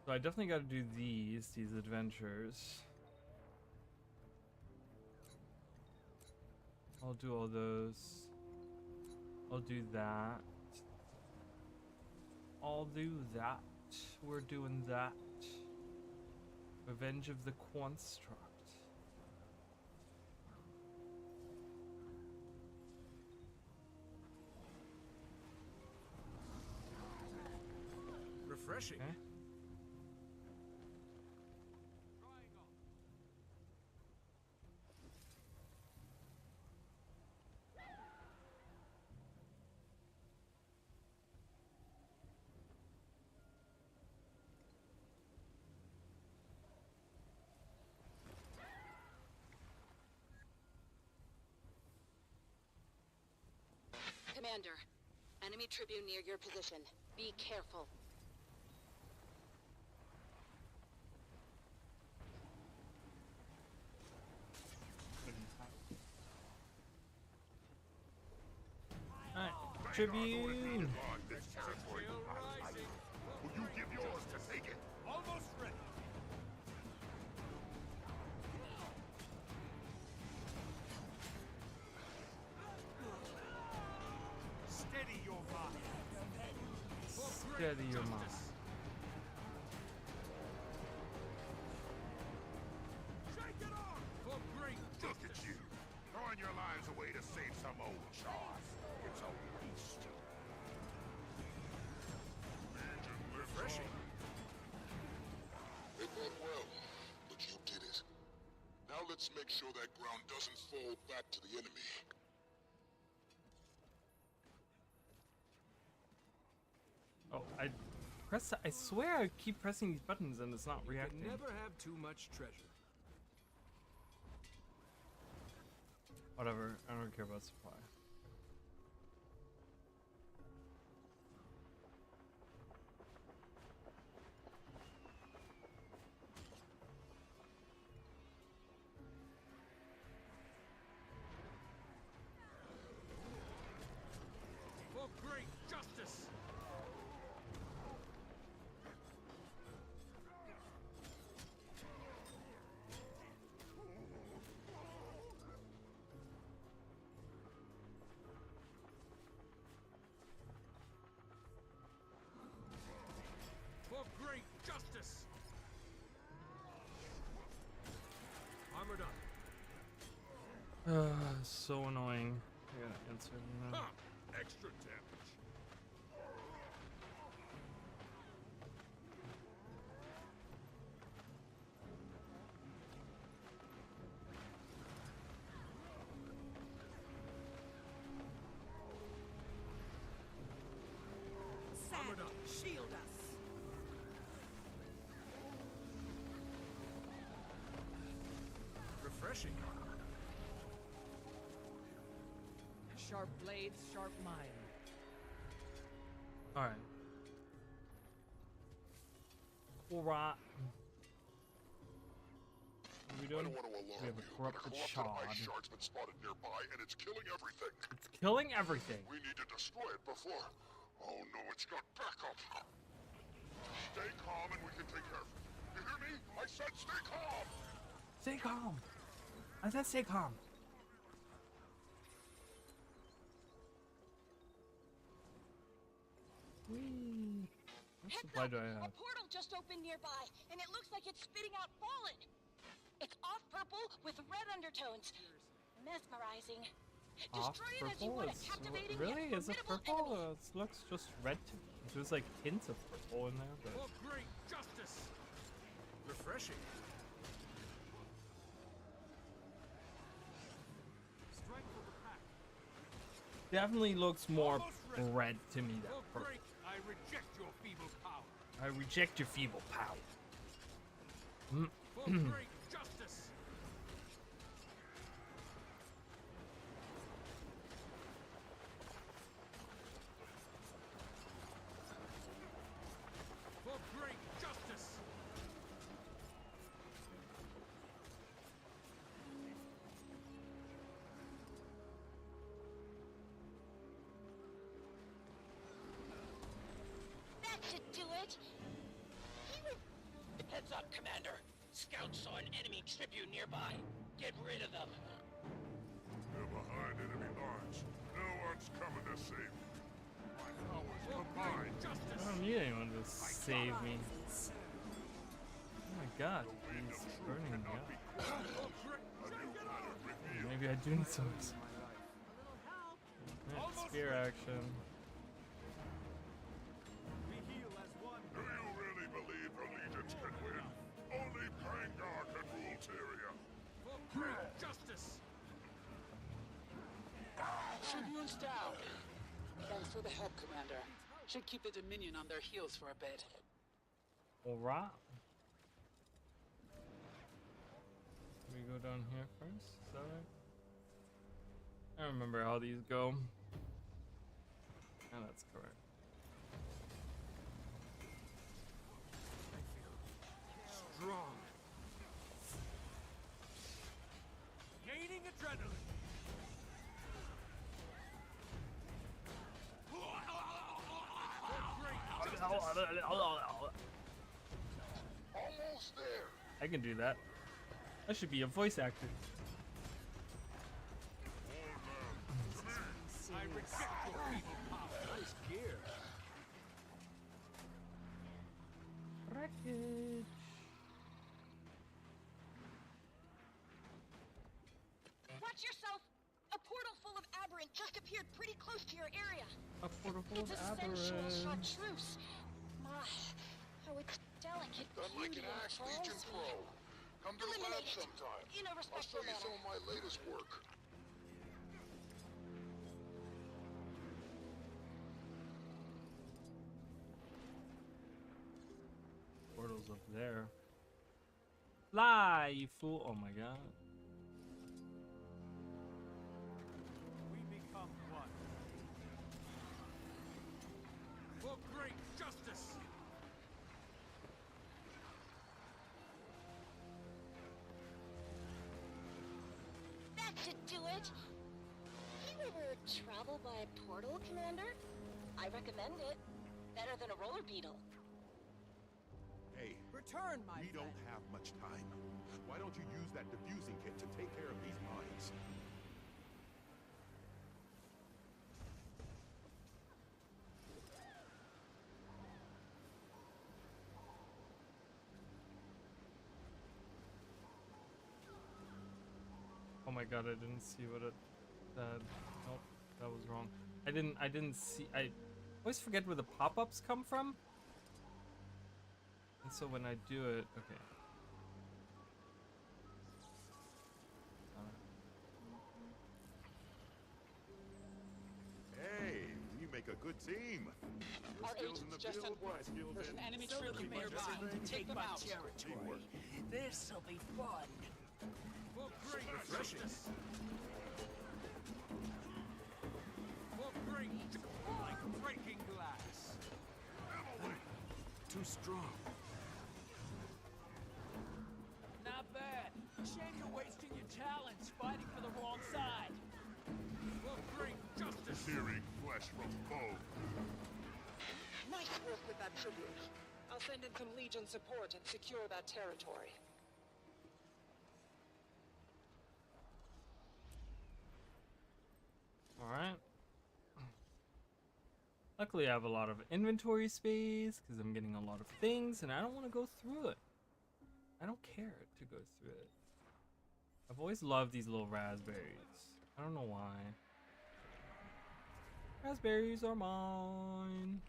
So I definitely got to do these adventures. I'll do all those. I'll do that. I'll do that. We're doing that. Revenge of the Construct. Refreshing. Okay. Commander, enemy Tribune near your position. Be careful. Alright, Tribune. Will you give yours to take it? Almost ready. Steady your mind. Steady your mind. Shake it off for great Look at you, throwing your lives away to save some old chars. It's a waste. Legion lives refreshing. It went well, but you did it. Now let's make sure that ground doesn't fall back to the enemy. Oh, I swear I keep pressing these buttons and it's not You reacting. can never have too much treasure. Whatever, I don't care about supply. For great justice. For great justice. Armored up. So annoying. I gotta answer now. Ha! Extra damage. Sand, shield us. Refreshing. Sharp blades, sharp mind. Alright. Alright. What are we I doing? don't want to We alarm have a you, but a corrupted corrupted shard. ice shard's been spotted nearby, and it's killing everything. It's killing everything. We need to destroy it before... Oh no, it's got backup. Stay calm and we can take care of it. You hear me? I said stay calm! Stay calm. I said stay calm. We Why do I A have? portal just opened nearby, and it looks like it's spitting out fallen. It's off purple with red undertones. Mesmerizing. Off Destroy it as you purple? would a It's captivating really yet is it formidable purple? enemy. It looks just red to me. There's like hints of purple in there, but For great justice. Refreshing. Strength of the pack. definitely looks more Almost ready. red to me than For purple. great, I reject your feeble power. I reject your feeble power. For great justice. For great justice. That should do it. Heads up, Commander. Scouts saw an enemy tribune nearby. Get rid of them. They're behind enemy lines. No one's coming to save me. My powers combined. I don't need anyone to save me. Oh my god, he's burning me up. Maybe I do need some spear action. We heal as one. Do you really believe the legions can win? Only Pangar can rule Tyria. For great justice. Tribune's down. Thanks for the help, Commander. Should keep the Dominion on their heels for a bit. Alright. We go down here first, is that right? I don't remember how these go. Yeah, that's correct. Strong. Gaining adrenaline. Almost there. I can do that. I should be a voice actor. I reject your feeble power. Nice gear. Wreckage. Watch yourself. A portal full of aberrant just appeared pretty close to your area. A portal full of It's a sensual aberrant. chartreuse. My, how it's delicate Done like beauty an Axe enthralls Legion me. Pro. Come to the lab Eliminate it sometime. in a I'll show respectful you some manner. of my latest work. Portal's up there. Fly, you fool! Oh my god. We become one. For great justice. That should do it. You ever travel by portal, Commander? I recommend it. Better than a roller beetle. Hey, Return, my we friend. don't have much time. Why don't you use that diffusing kit to take care of these mines? Oh my god, I didn't see what it said. Nope, that was wrong. I didn't see. I always forget where the pop-ups come from. And so when I do it, okay. Hey, we make a good team. Your Our skills in agents the just field, had my skills There's in an enemy so tribune much nearby. everything. Take them out. Teamwork. This'll be fun. For great Refreshing. justice. For great like breaking glass. Too strong. Not bad. Shame you're wasting your talents fighting for the wrong side. For great justice. Tearing flesh from bone. Nice work with that tribune. I'll send in some Legion support and secure that territory. All right. Luckily, I have a lot of inventory space because I'm getting a lot of things, and I don't want to go through it. I don't care to go through it. I've always loved these little raspberries. I don't know why. Raspberries are mine.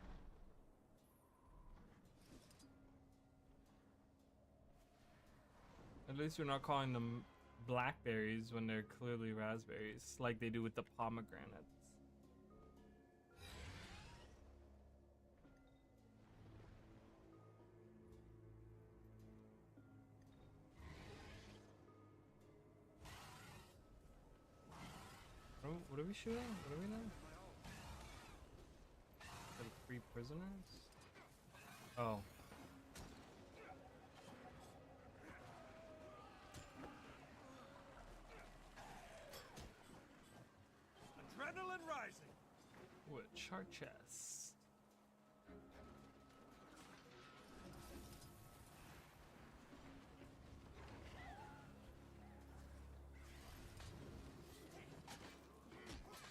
At least we're not calling them blackberries when they're clearly raspberries, like they do with the pomegranates. What are we shooting? What are we now? Like free prisoners? Oh. Adrenaline rising. What chart chest?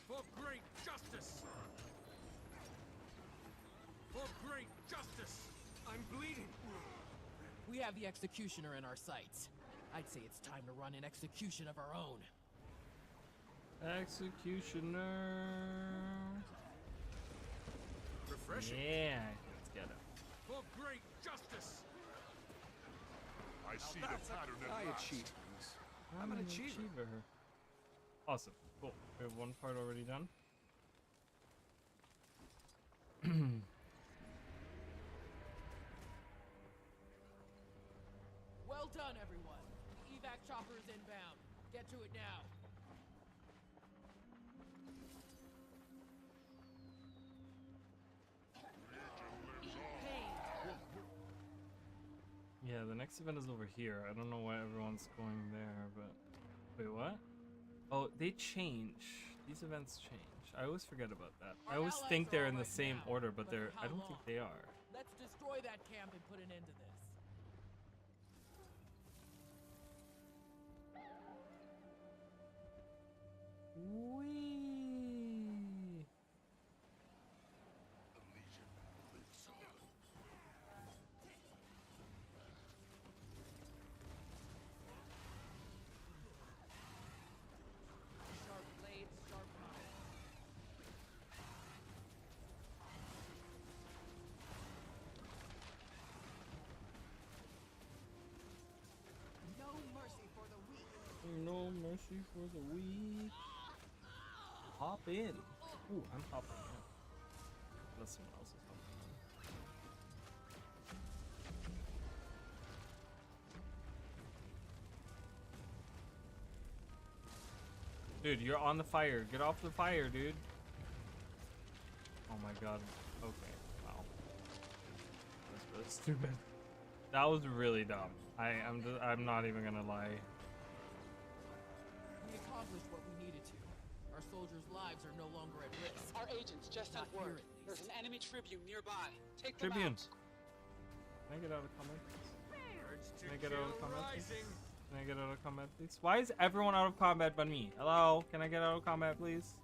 For great justice. For great justice. I'm bleeding. We have the executioner in our sights. I'd say it's time to run an execution of our own. Executioner. Refreshing. Yeah, let's get it. For great justice. I see the pattern at I last. achieve things. I'm an achiever. Awesome. Cool. We have one part already done. Well done, everyone. The evac chopper is inbound. Get to it now. Yeah, the next event is over here. I don't know why everyone's going there, but... Wait, what? Oh, they change. These events change. I always forget about that. I always think they're in the same order, but they're... I don't think they are. Let's destroy that camp and put an end to this. Whee! Sharp blades, sharp mind. No mercy for the weak. No mercy for the weak. Hop in. Ooh, I'm hopping in. Unless someone else is hopping in. Dude, you're on the fire. Get off the fire, dude. Oh my god. Okay. Wow. That's really stupid. That was really dumb. I'm not even gonna lie. We accomplished what we needed to. Our soldiers' lives are no longer at risk. Our agents just Not sent here, word. at least. There's an enemy tribune nearby. Take them Tribune. out. Can I get out of combat, please? Urge to Can I get out of kill combat, please? rising. Can I get out of combat, please? Why is everyone out of combat but me? Hello? Can I get out of combat, please?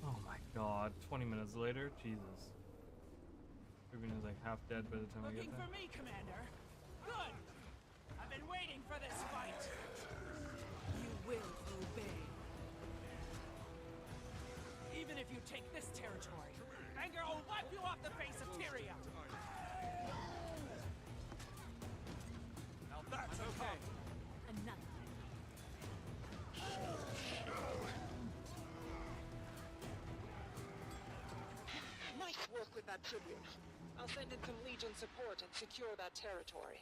Oh my god. 20 minutes later? Jesus. Tribune is like half dead by the time I get Looking there. for me, Commander? Good! I've been waiting for this fight! You will obey. Even if you take this territory, Banger will wipe you off the face of Tyria! Now that's okay. Another. Nice work with that tribune. I'll send in some Legion support and secure that territory.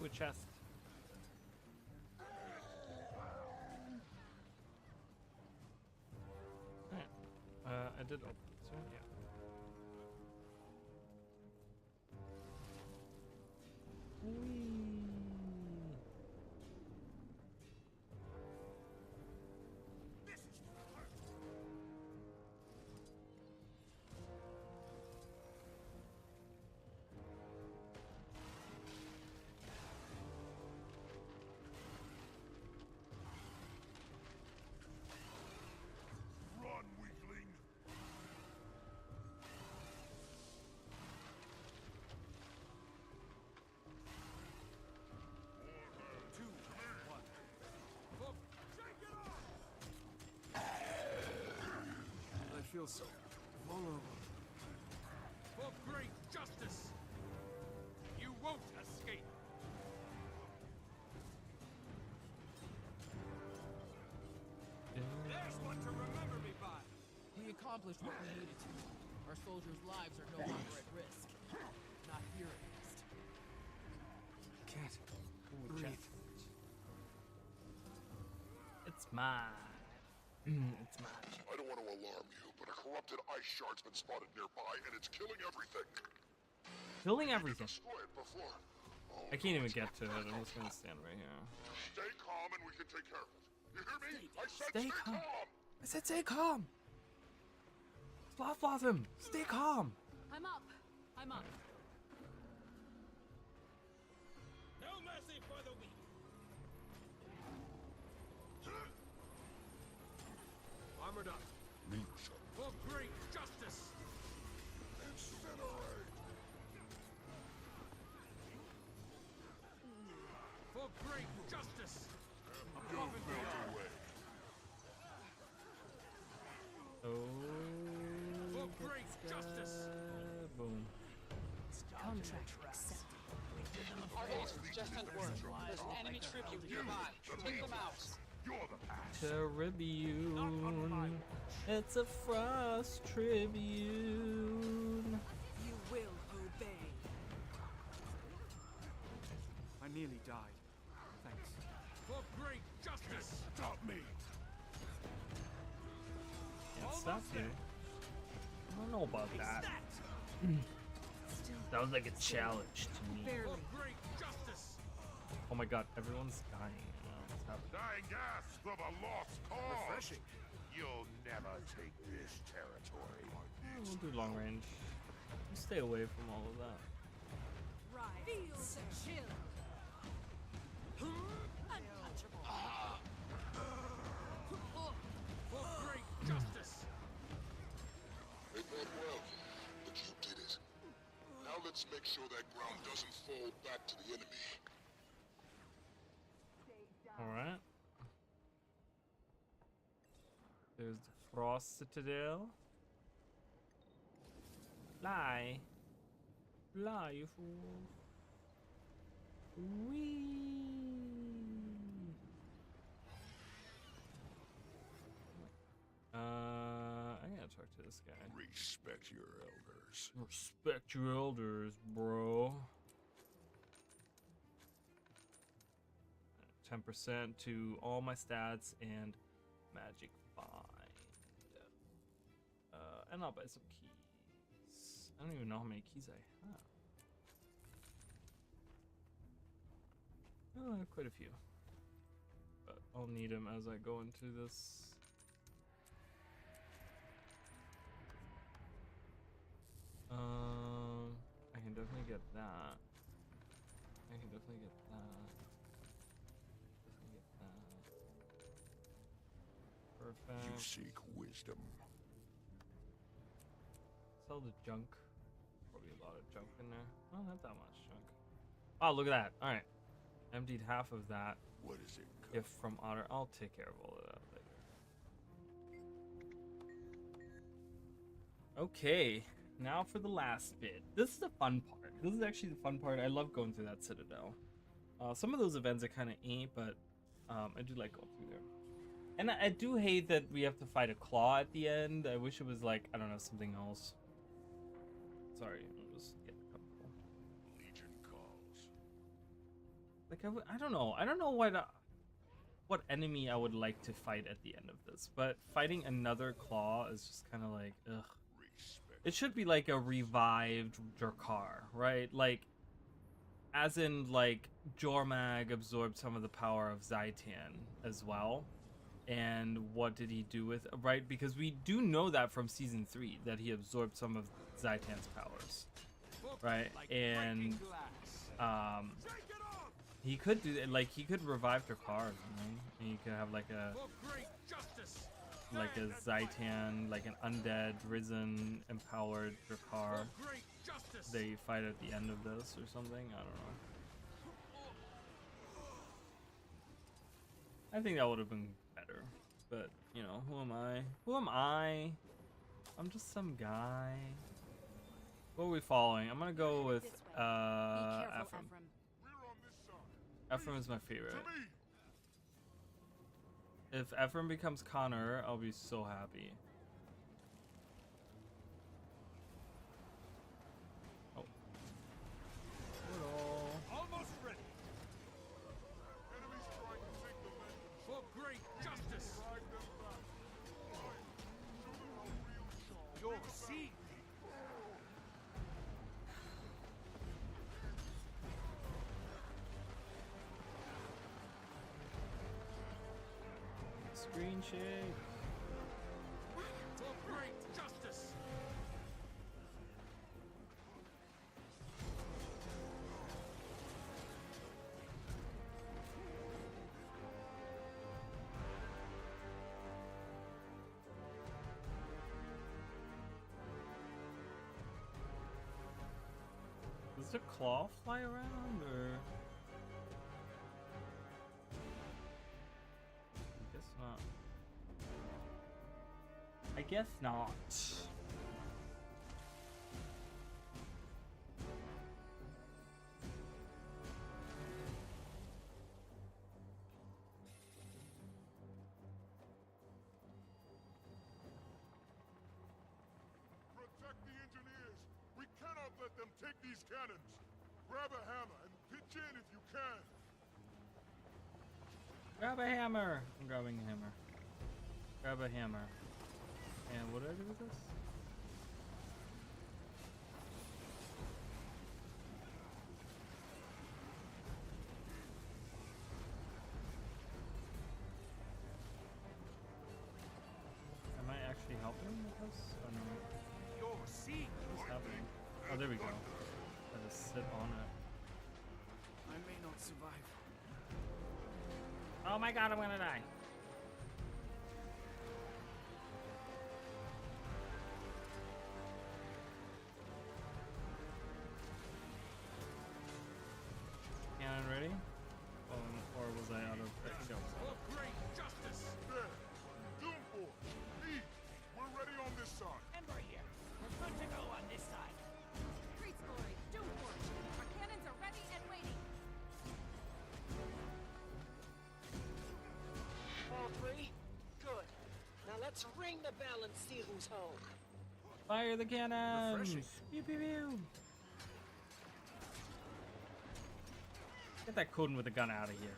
Ooh, a chest. Alright. I did open this one, yeah. Whee! feel so vulnerable. For great justice! You won't escape! There's one to remember me by! We accomplished what we needed to. Our soldiers' lives are no longer at risk. Not here at least. Can't breathe. It's mine. It's mine. I don't want to alarm you, but a corrupted ice shard's been spotted nearby, and it's killing everything. Killing everything. Destroy it before. I can't even get to it. I'm just gonna stand right here. Stay calm, and we can take care of it. You hear me? I said Stay stay calm. calm. I said stay calm. Sloth him. Stay calm. I'm up. I'm up. No mercy for the weak! Armored up. Leadership. For great justice! Incinerate. For great justice! You melt away. Oh. For great justice! Boom. Contract accepted. Our agents just sent word. There's an enemy tribute nearby. Take them out. You're the past. Tribune. It's a frost tribune. You will obey. I nearly died. Thanks. For great justice! Stop me. Can't stop you. I don't know about that. That was like a challenge to me. For great justice! Oh my god, everyone's dying. What's happening? Dying gasps of a lost cause. Refreshing. You'll never take this territory. We'll do long range. You stay away from all of that. Right. Feel the chill. Untouchable. For great justice! They fought well, but you did it. Now let's make sure that ground doesn't fall back to the enemy. Alright. There's the Frost Citadel. Fly. Fly, you fools. Whee! I gotta talk to this guy. Respect your elders. Respect your elders, bro. 10% to all my stats and magic find. And I'll buy some keys. I don't even know how many keys I have. Oh, I have quite a few. But I'll need them as I go into this. I can definitely get that. I can definitely get that. Definitely get that. Perfect. You seek wisdom. Sell the junk. Probably a lot of junk in there. Oh, not that much junk. Oh, look at that. All right. Emptied half of that. What is it? Gift from Otter. I'll take care of all of that later. Okay. Now for the last bit. This is the fun part. This is actually the fun part. I love going through that citadel. Some of those events are kind of ain't, but I do like going through there. And I do hate that we have to fight a claw at the end. I wish it was like, I don't know, something else. Sorry, I'll just get comfortable. Legion calls. Like I don't know. I don't know what enemy I would like to fight at the end of this, but fighting another claw is just kind of like, ugh. It should be like a revived Drakar, right? Like, as in, like, Jormag absorbed some of the power of Zaitan as well. And what did he do with, right? Because we do know that from Season 3, that he absorbed some of Zaitan's powers, right? And, he could do that, like, he could revive Drakar, right? And you could have, like, a Zaitan, like an undead, risen, empowered Drakar. They fight at the end of this or something. I don't know. I think that would have been better, but you know, who am I? Who am I I'm just some guy. What are we following? I'm gonna go with Ephraim. Ephraim is my favorite. If Ephraim becomes Connor, I'll be so happy. Oh. Almost ready. Enemies trying to take the land for great justice. You're seeing. Screen shake. For great justice. Does the claw fly around or? I guess not. Protect the engineers. We cannot let them take these cannons. Grab a hammer and pitch in if you can. Grab a hammer. I'm grabbing a hammer. Grab a hammer. And what do I do with this? Am I actually helping with this? Oh no. You're seeing. What's happening? Oh, there we go. I just sit on it. I may not survive. Oh my god, I'm gonna die. Cannon ready? Or was I out of? I think I was out. For great justice. There. Doomforce. Eve. We're ready on this side. Ember here. We're good to go on this side. Street Glory, Doomforce. Our cannons are ready and waiting. All three? Good. Now let's ring the bell and see who's home. Fire the cannons! Refreshing. Pew pew pew! Get that Coden with the gun out of here.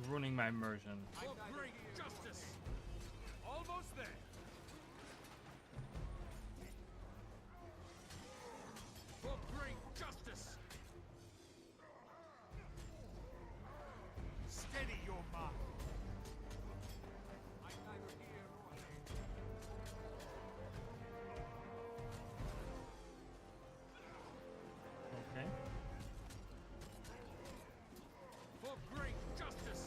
Ruining my immersion. For great justice. Almost there. For great justice. Steady your mind. I'm neither here nor there. Okay. For great justice.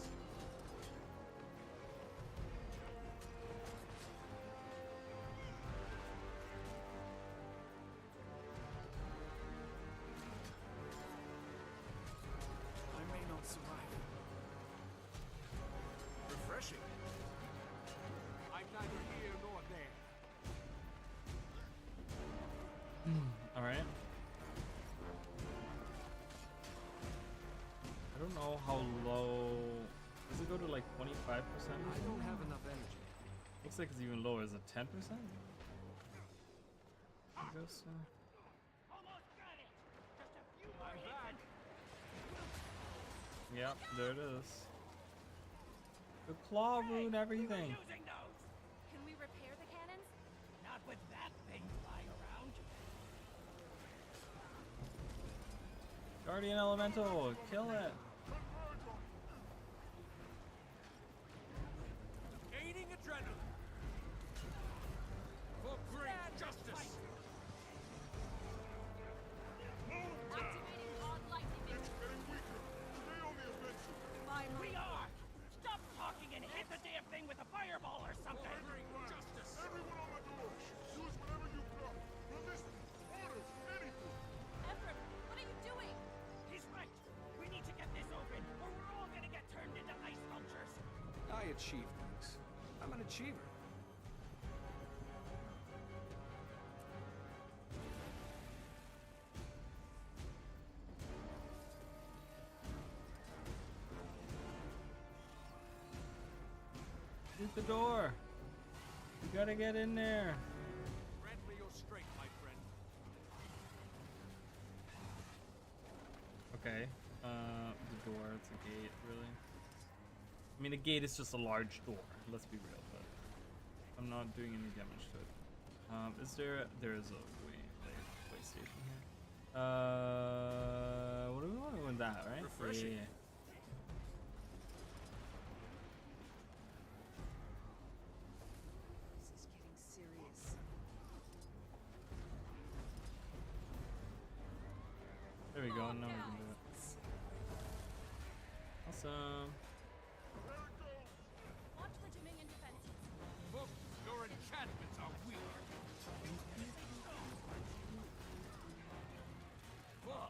I may not survive. Refreshing. I'm neither here nor there. All right. I don't know how low. Does it go to like 25%? I don't have enough energy. Looks like it's even lower. Is it 10%? I guess. Almost got it. Just a few more I'm hits back. Yep, there it is. The claw ruined everything. Using those. Can we repair the cannons? Not with that thing flying around. Guardian Elemental, kill it. Aiding adrenaline. For great justice. Activating on lightning. It's getting weaker. Stay on the offensive. We are. Stop talking and hit the damn thing with a fireball or something. For great justice. Everyone on the door. Use whatever you've got. Resistance. Orders. Anything. Ephraim, what are you doing? He's right. We need to get this open, or we're all gonna get turned into ice vultures. I achieved that. achiever. Shoot the door. You gotta get in there. Friendly or straight, my friend. Okay. The door, it's a gate, really. I mean, a gate is just a large door, let's be real, but I'm not doing any damage to it. There is a way station here. What do we want with that, right? Refreshing. Yeah. This is getting serious. There we go, now we can do it. Awesome. Watch the Dominion defenses. Look, your enchantments are weak.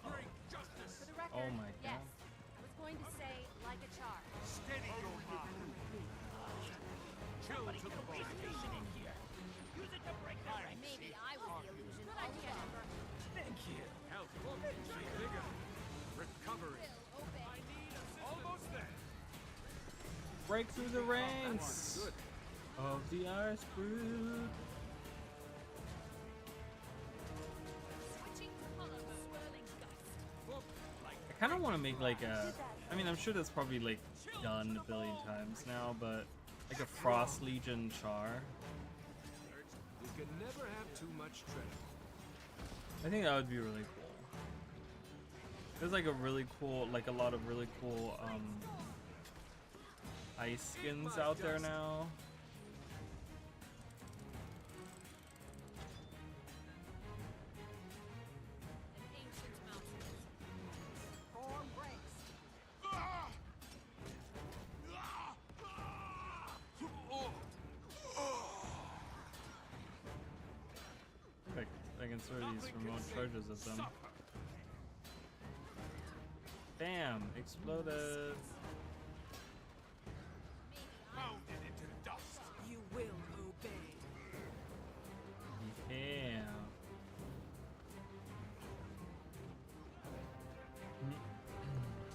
Bring justice. For the record, Oh my yes. God. I was going to say like a charm. Steady your mind. Chill to the bone. in here. Use it to break the ranks. Maybe I was the illusion. Good idea, Amber. Thank you. Help. Look, bigger. Recovery. Obey. Almost there. Break through the ranks Good. of the ice brood. Switching to color, swirling gust. Look, like I kind of want to make like a. I mean, I'm sure that's probably like done a billion times now, but like a Frost Legion char. you can never have too much treasure. I think that would be really cool. There's like a really cool, like a lot of really cool ice skins out there now. An ancient mountain. Form ranks. Perfect. I can throw these remote charges at them. Bam! Exploded. Pounded into dust. You will obey. Yeah.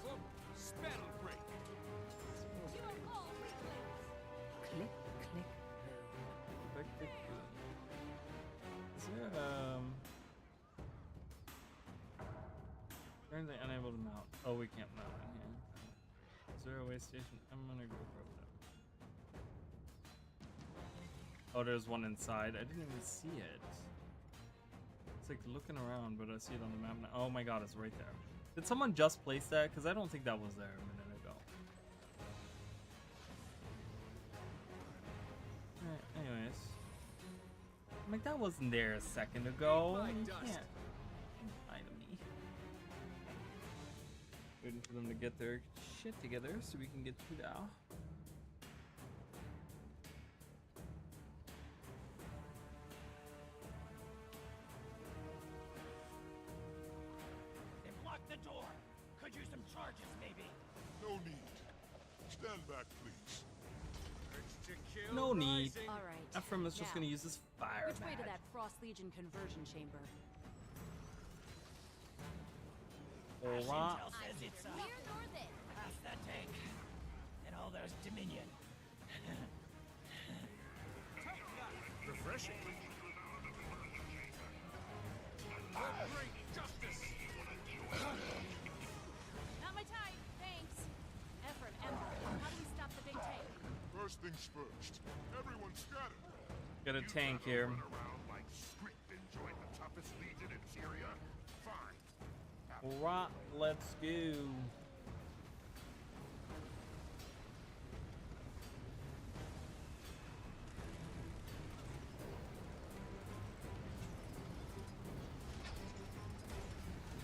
Look, spell break. Click, click. Perfect. Is there currently unable to mount. Oh, we can't mount in here. Is there a way station? I'm gonna go for that. Oh, there's one inside. I didn't even see it. It's like looking around, but I see it on the map now. Oh my god, it's right there. Did someone just place that? Because I don't think that was there a minute ago. Alright, anyways. I'm like, that wasn't there a second ago. You can't lie to me. Waiting for them to get their shit together so we can get to now. They blocked the door. Could use some charges, maybe. No need. Stand back, please. No need. All right. Ephraim is just now, gonna use his fire Which way to mag. that Frost Legion conversion chamber? Alright. Intel says it's Here nor there. past that tank. And all those Dominion. Refreshing. Bring justice. Not my type. Thanks. Ephraim, Ember, how do we stop the big tank? First things first. Everyone scatter. Got a tank here. Run around like street and join the toughest legion in Syria. Fine. Alright, let's go.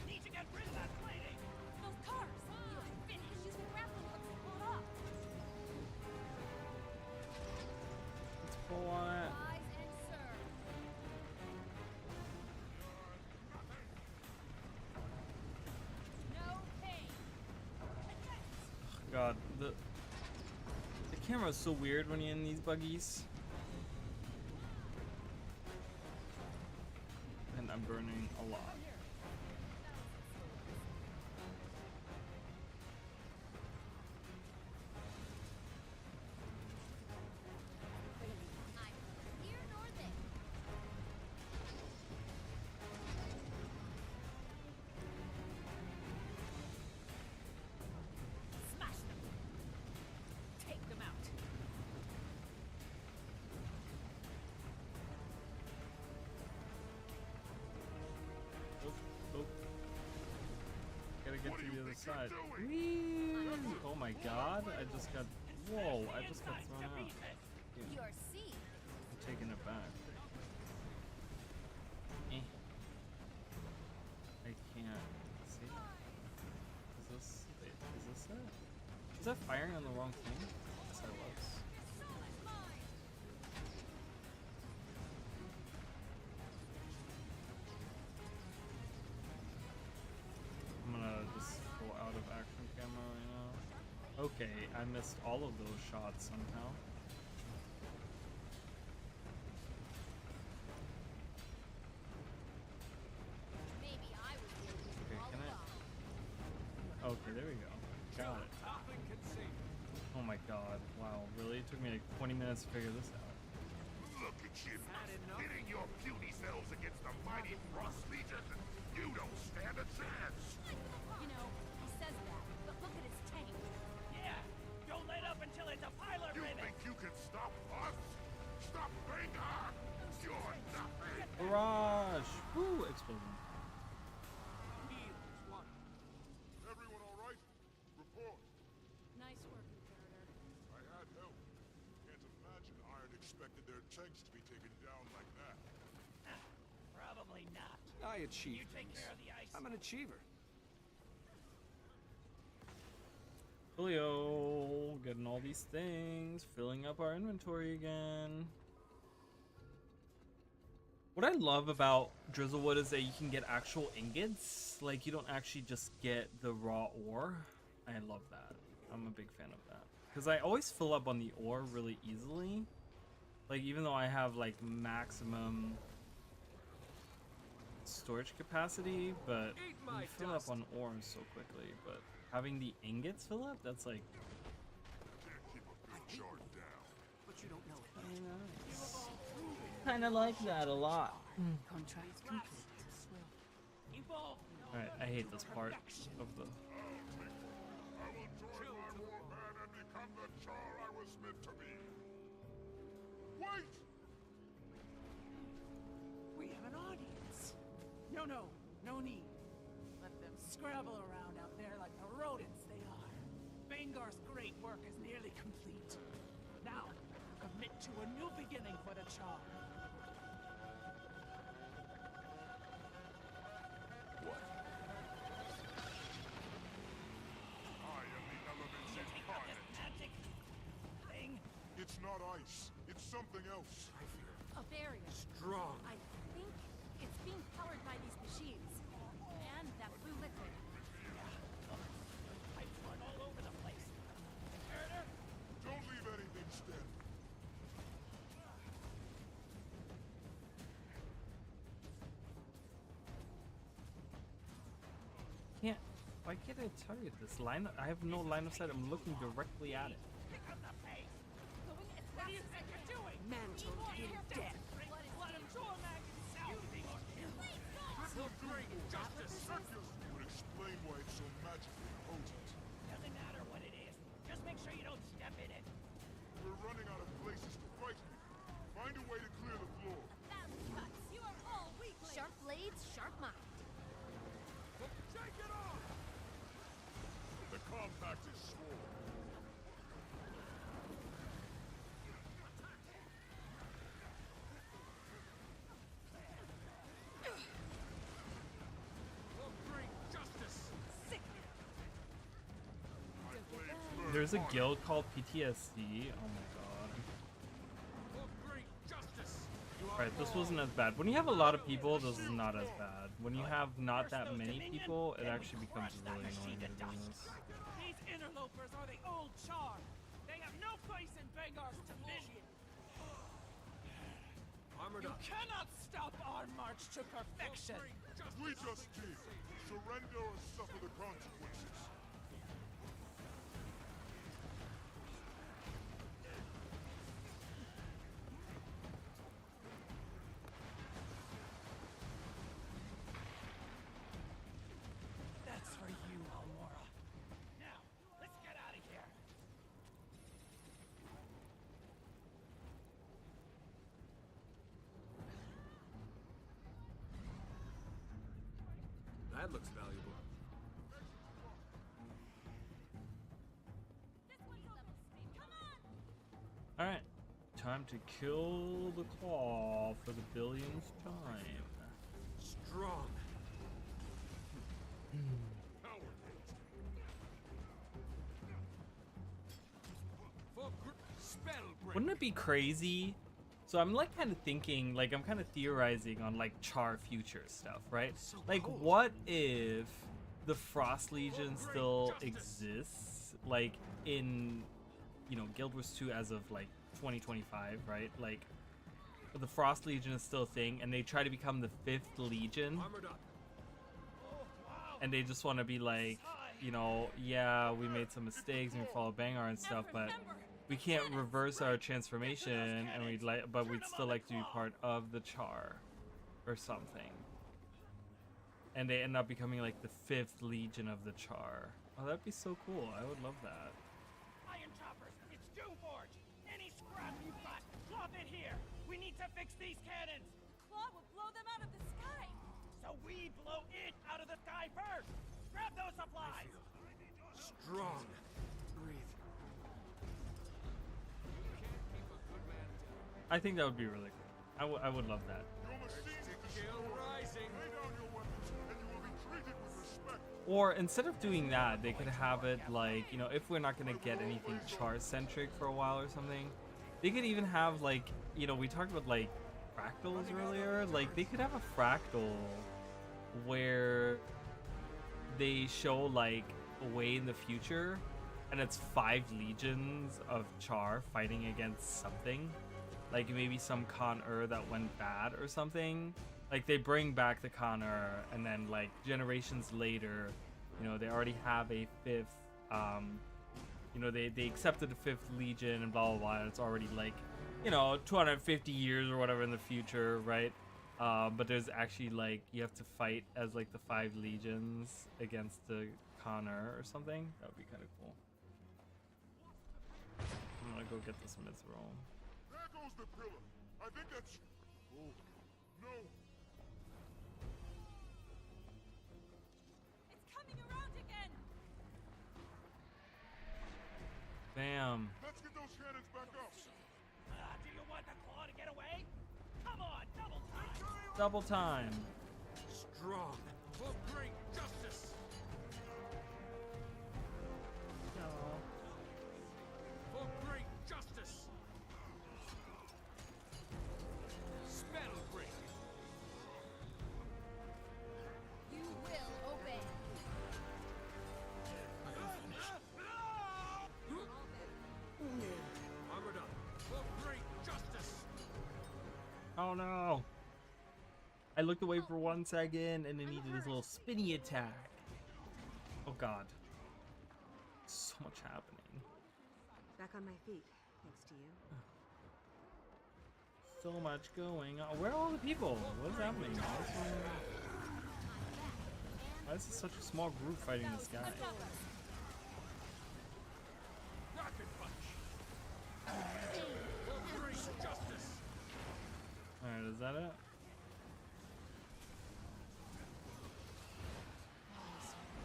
Need to get rid of that plating. Those cars! You can finish using grappling hooks to pull it off. Let's pull on it. Rise and serve. No pain. God, the camera is so weird when you're in these buggies. burning a lot. Smash them. Take them out. Oh. Gotta get to the other side. Whee! Oh my god, I just got. Whoa, I just got thrown out. Yeah. You're seen. I'm taking it back. I can't. See? Wait, is this it? Was I firing on the wrong thing? Yes, I was. I'm gonna just go out of action camera right now. Okay, I missed all of those shots somehow. Maybe I was Okay, can I? Okay, there we go. Got it. Oh my god, wow, really? It took me like 20 minutes to figure this out. Look at you, pitting your puny selves against the mighty Frost Legion. You don't stand a chance. You know, he says that, but look at his tank. Yeah, don't let up until it's a pile of You rivets. think you can stop us? Stop Vanguard! You're nothing! Barrage! Woo! Explosion. Everyone all right? Report. Nice work, Imperator. I had help. Can't imagine Iron expected their tanks to be taken down like that. Probably not. I achieve You take things. care of the ice. I'm an achiever. Julio, getting all these things, filling up our inventory again. What I love about Drizzlewood is that you can get actual ingots. Like, you don't actually just get the raw ore. I love that. I'm a big fan of that. Because I always fill up on the ore really easily. Like, even though I have, like, maximum storage capacity, but you fill up on ore so quickly. But having the ingots fill up, that's like... Can't keep a good chart down. But you don't know it. Kinda like that a lot. Contract complete. Evolve. Alright, I hate this part of the... I will join my warband and become the Char I was meant to be. Wait! We have an audience. No need. Let them scrabble around out there like the rodents they are. Vanguard's great work is nearly complete. Now, commit to a new beginning for the Char. What? I am the elements incarnate. Magic thing. It's not ice. It's something else. A barrier. Strong. I think it's being powered by these machines. And that blue liquid. I flood all over the place. Imperator. Don't leave anything standing. Why can't I target this line? I have no line of sight. I'm looking directly at it. Pick up the pace. Going as What fast do you as I think can. you're doing? Mantle in death. Let him draw mag himself. For great justice, Circus! You would explain why it's so magically potent. Doesn't matter what it is. Just make sure you don't step in it. We're running out of places to fight. Find a way to clear the floor. Thousand cuts. You are all weaklings. Sharp blades, sharp mind. Take it on! The compact is sworn. There's a guild called PTSD. Oh my god. Alright, this wasn't as bad. When you have a lot of people, this is not as bad. When you have not that many people, it actually becomes really annoying to do this. These interlopers are the old Char. They have no place in Vanguard's dominion. You cannot stop our march to perfection. We just did. Surrender or suffer the consequences. That's for you, Almora. Now, let's get out of here. That looks valuable. All right, time to kill the claw for the billionth time. Strong. Wouldn't it be crazy? So I'm like kind of thinking, like I'm kind of theorizing on like Char future stuff, right? Like what if the Frost Legion still exists, like in, you know, Guild Wars 2 as of like 2025, right? Like the Frost Legion is still a thing, and they try to become the 5th Legion, and they just want to be like, you know, yeah, we made some mistakes and we followed Bangar and stuff, but we can't reverse our transformation, and but we'd still like to be part of the Char or something. And they end up becoming like the 5th Legion of the Char. Oh, that'd be so cool. I would love that. Iron choppers, it's Doomforge. Any scrap you've got, drop it here. We need to fix these cannons. The claw will blow them out of the sky. So we blow it out of the sky first. Grab those supplies. Strong. Breathe. I think that would be really cool. I would love that. Or instead of doing that, they could have it like, you know, if we're not gonna get anything Char centric for a while or something, they could even have like, you know, we talked about like fractals earlier. Like they could have a fractal where they show like way in the future, and it's 5 legions of Char fighting against something. Like maybe some CORSAIR that went bad or something. Like they bring back the CORSAIR, and then like generations later, you know, they already have a 5th, you know, they accepted the 5th Legion and blah blah blah, and it's already like, you know, 250 years or whatever in the future, right? But there's actually like, you have to fight as like the 5 legions against the CORSAIR or something. That would be kind of cool. I'm gonna go get this mithril. There goes the pillar. I think that's... Oh, no. It's coming around again. Bam. Let's get those cannons back up. Do you want the claw to get away? Come on, double time. Double time. Strong. For great justice. For great justice. Spell break. You will obey. Armored up. For great justice. Oh no. I looked away for 1 second and then he did his little spinny attack. Oh god. So much happening. Back on my feet, thanks to you. So much going on. Where are all the people? What is happening? Why is this such a small group fighting this guy? Rocket punch. For great justice. Alright, is that it?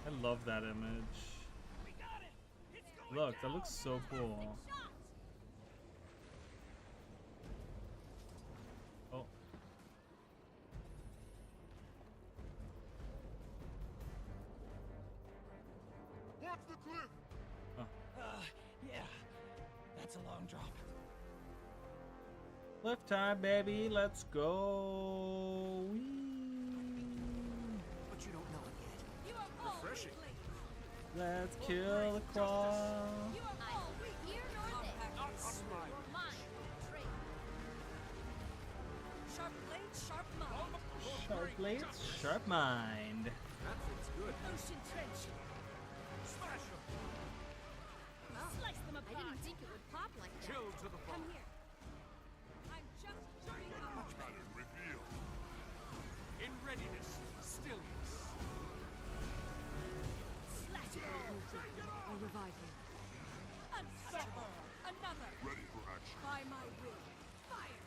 I love that image. Look, that looks so cool. Oh. Watch the cliff. Yeah. That's a long drop. Cliff time, baby. Let's go. Whee. But you don't know it yet. You are all Refreshing. Let's kill the claw. You are all here nor there. Or mine. Trade. Sharp blade, sharp mind. Sharp blades, sharp mind. That fits good. Ocean trench. Smash them! Slice them apart. I didn't think it would pop like that. Chill to the Come bone. here. I'm just turning up. Much better. Reveal. In readiness, stillness. Slash it all. I'll revive you. Untouchable. Another. Ready for action. By my will. Fire.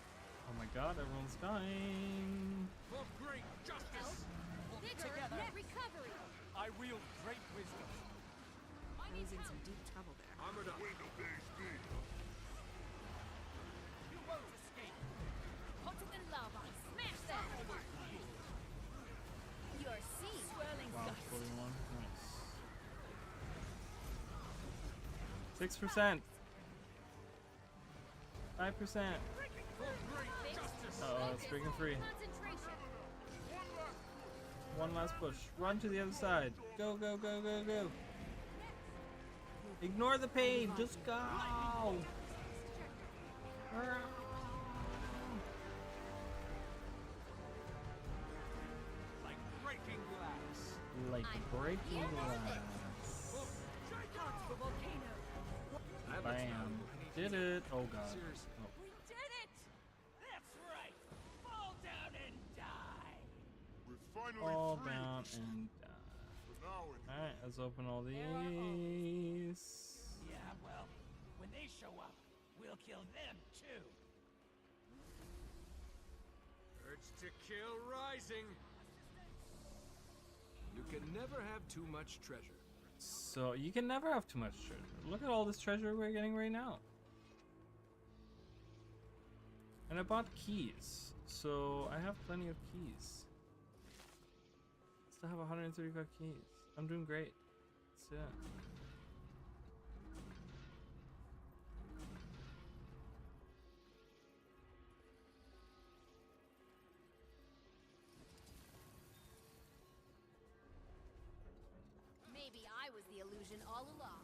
Oh my god, everyone's dying. For great justice, Vigor, together. net recovery. I wield great wisdom. I I need was in help. some deep trouble there. Armored up. Window base B. You won't escape. Put it in lava. Smash them. You're seeing swirling Wow, dust. 41. Nice. 6%. 5%. For great justice. Uh-oh, it's breaking free. Concentration. One last push. Run to the other side. Go, go, go, go, go. Ignore the pain. Just go. Like breaking glass. Like breaking glass. The volcano. Bam. Did it. Oh god. Seriously. Oh. We did it! That's right. Fall down and die. We're finally Fall free. down and die. For now, anyway. Alright, let's open all these. Yeah, well, when they show up, we'll kill them too. Urge to kill rising. You can never have too much treasure. So you can never have too much treasure. Look at all this treasure we're getting right now. And I bought keys, so I have plenty of keys. Still have 135 keys. I'm doing great. That's it. Maybe I was the illusion all along.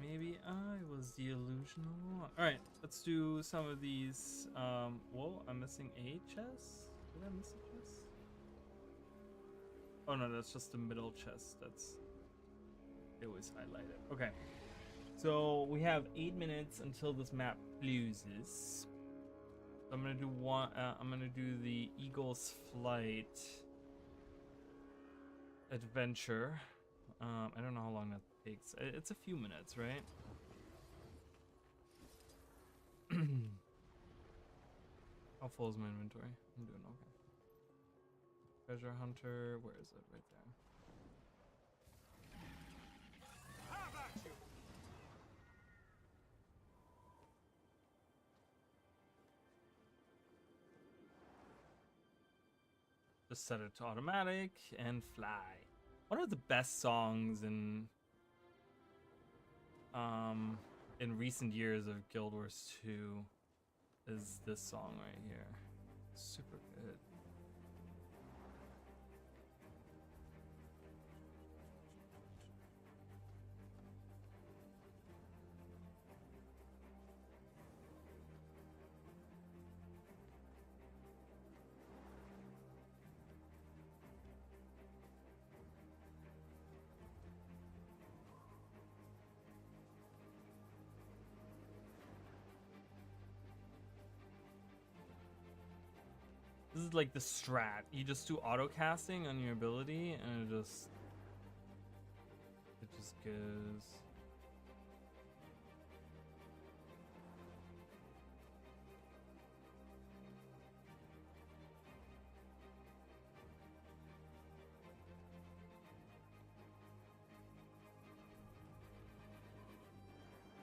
Maybe I was the illusion all along. Alright, let's do some of these. Whoa, I'm missing a chest? Did I miss a chest? Oh no, that's just the middle chest. That's... It was highlighted. Okay. So we have 8 minutes until this map loses. I'm gonna do one. I'm gonna do the Eagle's Flight adventure. I don't know how long that takes. It's a few minutes, right? How full is my inventory? I'm doing okay. Treasure hunter, where is it? Right there. How about you? Just set it to automatic and fly. One of the best songs in recent years of Guild Wars 2 is this song right here. Super good. This is like the strat. You just do auto casting on your ability and it just goes.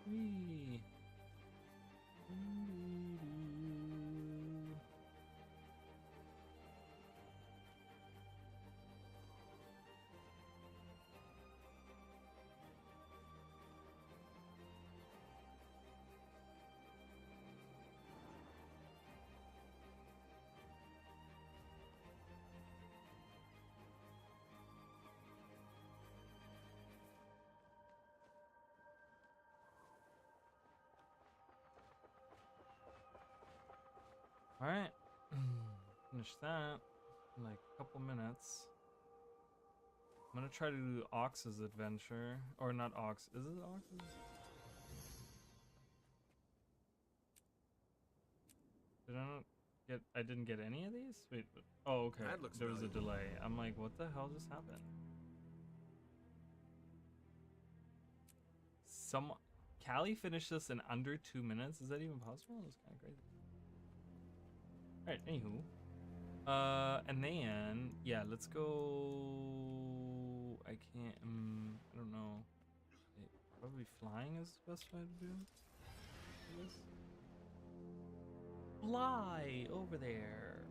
Whee. All right. Finish that in like a couple minutes. I'm gonna try to do Ox's adventure, or not Ox. Is it Ox's? Did I not get? I didn't get any of these. Wait. Oh, okay. That looks There was a valuable. delay. I'm like, what the hell just happened? Callie finished this in under 2 minutes. Is that even possible? That's kind of crazy. All right. Anywho, and then yeah, let's go. I can't. I don't know. Wait, probably flying is the best way to do this. Fly over there.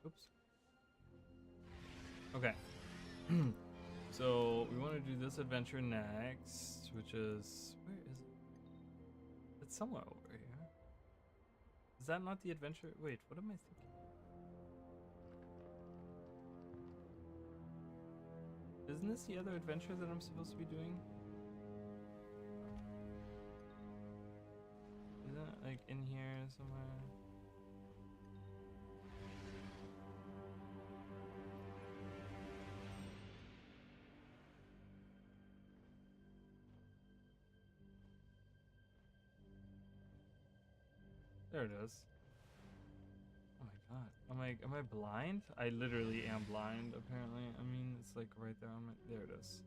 Oops. Okay. So we want to do this adventure next, which is, where is it? It's somewhere over here. Is that not the adventure? Wait, what am I thinking? Isn't this the other adventure that I'm supposed to be doing? Isn't it like in here somewhere? There it is. Oh my god. I'm like, am I blind? I literally am blind, apparently. I mean, it's like right there on my, there it is.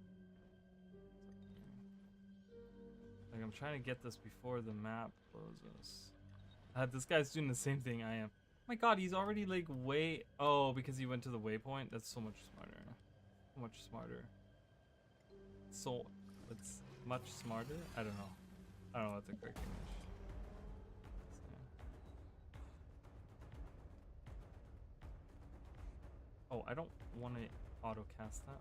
Like, I'm trying to get this before the map closes. This guy's doing the same thing I am. Oh my god, he's already like way, oh, because he went to the waypoint? That's so much smarter. So much smarter. So, it's much smarter? I don't know. I don't know what the correct English. Oh, I don't want to auto cast that.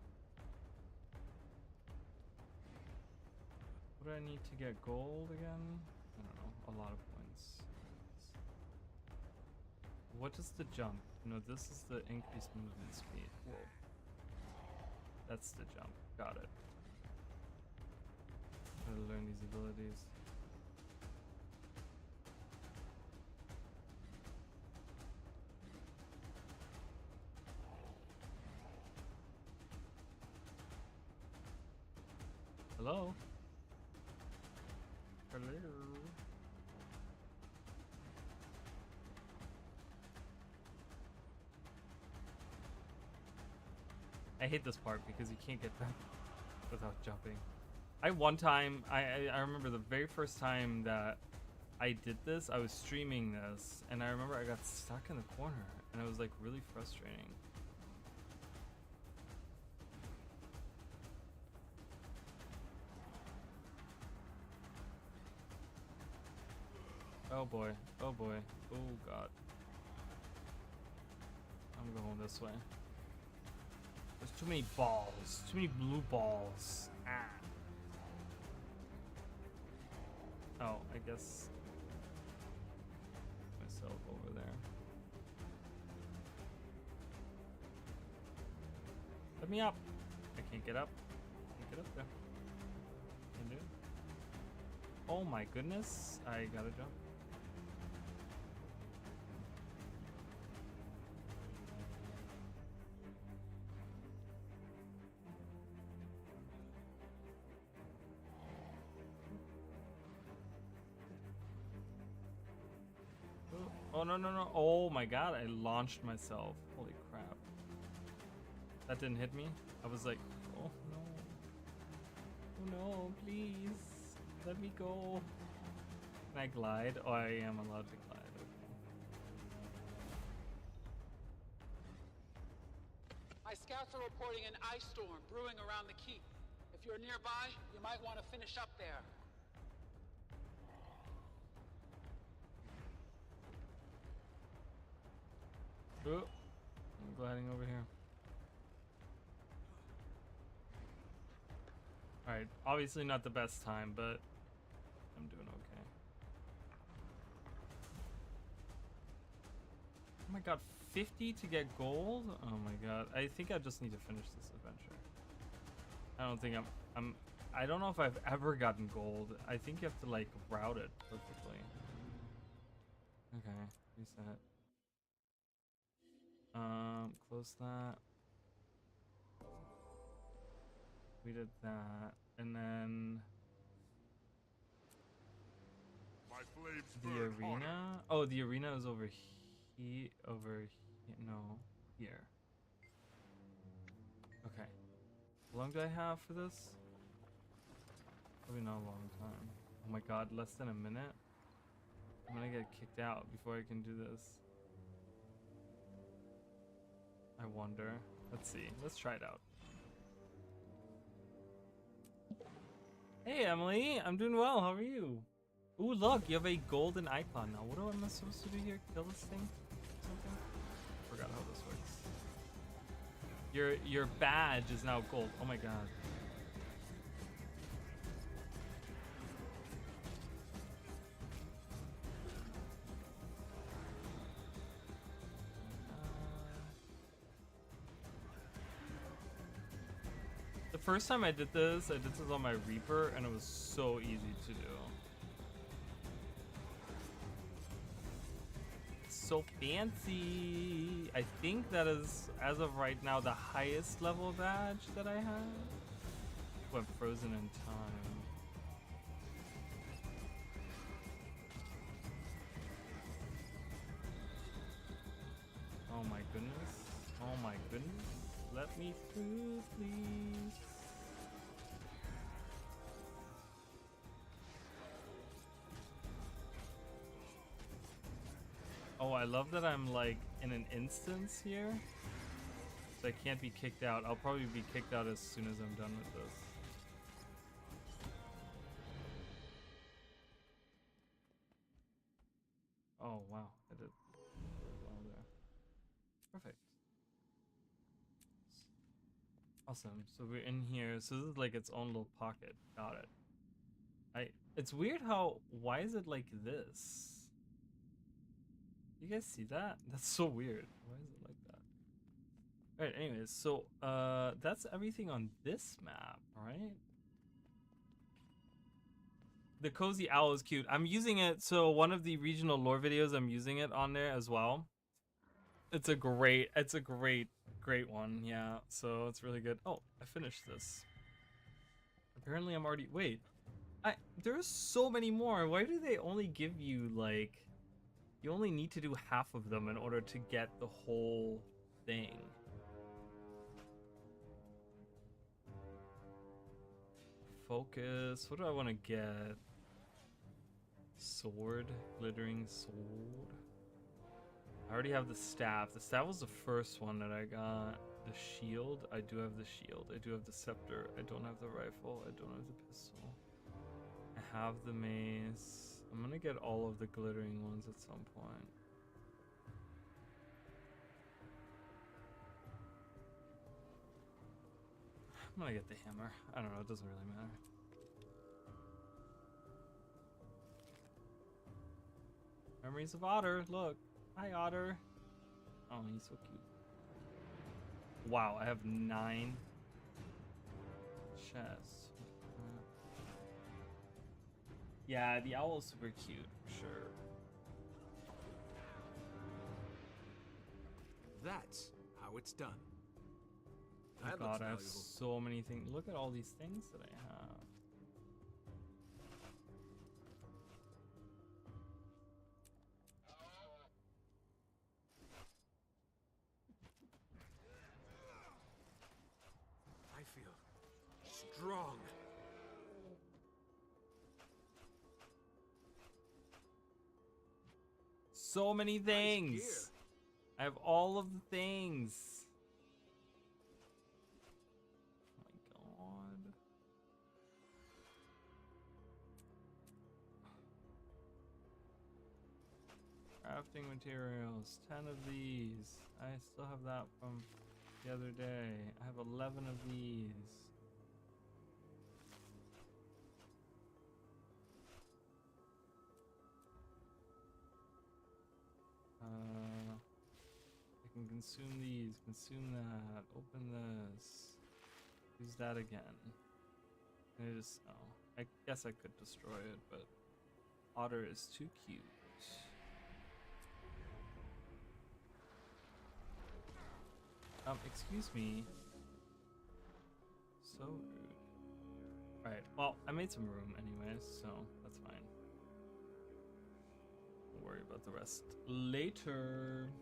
What do I need to get gold again? I don't know, a lot of points. What is the jump? No, this is the increased movement speed. Whoa. That's the jump. Got it. Gotta learn these abilities. Hello? Hello? I hate this part because you can't get them without jumping. I remember the very first time that I did this, I was streaming this, and I remember I got stuck in the corner, and it was like really frustrating. Oh boy, oh boy, oh god. I'm going this way. There's too many balls, too many blue balls. Ah. Oh, I guess myself over there. Let me up. I can't get up. Can't get up there. Can do. Oh my goodness, I gotta jump. Oh no no no! Oh my god! I launched myself. Holy crap! That didn't hit me. I was like, oh no! Oh no! Please let me go. Can I glide? Oh, I am allowed to glide. Okay. My scouts are reporting an ice storm brewing around the keep. If you're nearby, you might want to finish up there. Oh, I'm gliding over here. Alright, obviously not the best time, but I'm doing okay. Oh my god, 50 to get gold? Oh my god, I think I just need to finish this adventure. I don't think I'm I don't know if I've ever gotten gold. I think you have to like route it perfectly. Okay, reset. Close that. We did that, and then My flames the burn arena. hotter. Oh, the arena is over here. No, here. Okay. How long do I have for this? Probably not a long time. Oh my god, less than a minute? I'm gonna get kicked out before I can do this. I wonder. Let's see. Let's try it out. Hey Emily, I'm doing well. How are you? Ooh, look, you have a golden icon now. What am I supposed to do here? Kill this thing? Something? Forgot how this works. Your badge is now gold. Oh my god. The first time I did this on my Reaper, and it was so easy to do. So fancy. I think that is, as of right now, the highest level badge that I have. Went frozen in time. Oh my goodness. Oh my goodness. Let me through, please. Oh, I love that I'm like in an instance here. So I can't be kicked out. I'll probably be kicked out as soon as I'm done with this. Oh, wow. I did well there. Perfect. Awesome. So we're in here. So this is like its own little pocket. Got it. It's weird how, why is it like this? You guys see that? That's so weird. Why is it like that? Alright, anyways, so that's everything on this map, right? The cozy owl is cute. I'm using it, so one of the regional lore videos, I'm using it on there as well. It's a great one, yeah. So it's really good. Oh, I finished this. Apparently I'm already, wait. There's so many more. Why do they only give you like, you only need to do half of them in order to get the whole thing? Focus. What do I want to get? Sword. Glittering sword. I already have the staff. The staff was the first one that I got. The shield. I do have the shield. I do have the scepter. I don't have the rifle. I don't have the pistol. I have the mace. I'm gonna get all of the glittering ones at some point. I'm gonna get the hammer. I don't know, it doesn't really matter. Memories of Otter, look. Hi Otter. Oh, he's so cute. Wow, I have 9 chests. Yeah, the owl is super cute, for sure. That's how it's done. Oh my god, I have so many things. Look at all these things that I have. I feel strong. So many things. Nice, I have all of the things. Oh my god. Crafting materials, 10 of these. I still have that from the other day. I have 11 of these. I can consume these, consume that, open this, use that again. I just, oh, I guess I could destroy it, but Otter is too cute. Excuse me. So rude. Alright, well, I made some room anyways, so that's fine. Don't worry about the rest later.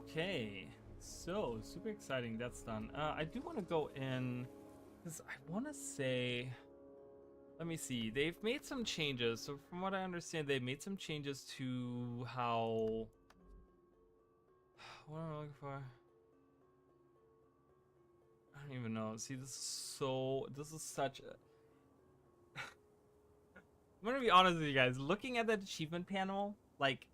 Okay, so super exciting. That's done. I do want to go in because I want to say, let me see. They've made some changes. So from what I understand, they made some changes to how. What am I looking for? I don't even know. See, this is such a. I'm gonna be honest with you guys. Looking at that achievement panel, like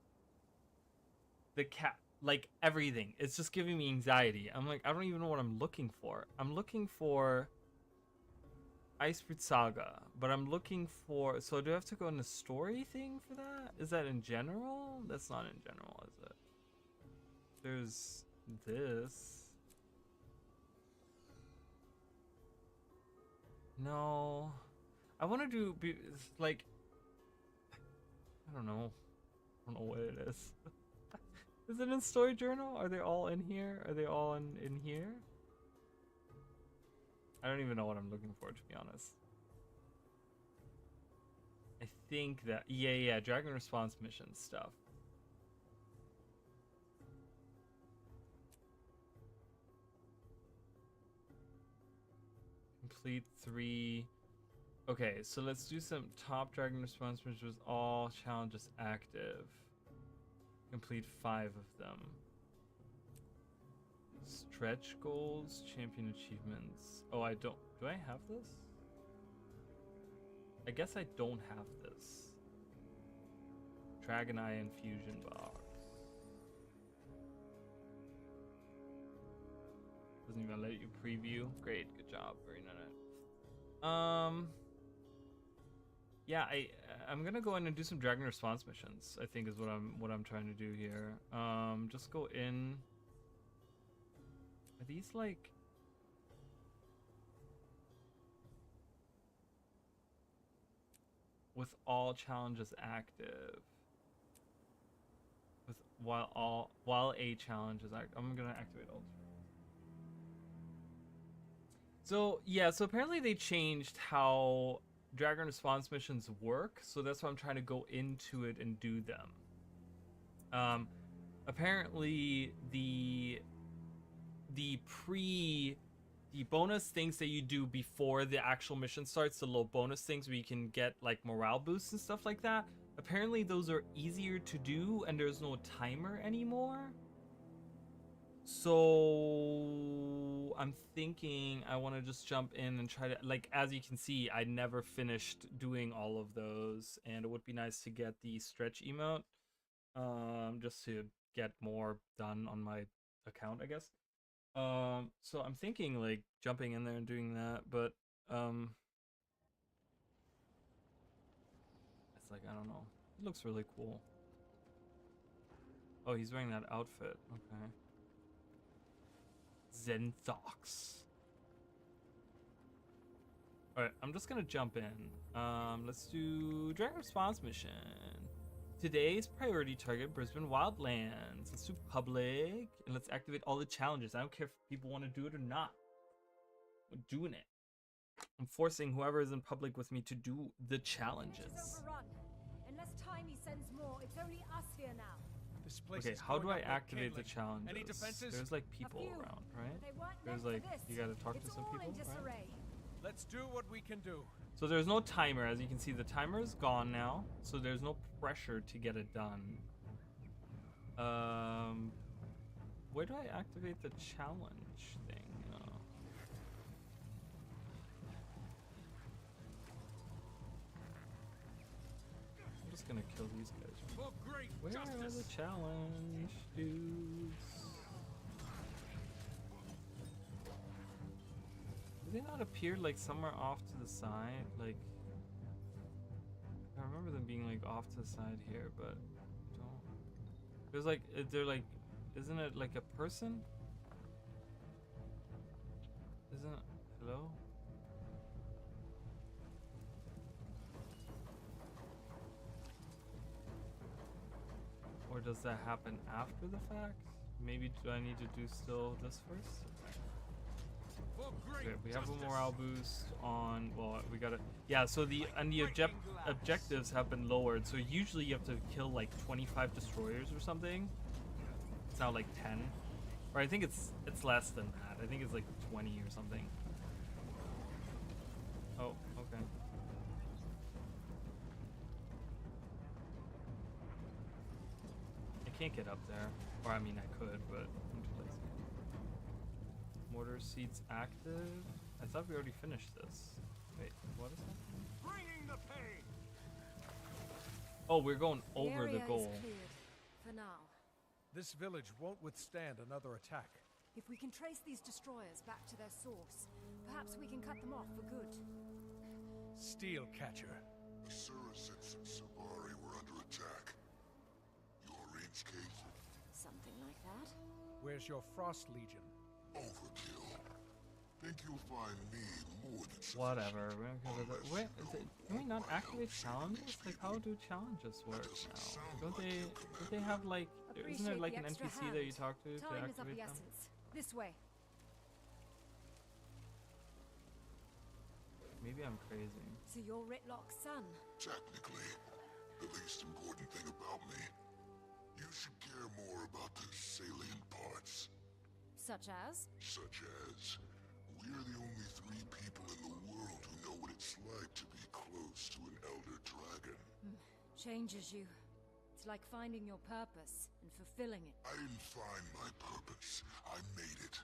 the cat. Like everything, it's just giving me anxiety. I'm like, I don't even know what I'm looking for. I'm looking for Icefruit Saga, but I'm looking for. So do I have to go in the story thing for that? Is that in general? That's not in general, is it? There's this. No, I want to do like. I don't know. I don't know what it is. Is it in story journal? Are they all in here? Are they all in here? I don't even know what I'm looking for, to be honest. I think that yeah, Dragon Response mission stuff. Complete 3. Okay, so let's do some top Dragon Response missions with all challenges active. Complete 5 of them. Stretch goals, champion achievements. Oh, I don't. Do I have this? I guess I don't have this. Dragon Eye Infusion box. Doesn't even let you preview. Great, good job. Very nice. Yeah, I'm gonna go in and do some Dragon Response missions. I think is what I'm trying to do here. Just go in. Are these like? With all challenges active. With while a challenge is active, I'm gonna activate all. So yeah, so apparently they changed how Dragon Response missions work, so that's why I'm trying to go into it and do them. Apparently the bonus things that you do before the actual mission starts, the little bonus things where you can get like morale boosts and stuff like that, apparently those are easier to do and there's no timer anymore. So I'm thinking I want to just jump in and try to, like, as you can see, I never finished doing all of those, and it would be nice to get the stretch emote, just to get more done on my account, I guess. So I'm thinking like jumping in there and doing that, but it's like, I don't know. It looks really cool. Oh, he's wearing that outfit. Okay. Zenthox. Alright, I'm just gonna jump in. Let's do Dragon Response mission. Today's priority target, Brisbane Wildlands. Let's do public, and let's activate all the challenges. I don't care if people want to do it or not. We're doing it. I'm forcing whoever is in public with me to do the challenges. Unless Timey sends more, it's only us here now. This place Okay, is how do I going up activate the volcanoically. challenges? Any defenses? There's like people around, right? There's like, you gotta talk to some people, right? Let's do what we can do. So there's no timer, as you can see. The timer is gone now, so there's no pressure to get it done. Where do I activate the challenge thing? I'm just gonna kill these guys. Where are the challenge dudes? Do they not appear like somewhere off to the side? Like, I remember them being like off to the side here, but don't. There's like, they're like, isn't it like a person? Isn't it? Hello? does that happen after the fact? Maybe do I need to do still this first? Okay, we have a morale boost on. Well, we gotta. Yeah. So the objectives have been lowered. So usually you have to kill like 25 destroyers or something. It's now like 10, or I think it's less than that. I think it's like 20 or something. Oh, okay. I can't get up there, or I mean I could, but I'm too lazy. Mortar seats active. I thought we already finished this. Wait, what is happening? Bringing the pain. Oh, we're going over the area goal. is cleared for now. This village won't withstand another attack. If we can trace these destroyers back to their source, perhaps we can cut them off for good. Steel Catcher. The Surasets and Sabari were under attack. Your range case? Something like that. Where's your Frost Legion? Overkill. Think you'll find me more than Whatever. We're gonna go with it. Wait, can we not activate challenges? Like, how do challenges work now? Don't they have like? Isn't there like an NPC that you talk to Time is of activate the them? essence. This way. Maybe I'm crazy. So you're Ritlock's son. Technically, the least important thing about me. You should care more about the salient parts. Such as? Such as, we're the only 3 people in the world who know what it's like to be close to an elder dragon. Changes you. It's like finding your purpose and fulfilling it. I didn't find my purpose. I made it.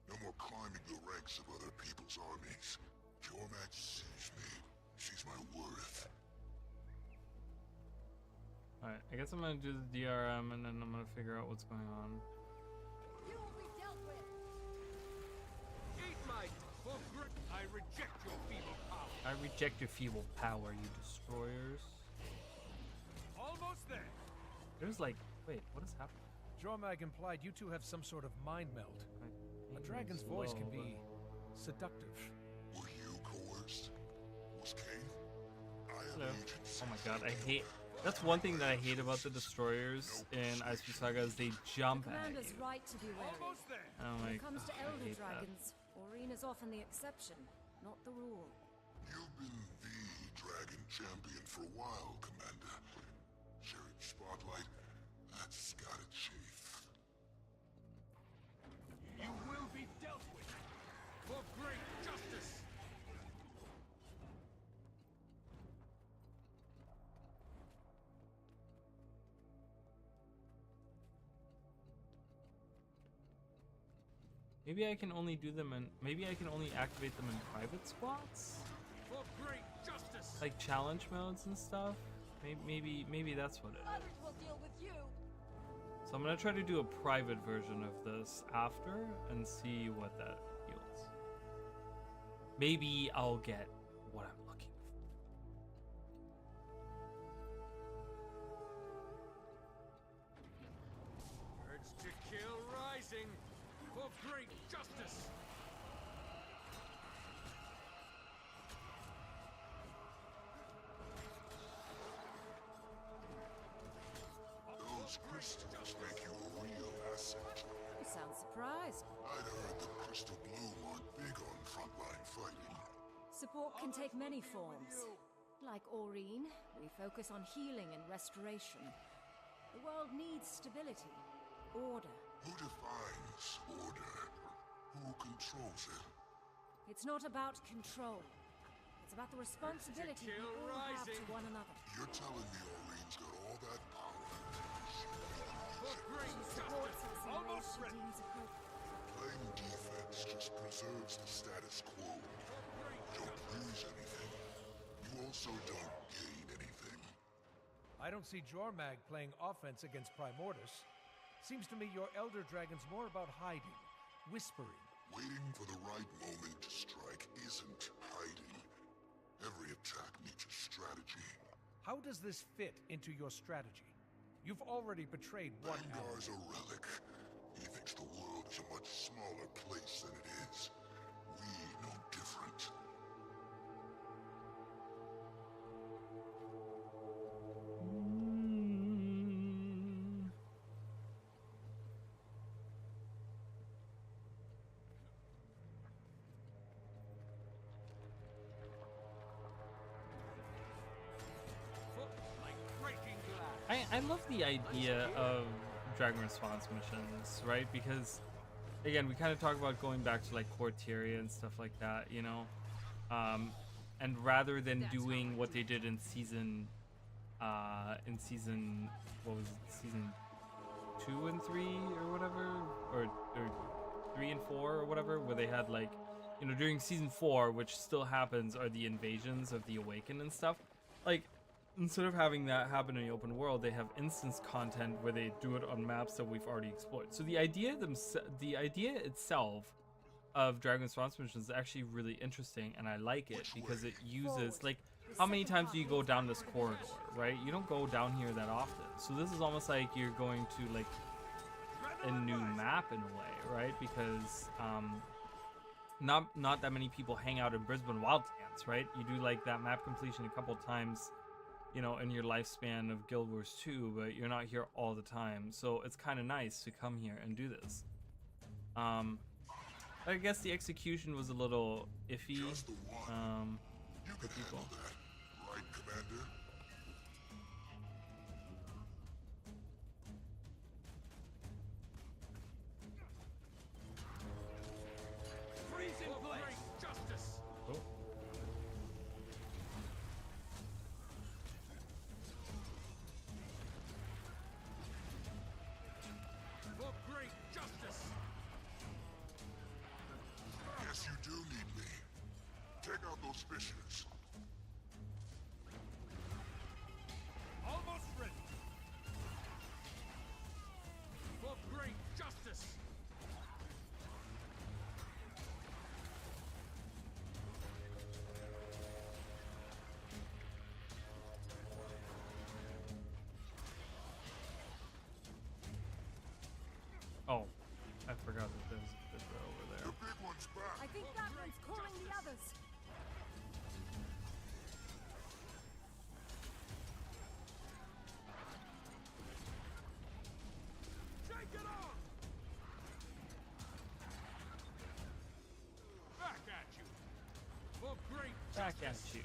No more climbing the ranks of other people's armies. Jormac sees me. Sees my worth. Alright, I guess I'm gonna do the DRM and then I'm gonna figure out what's going on. You will be dealt with. Eat my I reject your feeble power. I reject your feeble power, you destroyers. Almost there. There's like, wait, what is happening? Jormag implied you two have some sort of mind meld. A dragon's voice can be seductive. Were you coerced? Was Kane? Hello. Oh my god, I hate. That's one thing that I hate about the destroyers in Ice Speed Saga is they jump at Commander's you. right to be wary. Oh my When it comes to god, I elder hate that. dragons, Aurene is often the exception, not the rule. You've been the dragon champion for a while, Commander. Sharing spotlight, that's gotta chafe. You will be dealt with for great justice. Maybe I can only do them in. Maybe I can only activate them in private squads, For great justice. like challenge modes and stuff. Maybe that's what it is. Others will deal with you. So I'm gonna try to do a private version of this after and see what that yields. Maybe I'll get what I'm looking Urge to kill rising for great justice. Those crystals make you a real asset. You sound surprised. I'd heard the Crystal Bloom aren't big on frontline fighting. Support can take many forms. Like Aurene, we focus on healing and restoration. The world needs stability, order. Who defines order? Who controls it? It's not about control. It's about the responsibility we all have to one another. You're telling me Aureen's got all that power? Supports us in ways she deems appropriate. Playing defense just preserves the status quo. You don't lose anything. You also don't gain anything. I don't see Jormag playing offense against Primordus. Seems to me your Elder Dragon's more about hiding, whispering. Waiting for the right moment to strike isn't hiding. Every attack needs a strategy. How does this fit into your strategy? You've already betrayed one Vanguard's a relic. He thinks the world is a much smaller place than it is. We know different. I love the idea of Dragon Response missions, right? Because again, we kind of talk about going back to like CORSAIR and stuff like that, you know. And rather than doing what they did in season, what was it, season 2 and 3 or whatever, or 3 and 4 or whatever, where they had like, you know, during season 4, which still happens, are the invasions of the Awakened and stuff. Like, instead of having that happen in the open world, they have instance content where they do it on maps that we've already explored. So the idea itself of Dragon Response missions is actually really interesting, and I like it because it uses, like, how many times do you go down this corridor, right? You don't go down here that often. So this is almost like you're going to like a new map in a way, right? Because not that many people hang out in Brisbane Wildlands, right? You do like that map completion a couple times, you know, in your lifespan of Guild Wars 2, but you're not here all the time. So it's kind of nice to come here and do this. I guess the execution was a little iffy for people. Right, Commander? Freeze in place! Justice! Oh. For great justice! Guess you do need me. Take out those fissures. Almost ready! For great justice! Oh, I forgot that there's a bit over there. The big one's back. I think that one's calling the others. Take it on! Back at you! For great Back at justice! you.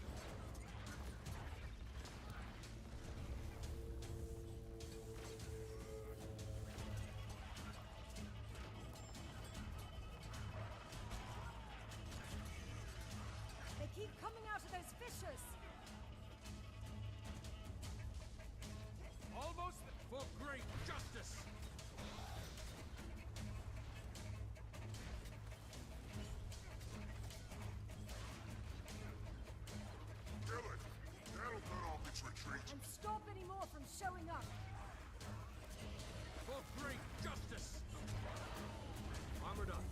They keep coming out of those fissures. Almost for great justice! Kill it. That'll cut off its retreat. And stop any more from showing up. For great justice! Armored up.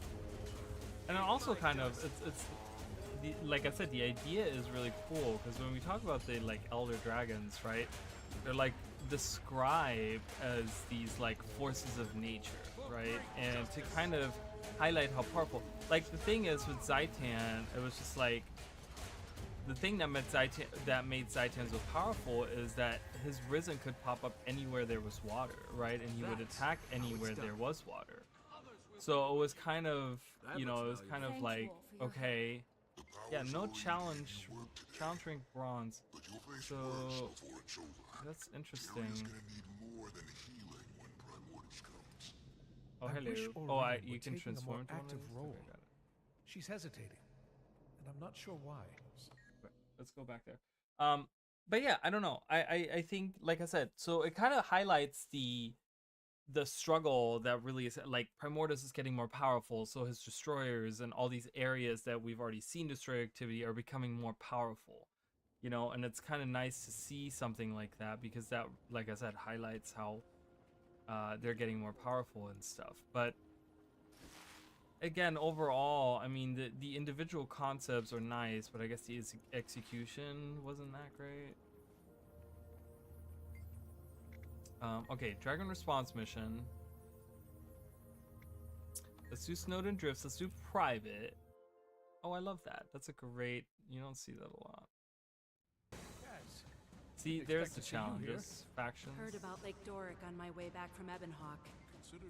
And it also kind of, it's the, like I said, the idea is really cool because when we talk about the like elder dragons, right, they're like described as these like forces of nature, right, and to kind of highlight how powerful. Like the thing is with Zaitan, it was just like the thing that made Zaitan so powerful is that his Risen could pop up anywhere there was water, right, and he would attack anywhere there was water. So it was kind of, you know, it was kind of like, okay, yeah, no challenge rank bronze. So that's interesting. Oh, hello. Oh, you can transform into active one? role. Okay, got it. She's hesitating, and I'm not sure why. Let's go back there. But yeah, I don't know. I think, like I said, so it kind of highlights the struggle that really is, like, Primordus is getting more powerful, so his destroyers and all these areas that we've already seen destroyer activity are becoming more powerful, you know, and it's kind of nice to see something like that because that, like I said, highlights how they're getting more powerful and stuff. But again, overall, I mean, the individual concepts are nice, but I guess the execution wasn't that great. Okay, Dragon Response mission. Let's do Snowden Drifts. Let's do private. Oh, I love that. That's a great... You don't see that a lot. Guys, See, there's the challenges. Factions. Heard about Lake Doric on my way back from Ebonhawk.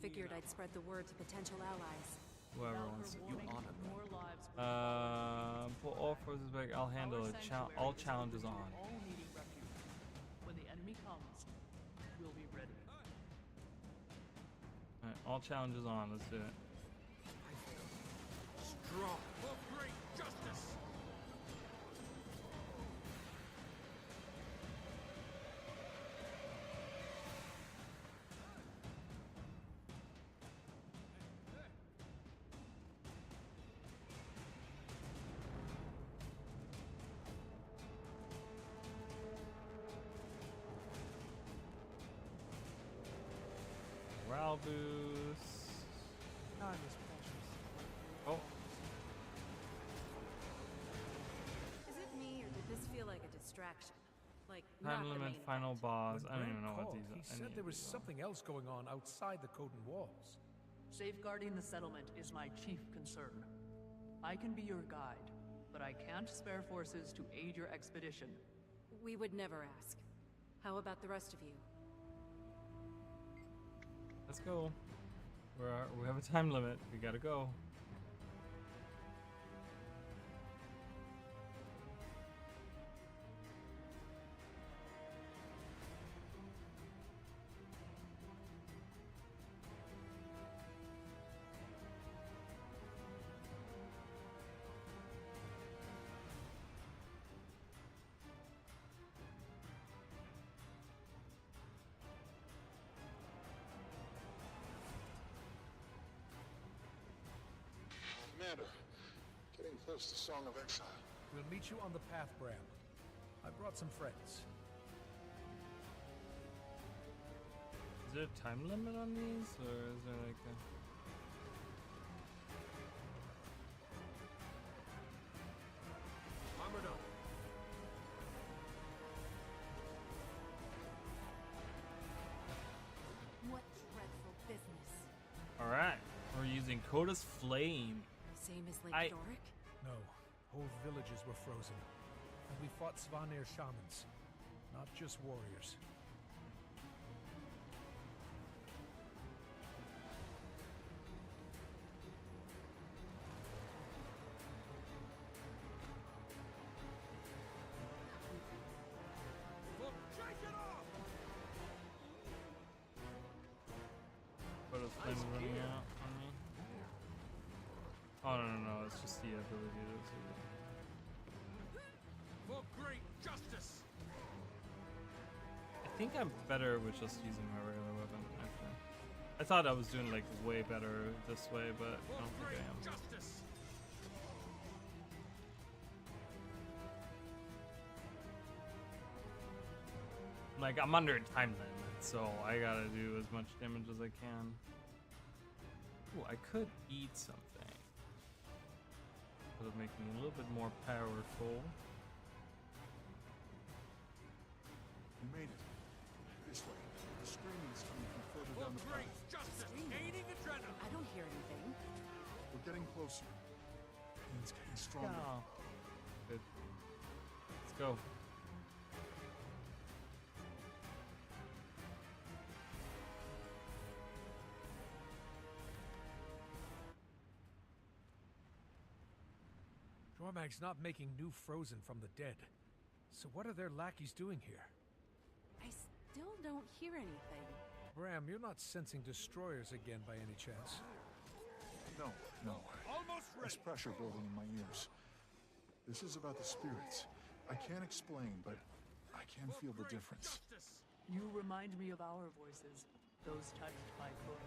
Figured I'd spread the word to potential allies. Whoever wants to. You honor them. Pull all forces back. I'll handle it. All challenges on. When the enemy comes, we'll be All challenges on. Let's do it. Strong for great justice. Morale boost. Time is precious. Oh. Is it me, or did this feel like a distraction? Like, Time not the limit, main final event? boss. When I don't Graham even know what called, these are. He said there was something else going on outside the Coden walls. Safeguarding the settlement is my chief concern. I can be your guide, but I can't spare forces to aid your expedition. We would never ask. How about the rest of you? Let's go. We have a time limit. We gotta go. Commander, getting close to Song of Exile. We'll meet you on the path, Bram. I brought some friends. Is there a time limit on these, or is there like a... Armored up. What dreadful business. All right, we're using Coda's Flame. Same as Lake Doric? No, whole villages were frozen. And we fought Svanir shamans, not just warriors. Look, shake it off. Coda's Flame is running out on me. Oh no, it's just the ability to see it. For great justice. I think I'm better with just using my regular weapon, actually. I thought I was doing like way better this way, but I don't think I am. Justice. Like, I'm under a time limit, so I gotta do as much damage as I can. Ooh, I could eat something. That'll make me a little bit more powerful. You made it. This way. The screaming's coming from further down the path. Justice. Gaining adrenaline. I don't hear anything. We're getting closer. Pain's getting stronger. Oh. Good. Let's go. Jormag's not making new frozen from the dead. So what are their lackeys doing here? I still don't hear anything. Bram, you're not sensing destroyers again by any chance? No. Almost ready. There's pressure building in my ears. This is about the spirits. I can't explain, but I can feel the difference. You remind me of our voices, those touched by Coda.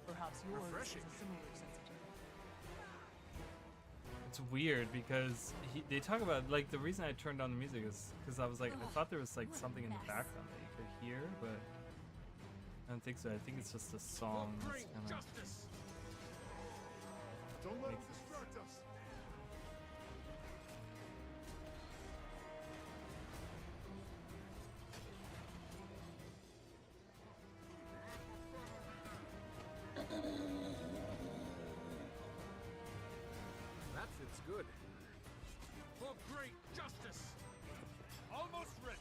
Perhaps yours is a similar sensitivity. It's weird because they talk about, like, the reason I turned on the music is because I was like, I thought there was like something in the background that you could hear, but I don't think so. I think it's just a song that's kind of... Don't let them distract us. That fits good. For great justice. Almost ready.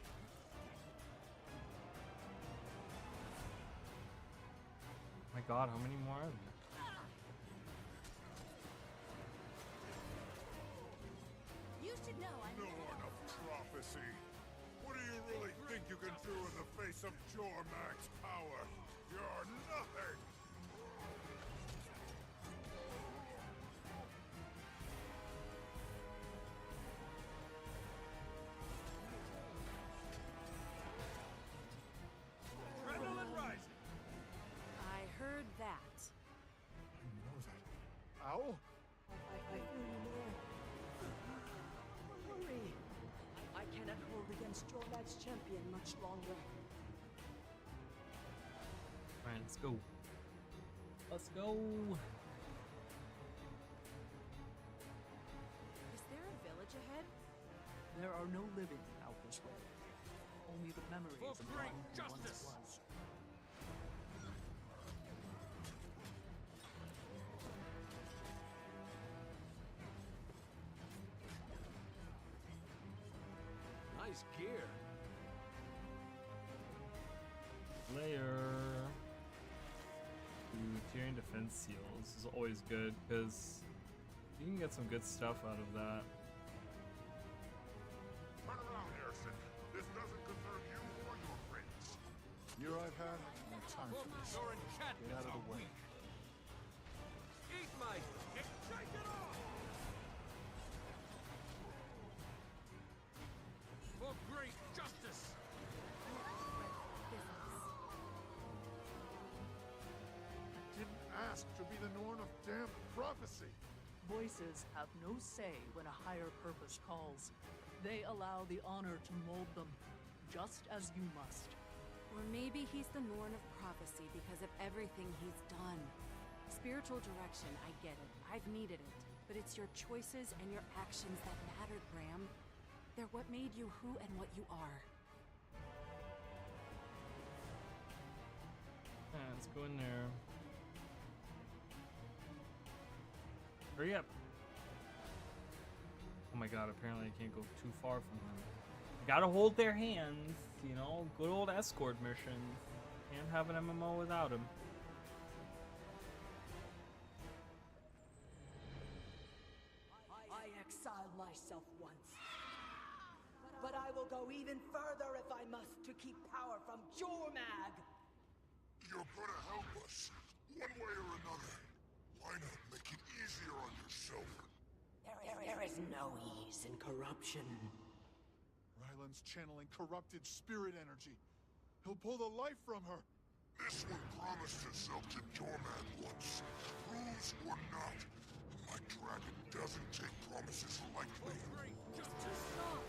My God, how many more are there? You should know I'm No enough prophecy. What do you really think you can do in the face of Jormag's power? You're nothing! Owl? I feel you there. Hurry! I cannot hold against Jormad's champion much longer. Alright, let's go. Let's go. Is there a village ahead? There are no living out this way. Only the memories For of one great who once justice! was. Nice gear. Layer. Ooh, Tyrian defense seals is always good because you can get some good stuff out of that. Turn around, Harrison. This doesn't concern you or your friends. Year I've had, no time for this. Your Get enchantments out of are the way. weak. Eat my dick. Shake it off! For great justice! Didn't ask to be the Norn of damn prophecy. Voices have no say when a higher purpose calls. They allow the honor to mold them, just as you must. Or maybe he's the Norn of prophecy because of everything he's done. Spiritual direction, I get it. I've needed it. But it's your choices and your actions that mattered, Graham. They're what made you who and what you are. Yeah, let's go in there. Hurry up. Oh my god, apparently I can't go too far from them. Gotta hold their hands, you know, good old escort missions. Can't have an MMO without them. I exiled myself once. But I will go even further if I must to keep power from Jormag. You're gonna help us, one way or another. Why not make it easier on yourself? There is no ease in corruption. Ryland's channeling corrupted spirit energy. He'll pull the life from her. This one promised herself to Jormad once. Rules or not, my dragon doesn't take promises lightly. Stop!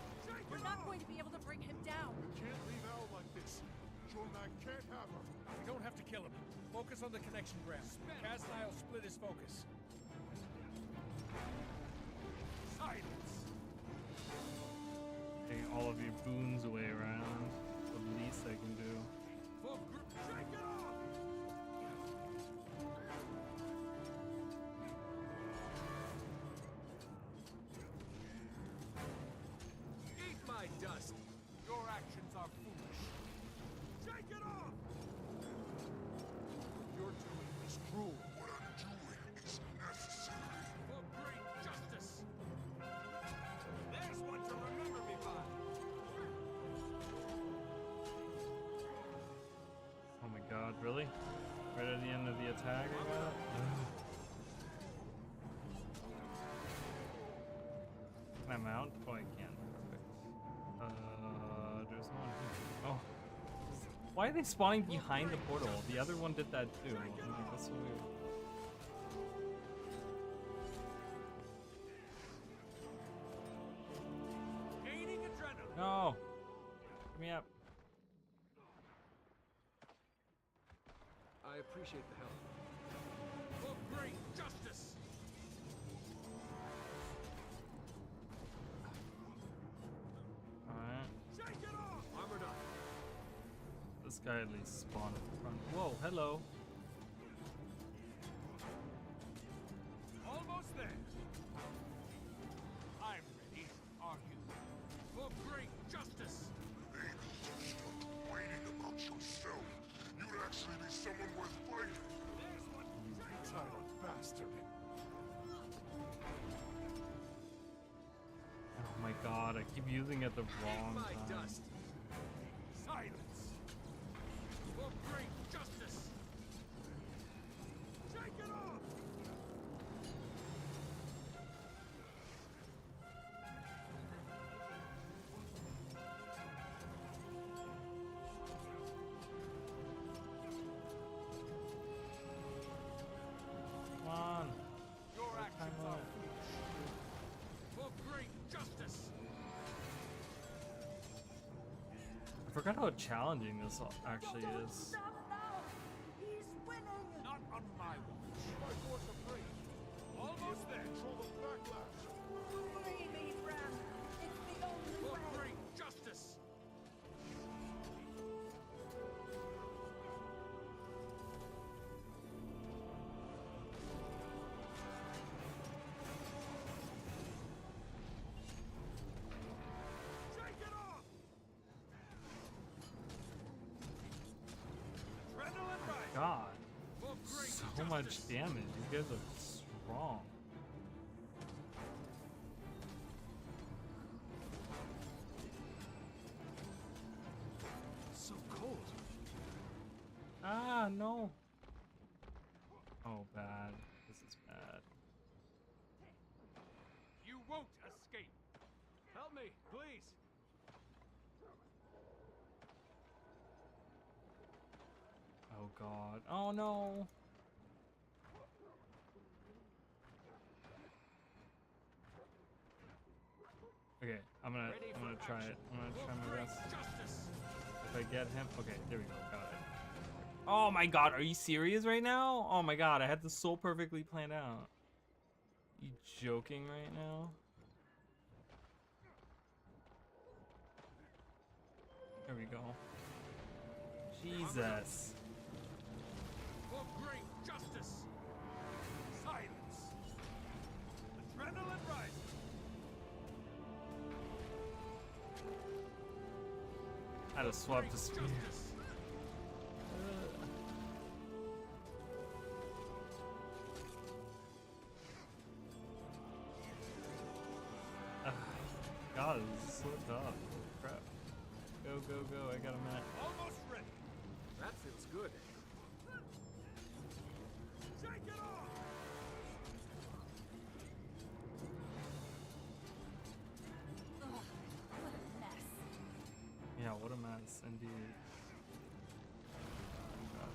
We're not going to be able to bring him down. We can't leave Owl like this. Jormag can't have her. We don't have to kill him. Focus on the connection, Graham. Kaz and I'll split his focus. Silence! Taking all of your boons away around. The least I can do. For shake it off! Eat my dust! Your actions are foolish. Shake it off! What you're doing is cruel. What I'm doing is necessary. For great justice! There's one to remember me by! Oh my god, really? Right at the end of the attack I got? Can I mount? Oh, I can. Perfect. There's no one here. Oh. Why are they spawning behind the portal? The other one did that too. That's so weird. Gaining adrenaline! No! Get me up. I appreciate the help. For great justice! Alright. Shake it off! Armored up. This guy at least spawned at the front. Whoa, hello. Almost there. I'm ready. Are you? For great justice! Maybe you start complaining about yourself. You'd actually be someone worth fighting. There's one. Entitled bastard. Oh my god, I keep using it the wrong My time. dust. Silence. For great justice. Shake it off. Come on. Your forgot how challenging this actually is. He's winning! Not on my watch. My force of free. Almost there. Control the backlash. Free me, Bram! It's the only For way! free justice. Shake it off! Adrenaline rise. God, For great so much damage. These guys are strong. So cold. Ah, no. Oh, bad. This is bad. You won't escape. Help me, please. Oh, God. Oh, no. Okay, I'm gonna try it. I'm gonna try my best. If I get him, okay, there we go, got it. Oh my God, are you serious right now? Oh my God, I had this so perfectly planned out. You joking right now? There we go. Jesus. For great justice. Silence. Adrenaline rising. I had to swap the spear. God, this is so tough. Crap. Go, go, go. I got a minute. Almost ready. That feels good. Shake it off. What a mess. Yeah, what a mess, indeed.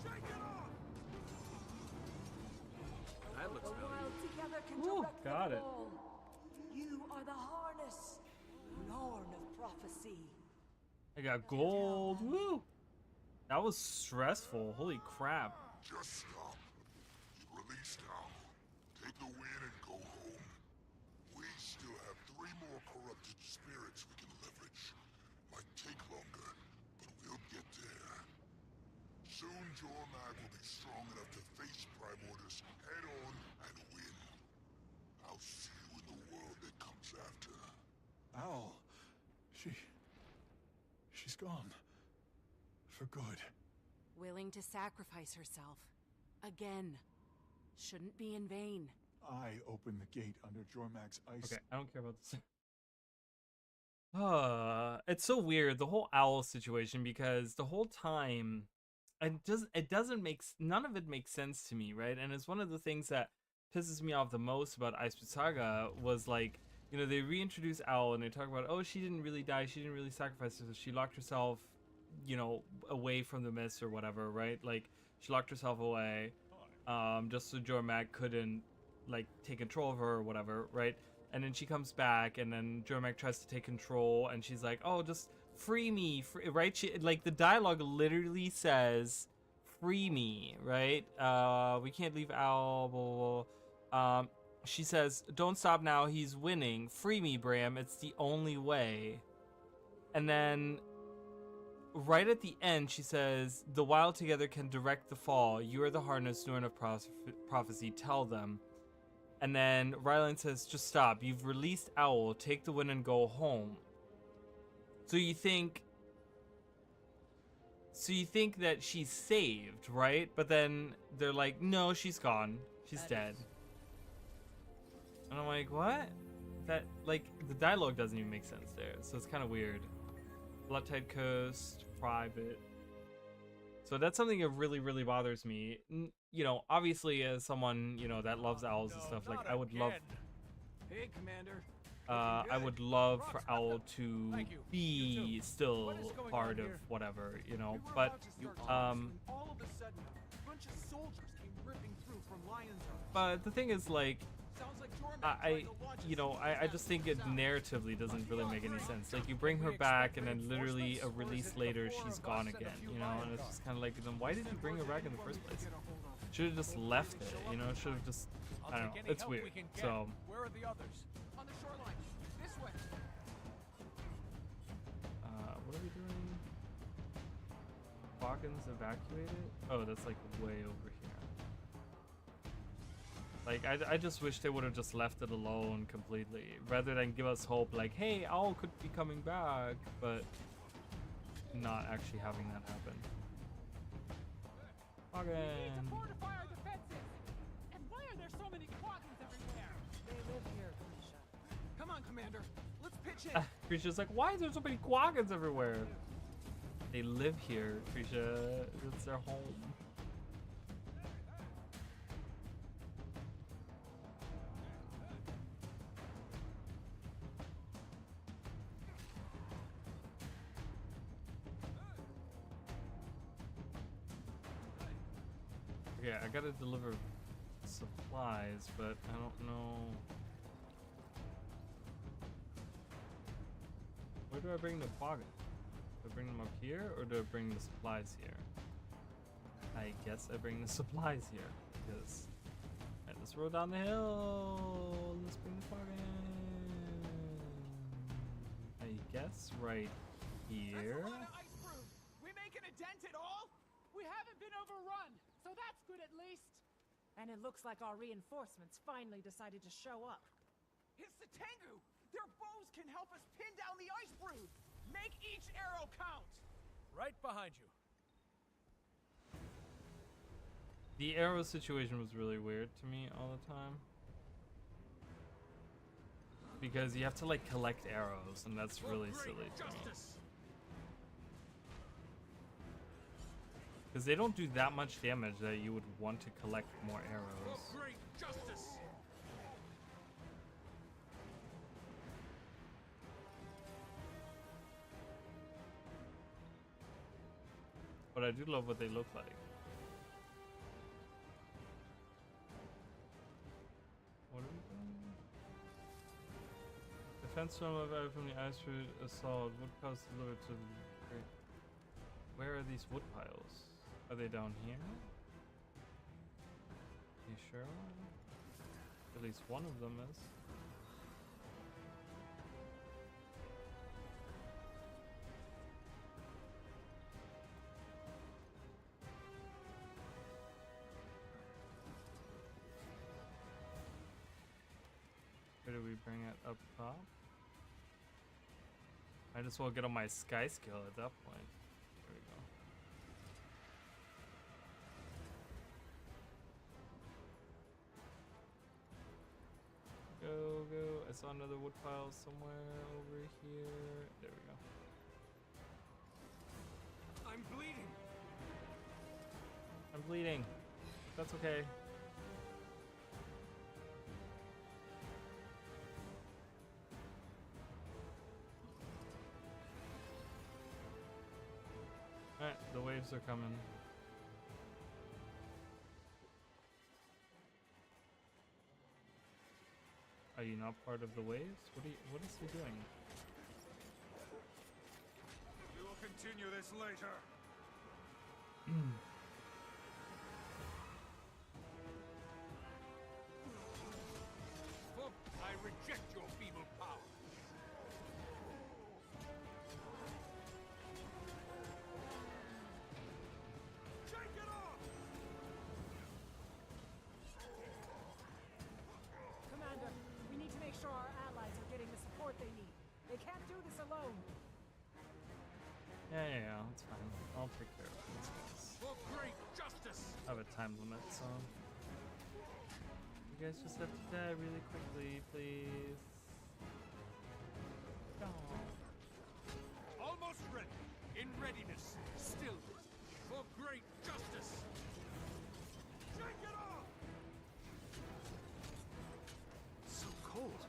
Shake it off. That looks The valuable. wild together can Ooh, direct got them it. all. You are the harness, Norn of prophecy. I got gold. Woo! That was stressful. Holy crap. Just stop. Release now. Take the win and go home. We still have 3 more corrupted spirits we can leverage. Might take longer, but we'll get there. Soon Jormag will be strong enough to face Primordus head on and win. I'll see you in the world that comes after. Owl. She's gone. For good. Willing to sacrifice herself. Again. Shouldn't be in vain. I opened the gate under Jormag's ice. Okay, I don't care about this. It's so weird, the whole owl situation, because the whole time it doesn't make none of it makes sense to me, right? And it's one of the things that pisses me off the most about Ice Saga was, like, you know, they reintroduce Owl and they talk about, oh, she didn't really die, she didn't really sacrifice herself, she locked herself, you know, away from the mist or whatever, right? Like, she locked herself away, just so Jormag couldn't, like, take control of her or whatever, right? And then she comes back, and then Jormag tries to take control, and she's like, oh, just free me, right? She, like, the dialogue literally says, free me, right? We can't leave Owl, blah, blah, blah. She says, don't stop now, he's winning. Free me, Bram, it's the only way. And then, right at the end, she says, the wild together can direct the fall. You are the harness, Norn of prophecy, tell them. And then Rylan says, just stop. You've released Owl. Take the win and go home. So you think that she's saved, right? But then they're like, no, she's gone. She's dead. And I'm like, what? That, like, the dialogue doesn't even make sense there. So it's kind of weird. Bloodtide Coast, private. So that's something that really, really bothers me. You know, obviously, as someone, you know, that loves owls and stuff, like, I would love... Hey, Commander. I would love for Owl to be still part of whatever, you know, but, all of a sudden, a bunch of soldiers came ripping through from Lion's Army. but the thing is, like, Sounds like Jorman you know, I just think it narratively doesn't really make any sense. Like, you bring her back, and then literally a release later, she's gone again, you know? And it's just kind of like, then why did you bring her back in the first place? Should have just left it, you know? Should have just, I don't know. It's weird. So, where are the others? On the shoreline. This way. what are we doing? Quaggins evacuated? Oh, that's like way over here. Like, I just wish they would have just left it alone completely, rather than give us hope like, hey, Owl could be coming back, but not actually having that happen. Quaggin. Fortify our defenses. And why are there so many Quaggins everywhere? They live here, Grisha. Come on, Commander. Let's pitch in. Grisha's like, why is there so many Quaggins everywhere? They live here, Grisha. It's their home. Okay, I gotta deliver supplies, but I don't know. Where do I bring the Quaggin? Do I bring them up here, or do I bring the supplies here? I guess I bring the supplies here, because... Alright, let's roll down the hill! Let's bring the Quaggin! I guess right here? We making a dent at all? We haven't been overrun, so that's good at least. And it looks like our reinforcements finally decided to show up. It's the Tengu! Their bows can help us pin down the ice brood! Make each arrow count! Right behind you. The arrow situation was really weird to me all the time. Because you have to like collect arrows, and that's really silly to me. Because they don't do that much damage that you would want to collect more arrows. For great justice! But I do love what they look like. What are we doing? Defense from the ice route assault. Wood piles delivered to the great. Where are these wood piles? Are they down here? You sure? At least one of them is. Where do we bring it up top? I just want to get on my sky skill at that point. There we go. Go, go. I saw another wood pile somewhere over here. There we go. I'm bleeding. I'm bleeding. That's okay. Alright, the waves are coming. Are you not part of the waves? What is he doing? We will continue this later. I reject your feeble power. Shake it off! Commander, we need to make sure our allies are getting the support they need. They can't do this alone. Yeah, it's fine. I'll take care of these guys. For great justice! I have a time limit, so... You guys just have to die really quickly, please. Almost ready. In readiness. Still. For great justice. Shake it off! It's so cold.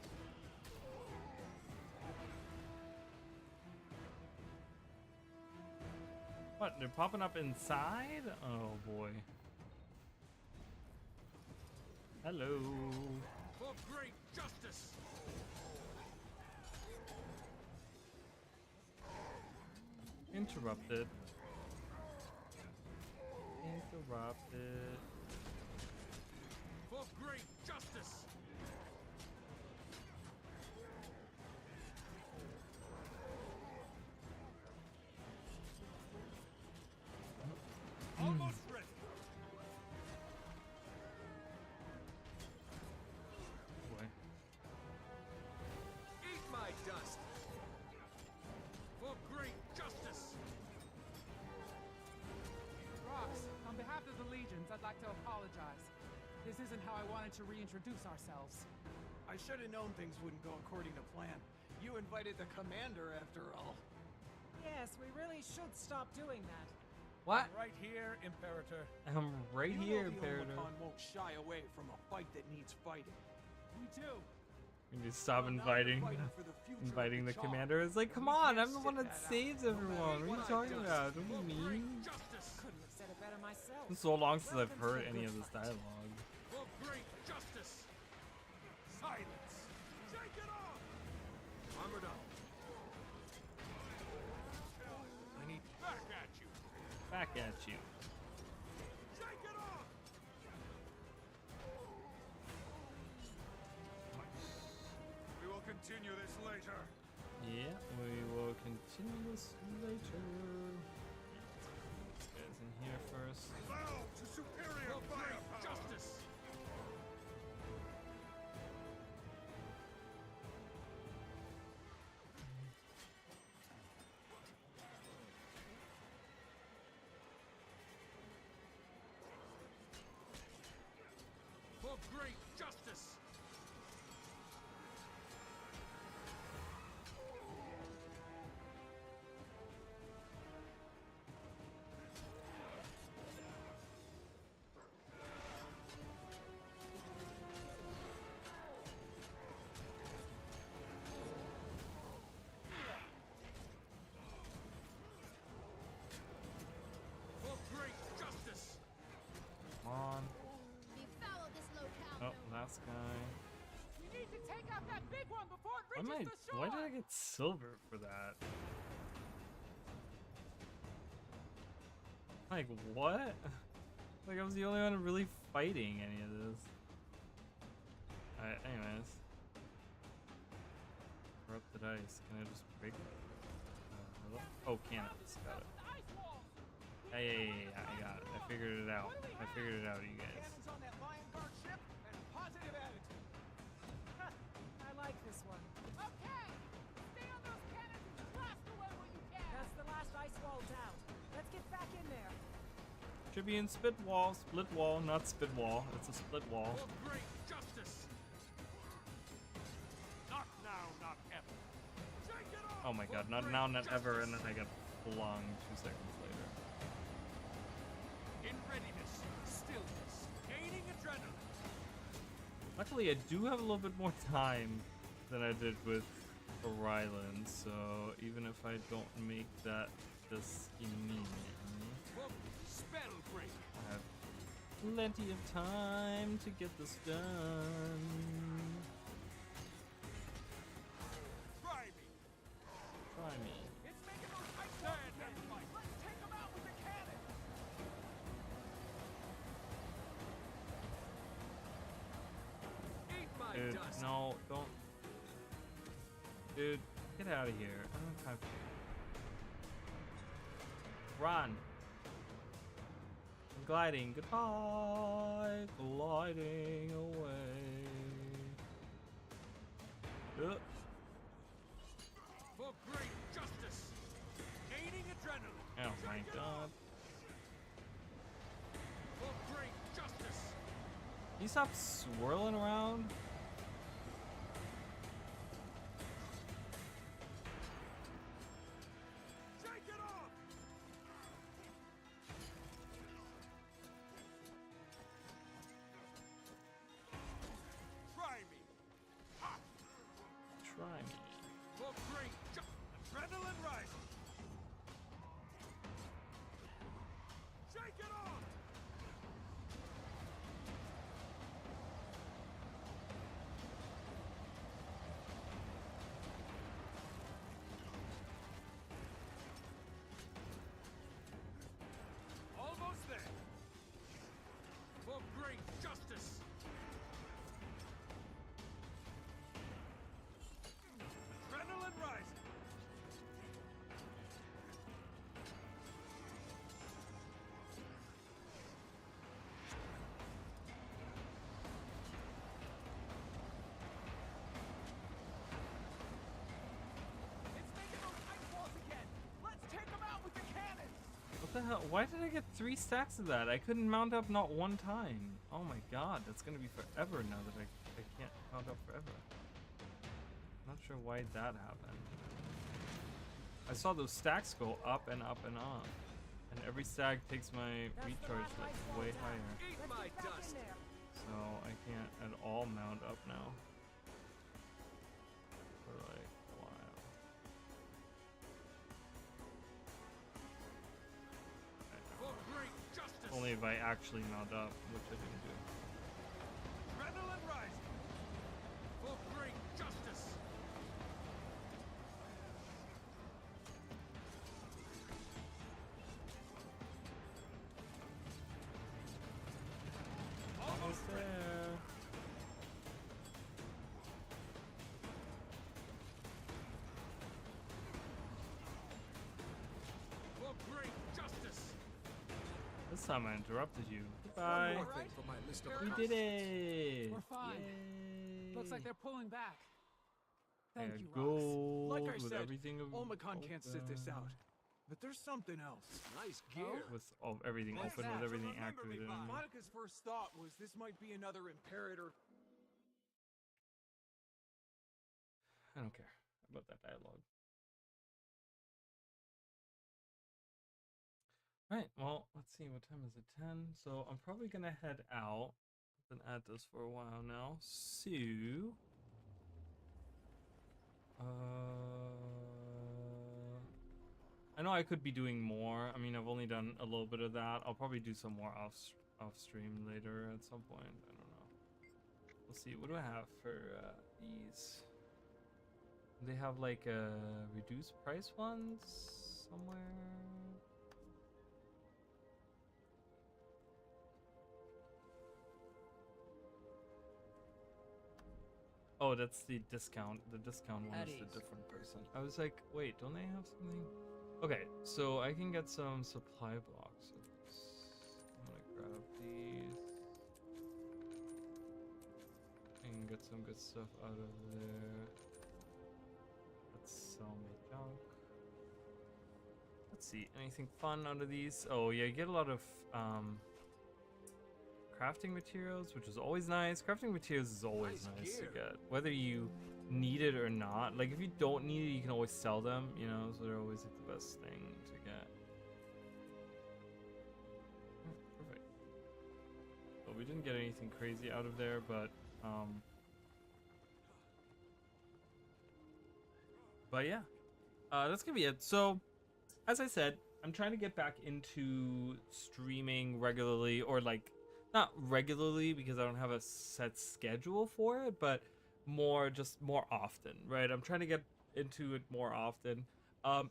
What? They're popping up inside? Oh boy. Hello. For For great justice. Interrupted. Interrupted. For great justice. Almost ready. Boy. Eat my dust. For great justice. Rox, on behalf of the Legions, I'd like to apologize. This isn't how I wanted to reintroduce ourselves. I should have known things wouldn't go according to plan. You invited the commander after all. Yes, we really should stop doing that. What? Right here, Imperator. I'm right You here, know the Imperator. Omicron won't shy away from a fight that needs fighting. We do. We need to stop inviting the Char. commander. It's like, come on, I'm the one that saves everyone. What are you talking about? Don't be mean. Couldn't have said it better myself. It's so long since I've heard any of this dialogue. For great justice. Silence. Shake it off. Armored up. I need back at you. Back at you. Shake it off. We will continue this later. Yeah, we will continue this later. This guy's in here first. Bow to superior firepower. Justice. For great justice. For great justice. Come on. Befoul this locale. Oh, last guy. We need to take out that big one before it Why, reaches the shore. why did I get silver for that? Like, what? Like, I was the only one really fighting any of this. Alright, anyways. Corrupted ice. Can I just break it? Hello? Oh, can it? Got it. Yeah, I got it. I figured it out. I figured it out, you guys. Cannons on that Lion Guard ship and a positive attitude. I like this one. Okay! Stay on those cannons and blast away what you can! That's the last ice wall down. Let's get back in there. Should be in split wall, not spit wall. It's a split wall. For great justice. Not now, not ever. Shake it off. Oh my god, not now, not ever, and then I got flung 2 seconds later. In readiness, stillness, gaining adrenaline. Luckily, I do have a little bit more time than I did with Ryzen, so even if I don't make that just immediately, Spell break. I have plenty of time to get this done. Try me. Try me. It's making those ice stand and fight. Let's take them out with the cannon. Eat my Dude, dust. no, don't. Dude, get out of here. I don't have time for you. Run. I'm gliding. Goodbye. Gliding away. For great justice. Gaining adrenaline. Oh my god. For great justice. Can you stop swirling around? Shake it off. Try me. Ha! Try me. For great adrenaline rising. Shake it off. hell? Why did I get 3 stacks of that? I couldn't mount up not one time. Oh my god, that's gonna be forever now that I can't mount up forever. Not sure why that happened. I saw those stacks go up and up and up. And every stack takes my recharge like way higher. Eat my dust. So I can't at all mount up now. For like a while. For great justice. Only if I actually mount up, which I didn't do. Adrenaline rising. For great justice. Almost there. For great justice. This time I interrupted you. Goodbye. One more thing for my list of We accounts. did it. We're fine. Looks like they're pulling back. Thank you, Rox. Gold Like I with said, everything of Omicron can't sit this out. But there's something else. Nice gear. with everything open, with everything activated. Monica's first thought was this might be another Imperator. I don't care about that dialogue. Alright, well, let's see, what time is it? 10? So I'm probably gonna head out. I've been at this for a while now. So I know I could be doing more. I mean, I've only done a little bit of that. I'll probably do some more off stream later at some point. I don't know. We'll see. What do I have for these? They have like reduced price ones somewhere. Oh, that's the discount. The discount one is the different person. I was like, wait, don't they have something? Okay, so I can get some supply boxes. I'm gonna grab these. I can get some good stuff out of there. Let's sell my junk. Let's see, anything fun out of these? Oh yeah, you get a lot of crafting materials, which is always nice. Crafting materials is always nice to get, whether you need it or not. Like if you don't need it, you can always sell them, you know, so they're always like the best thing to get. Perfect. Well, we didn't get anything crazy out of there, but yeah, that's gonna be it. So as I said, I'm trying to get back into streaming regularly, or like not regularly because I don't have a set schedule for it, but more often, right? I'm trying to get into it more often. I'm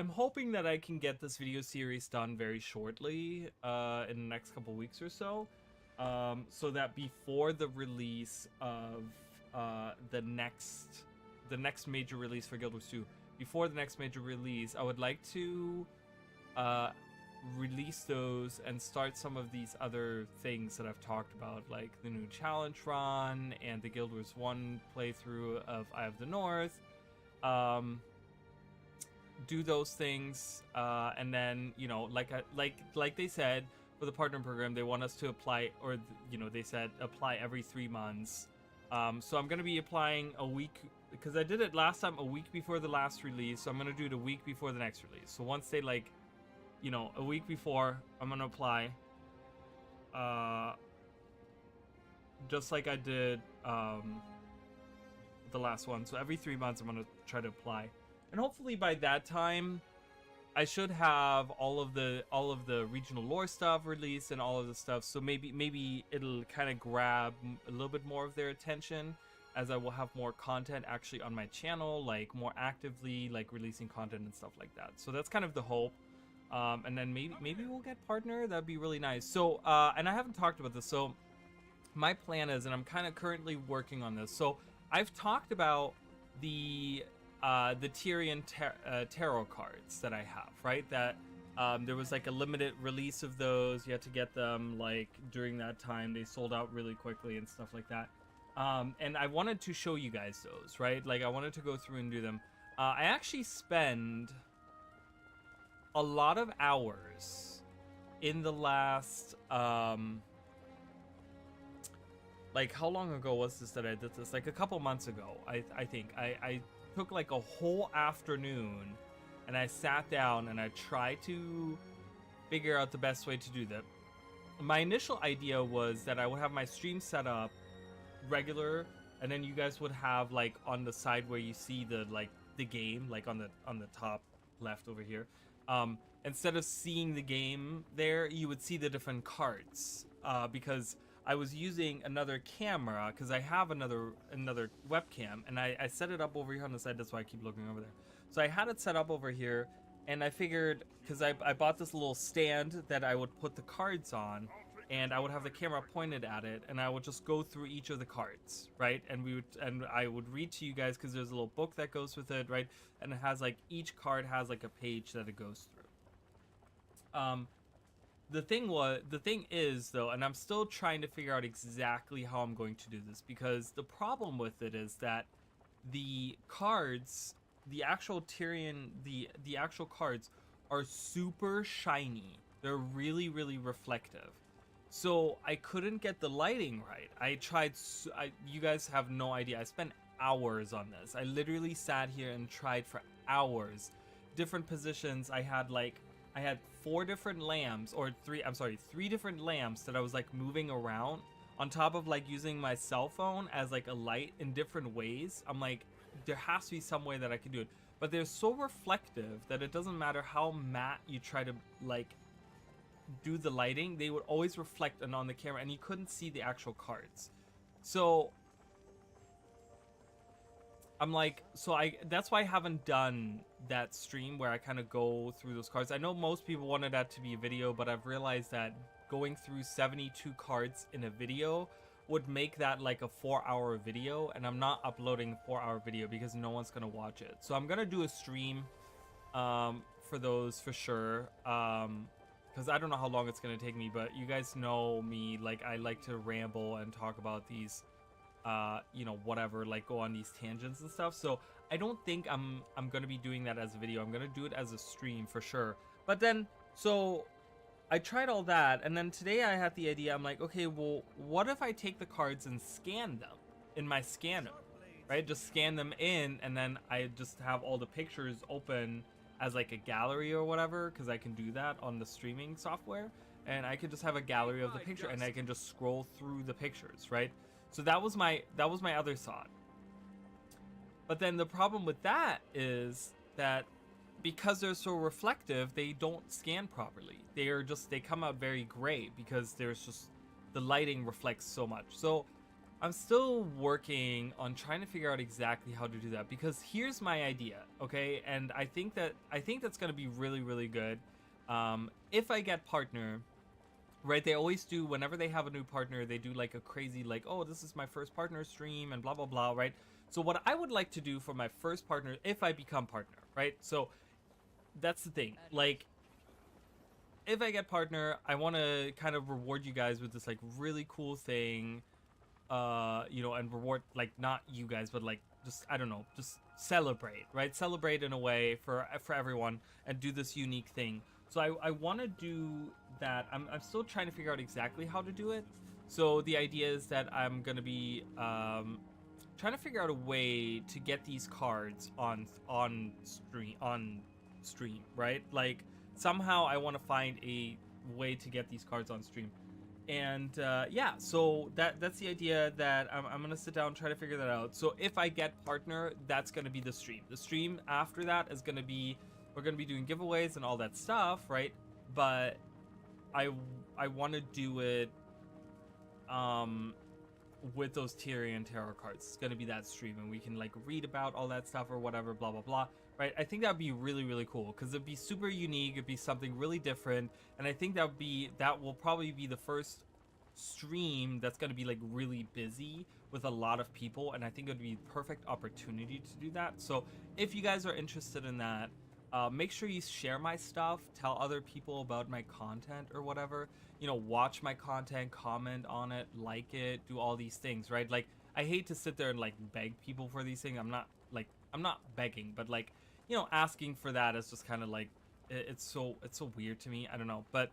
hoping that I can get this video series done very shortly, in the next couple weeks or so, so that before the release of the next major release for Guild Wars 2, before the next major release, I would like to release those and start some of these other things that I've talked about, like the new challenge run and the Guild Wars 1 playthrough of Eye of the North. Do those things, and then, you know, like they said for the partner program, they want us to apply, or you know, they said apply every 3 months. So I'm gonna be applying a week, because I did it last time a week before the last release, so I'm gonna do it a week before the next release. So once they, like, you know, a week before, I'm gonna apply, just like I did the last one. So every 3 months I'm gonna try to apply, and hopefully by that time I should have all of the regional lore stuff released and all of the stuff. So maybe it'll kind of grab a little bit more of their attention, as I will have more content actually on my channel, like more actively, like releasing content and stuff like that. So that's kind of the hope. And then maybe we'll get partner. That'd be really nice. So and I haven't talked about this. So my plan is, and I'm kind of currently working on this. So I've talked about the Tyrian tarot cards that I have, right? That there was like a limited release of those. You had to get them like during that time. They sold out really quickly and stuff like that. And I wanted to show you guys those, right? Like I wanted to go through and do them. I actually spend a lot of hours in the last like, how long ago was this that I did this? Like a couple months ago, I think. I took like a whole afternoon and I sat down and I tried to figure out the best way to do that. My initial idea was that I would have my stream set up regular, and then you guys would have like on the side where you see the game, like on the top left over here. Instead of seeing the game there, you would see the different cards, because I was using another camera, because I have another webcam, and I set it up over here on the side. That's why I keep looking over there. So I had it set up over here, and I figured, because I bought this little stand that I would put the cards on, and I would have the camera pointed at it, and I would just go through each of the cards, right? And I would read to you guys, because there's a little book that goes with it, right? And it has like, each card has like a page that it goes through. The thing is though, and I'm still trying to figure out exactly how I'm going to do this, because the problem with it is that the cards, the actual Tyrion, the actual cards are super shiny. They're really, really reflective. So I couldn't get the lighting right. I tried, you guys have no idea. I spent hours on this. I literally sat here and tried for hours. Different positions. I had 4 different lamps, or 3 different lamps that I was like moving around on top of like using my cell phone as like a light in different ways. I'm like, there has to be some way that I can do it. But they're so reflective that it doesn't matter how matte you try to like do the lighting, they would always reflect on the camera, and you couldn't see the actual cards. So I'm like, that's why I haven't done that stream where I kind of go through those cards. I know most people wanted that to be a video, but I've realized that going through 72 cards in a video would make that like a 4-hour video, and I'm not uploading a 4-hour video because no one's gonna watch it. So I'm gonna do a stream for those for sure, because I don't know how long it's gonna take me, but you guys know me, like I like to ramble and talk about these you know, whatever, like go on these tangents and stuff. So I don't think I'm gonna be doing that as a video. I'm gonna do it as a stream for sure. But then, so I tried all that, and then today I had the idea. I'm like, okay, well, what if I take the cards and scan them in my scanner, right? Just scan them in, and then I just have all the pictures open as like a gallery or whatever, because I can do that on the streaming software, and I can just have a gallery of the picture, and I can just scroll through the pictures, right? So that was my other thought. But then the problem with that is that because they're so reflective, they don't scan properly. They come out very gray because there's just, the lighting reflects so much. So I'm still working on trying to figure out exactly how to do that, because here's my idea, okay? And I think that's gonna be really, really good. If I get partner, right, they always do, whenever they have a new partner, they do like a crazy, like, oh, this is my first partner stream and blah blah blah, right? So what I would like to do for my first partner, if I become partner, right? So that's the thing, like, if I get partner, I want to kind of reward you guys with this like really cool thing, you know, and reward, like, not you guys, but like, just, I don't know, just celebrate, right? Celebrate in a way for everyone, and do this unique thing. So I want to do that. I'm still trying to figure out exactly how to do it. So the idea is that I'm going to be trying to figure out a way to get these cards on stream, right? Like, somehow I want to find a way to get these cards on stream. And yeah, so that's the idea, that I'm going to sit down and try to figure that out. So if I get partner, that's going to be the stream. The stream after that is going to be, we're going to be doing giveaways and all that stuff, right? But I want to do it with those Tyrion tarot cards. It's going to be that stream, and we can like read about all that stuff or whatever, blah blah blah, right? I think that would be really, really cool, because it'd be super unique. It'd be something really different, and I think that will probably be the first stream that's going to be like really busy with a lot of people, and I think it would be a perfect opportunity to do that. So if you guys are interested in that, make sure you share my stuff, tell other people about my content or whatever, you know, watch my content, comment on it, like it, do all these things, right? Like, I hate to sit there and like beg people for these things. I'm not begging, but like, you know, asking for that is just kind of like, it's so weird to me. I don't know. But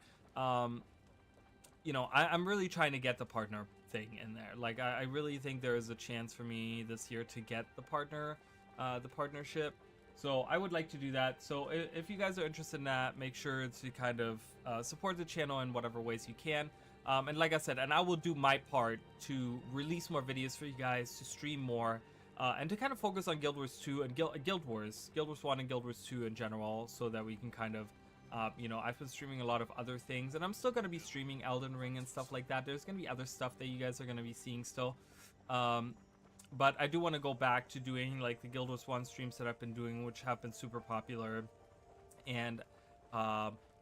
you know, I'm really trying to get the partner thing in there. Like, I really think there is a chance for me this year to get the partnership. So I would like to do that. So if you guys are interested in that, make sure to kind of support the channel in whatever ways you can. And like I said, and I will do my part to release more videos for you guys, to stream more, and to kind of focus on Guild Wars 2 and Guild Wars 1 and Guild Wars 2 in general, so that we can kind of, you know, I've been streaming a lot of other things, and I'm still going to be streaming Elden Ring and stuff like that. There's going to be other stuff that you guys are going to be seeing still. But I do want to go back to doing like the Guild Wars 1 streams that I've been doing, which have been super popular. And,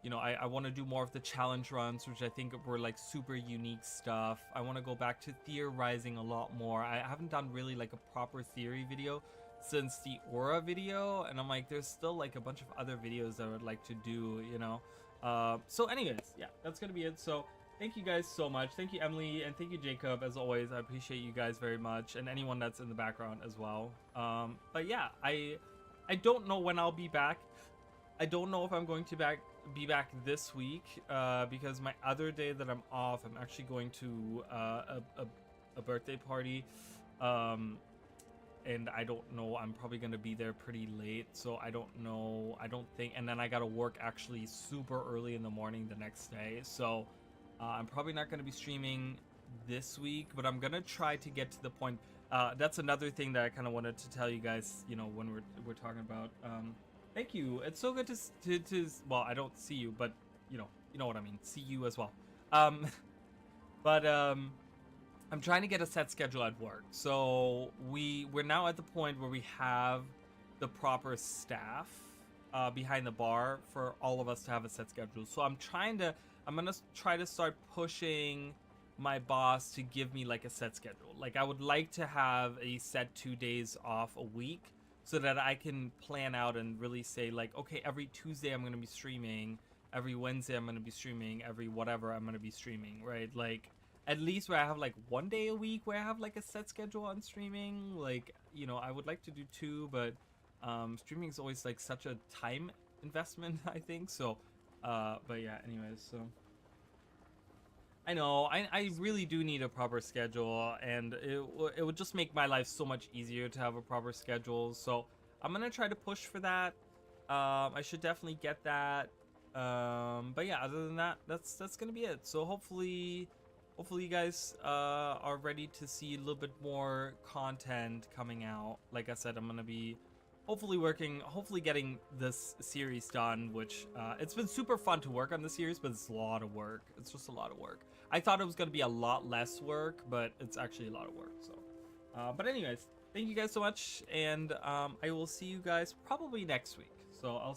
you know, I want to do more of the challenge runs, which I think were like super unique stuff. I want to go back to theorizing a lot more. I haven't done really like a proper theory video since the Aura video, and I'm like, there's still like a bunch of other videos that I would like to do, you know. So anyways, yeah, that's gonna be it. So thank you guys so much. Thank you, Emily, and thank you, Jacob, as always. I appreciate you guys very much, and anyone that's in the background as well. But yeah, I don't know when I'll be back. I don't know if I'm going to be back this week, because my other day that I'm off, I'm actually going to a birthday party, and I don't know, I'm probably going to be there pretty late, so I don't know, I don't think, and then I got to work actually super early in the morning the next day, so I'm probably not going to be streaming this week, but I'm going to try to get to the point. That's another thing that I kind of wanted to tell you guys, you know, when we're talking about, thank you. It's so good to well, I don't see you, but you know what I mean. See you as well. I'm trying to get a set schedule at work. So we're now at the point where we have the proper staff behind the bar for all of us to have a set schedule. So I'm gonna try to start pushing my boss to give me like a set schedule. Like, I would like to have a set 2 days off a week, so that I can plan out and really say like, okay, every Tuesday I'm going to be streaming, every Wednesday I'm going to be streaming, every whatever I'm going to be streaming, right? Like, at least where I have like 1 day a week where I have like a set schedule on streaming. Like, you know, I would like to do 2, but streaming is always like such a time investment, I think. So, but yeah, anyways, so I know I really do need a proper schedule, and it would just make my life so much easier to have a proper schedule. So I'm gonna try to push for that. I should definitely get that. But yeah, other than that, that's gonna be it. So hopefully you guys are ready to see a little bit more content coming out. Like I said, I'm gonna be hopefully getting this series done, which it's been super fun to work on the series, but it's a lot of work. It's just a lot of work. I thought it was going to be a lot less work, but it's actually a lot of work. So but anyways, thank you guys so much, and I will see you guys probably next week. So I'll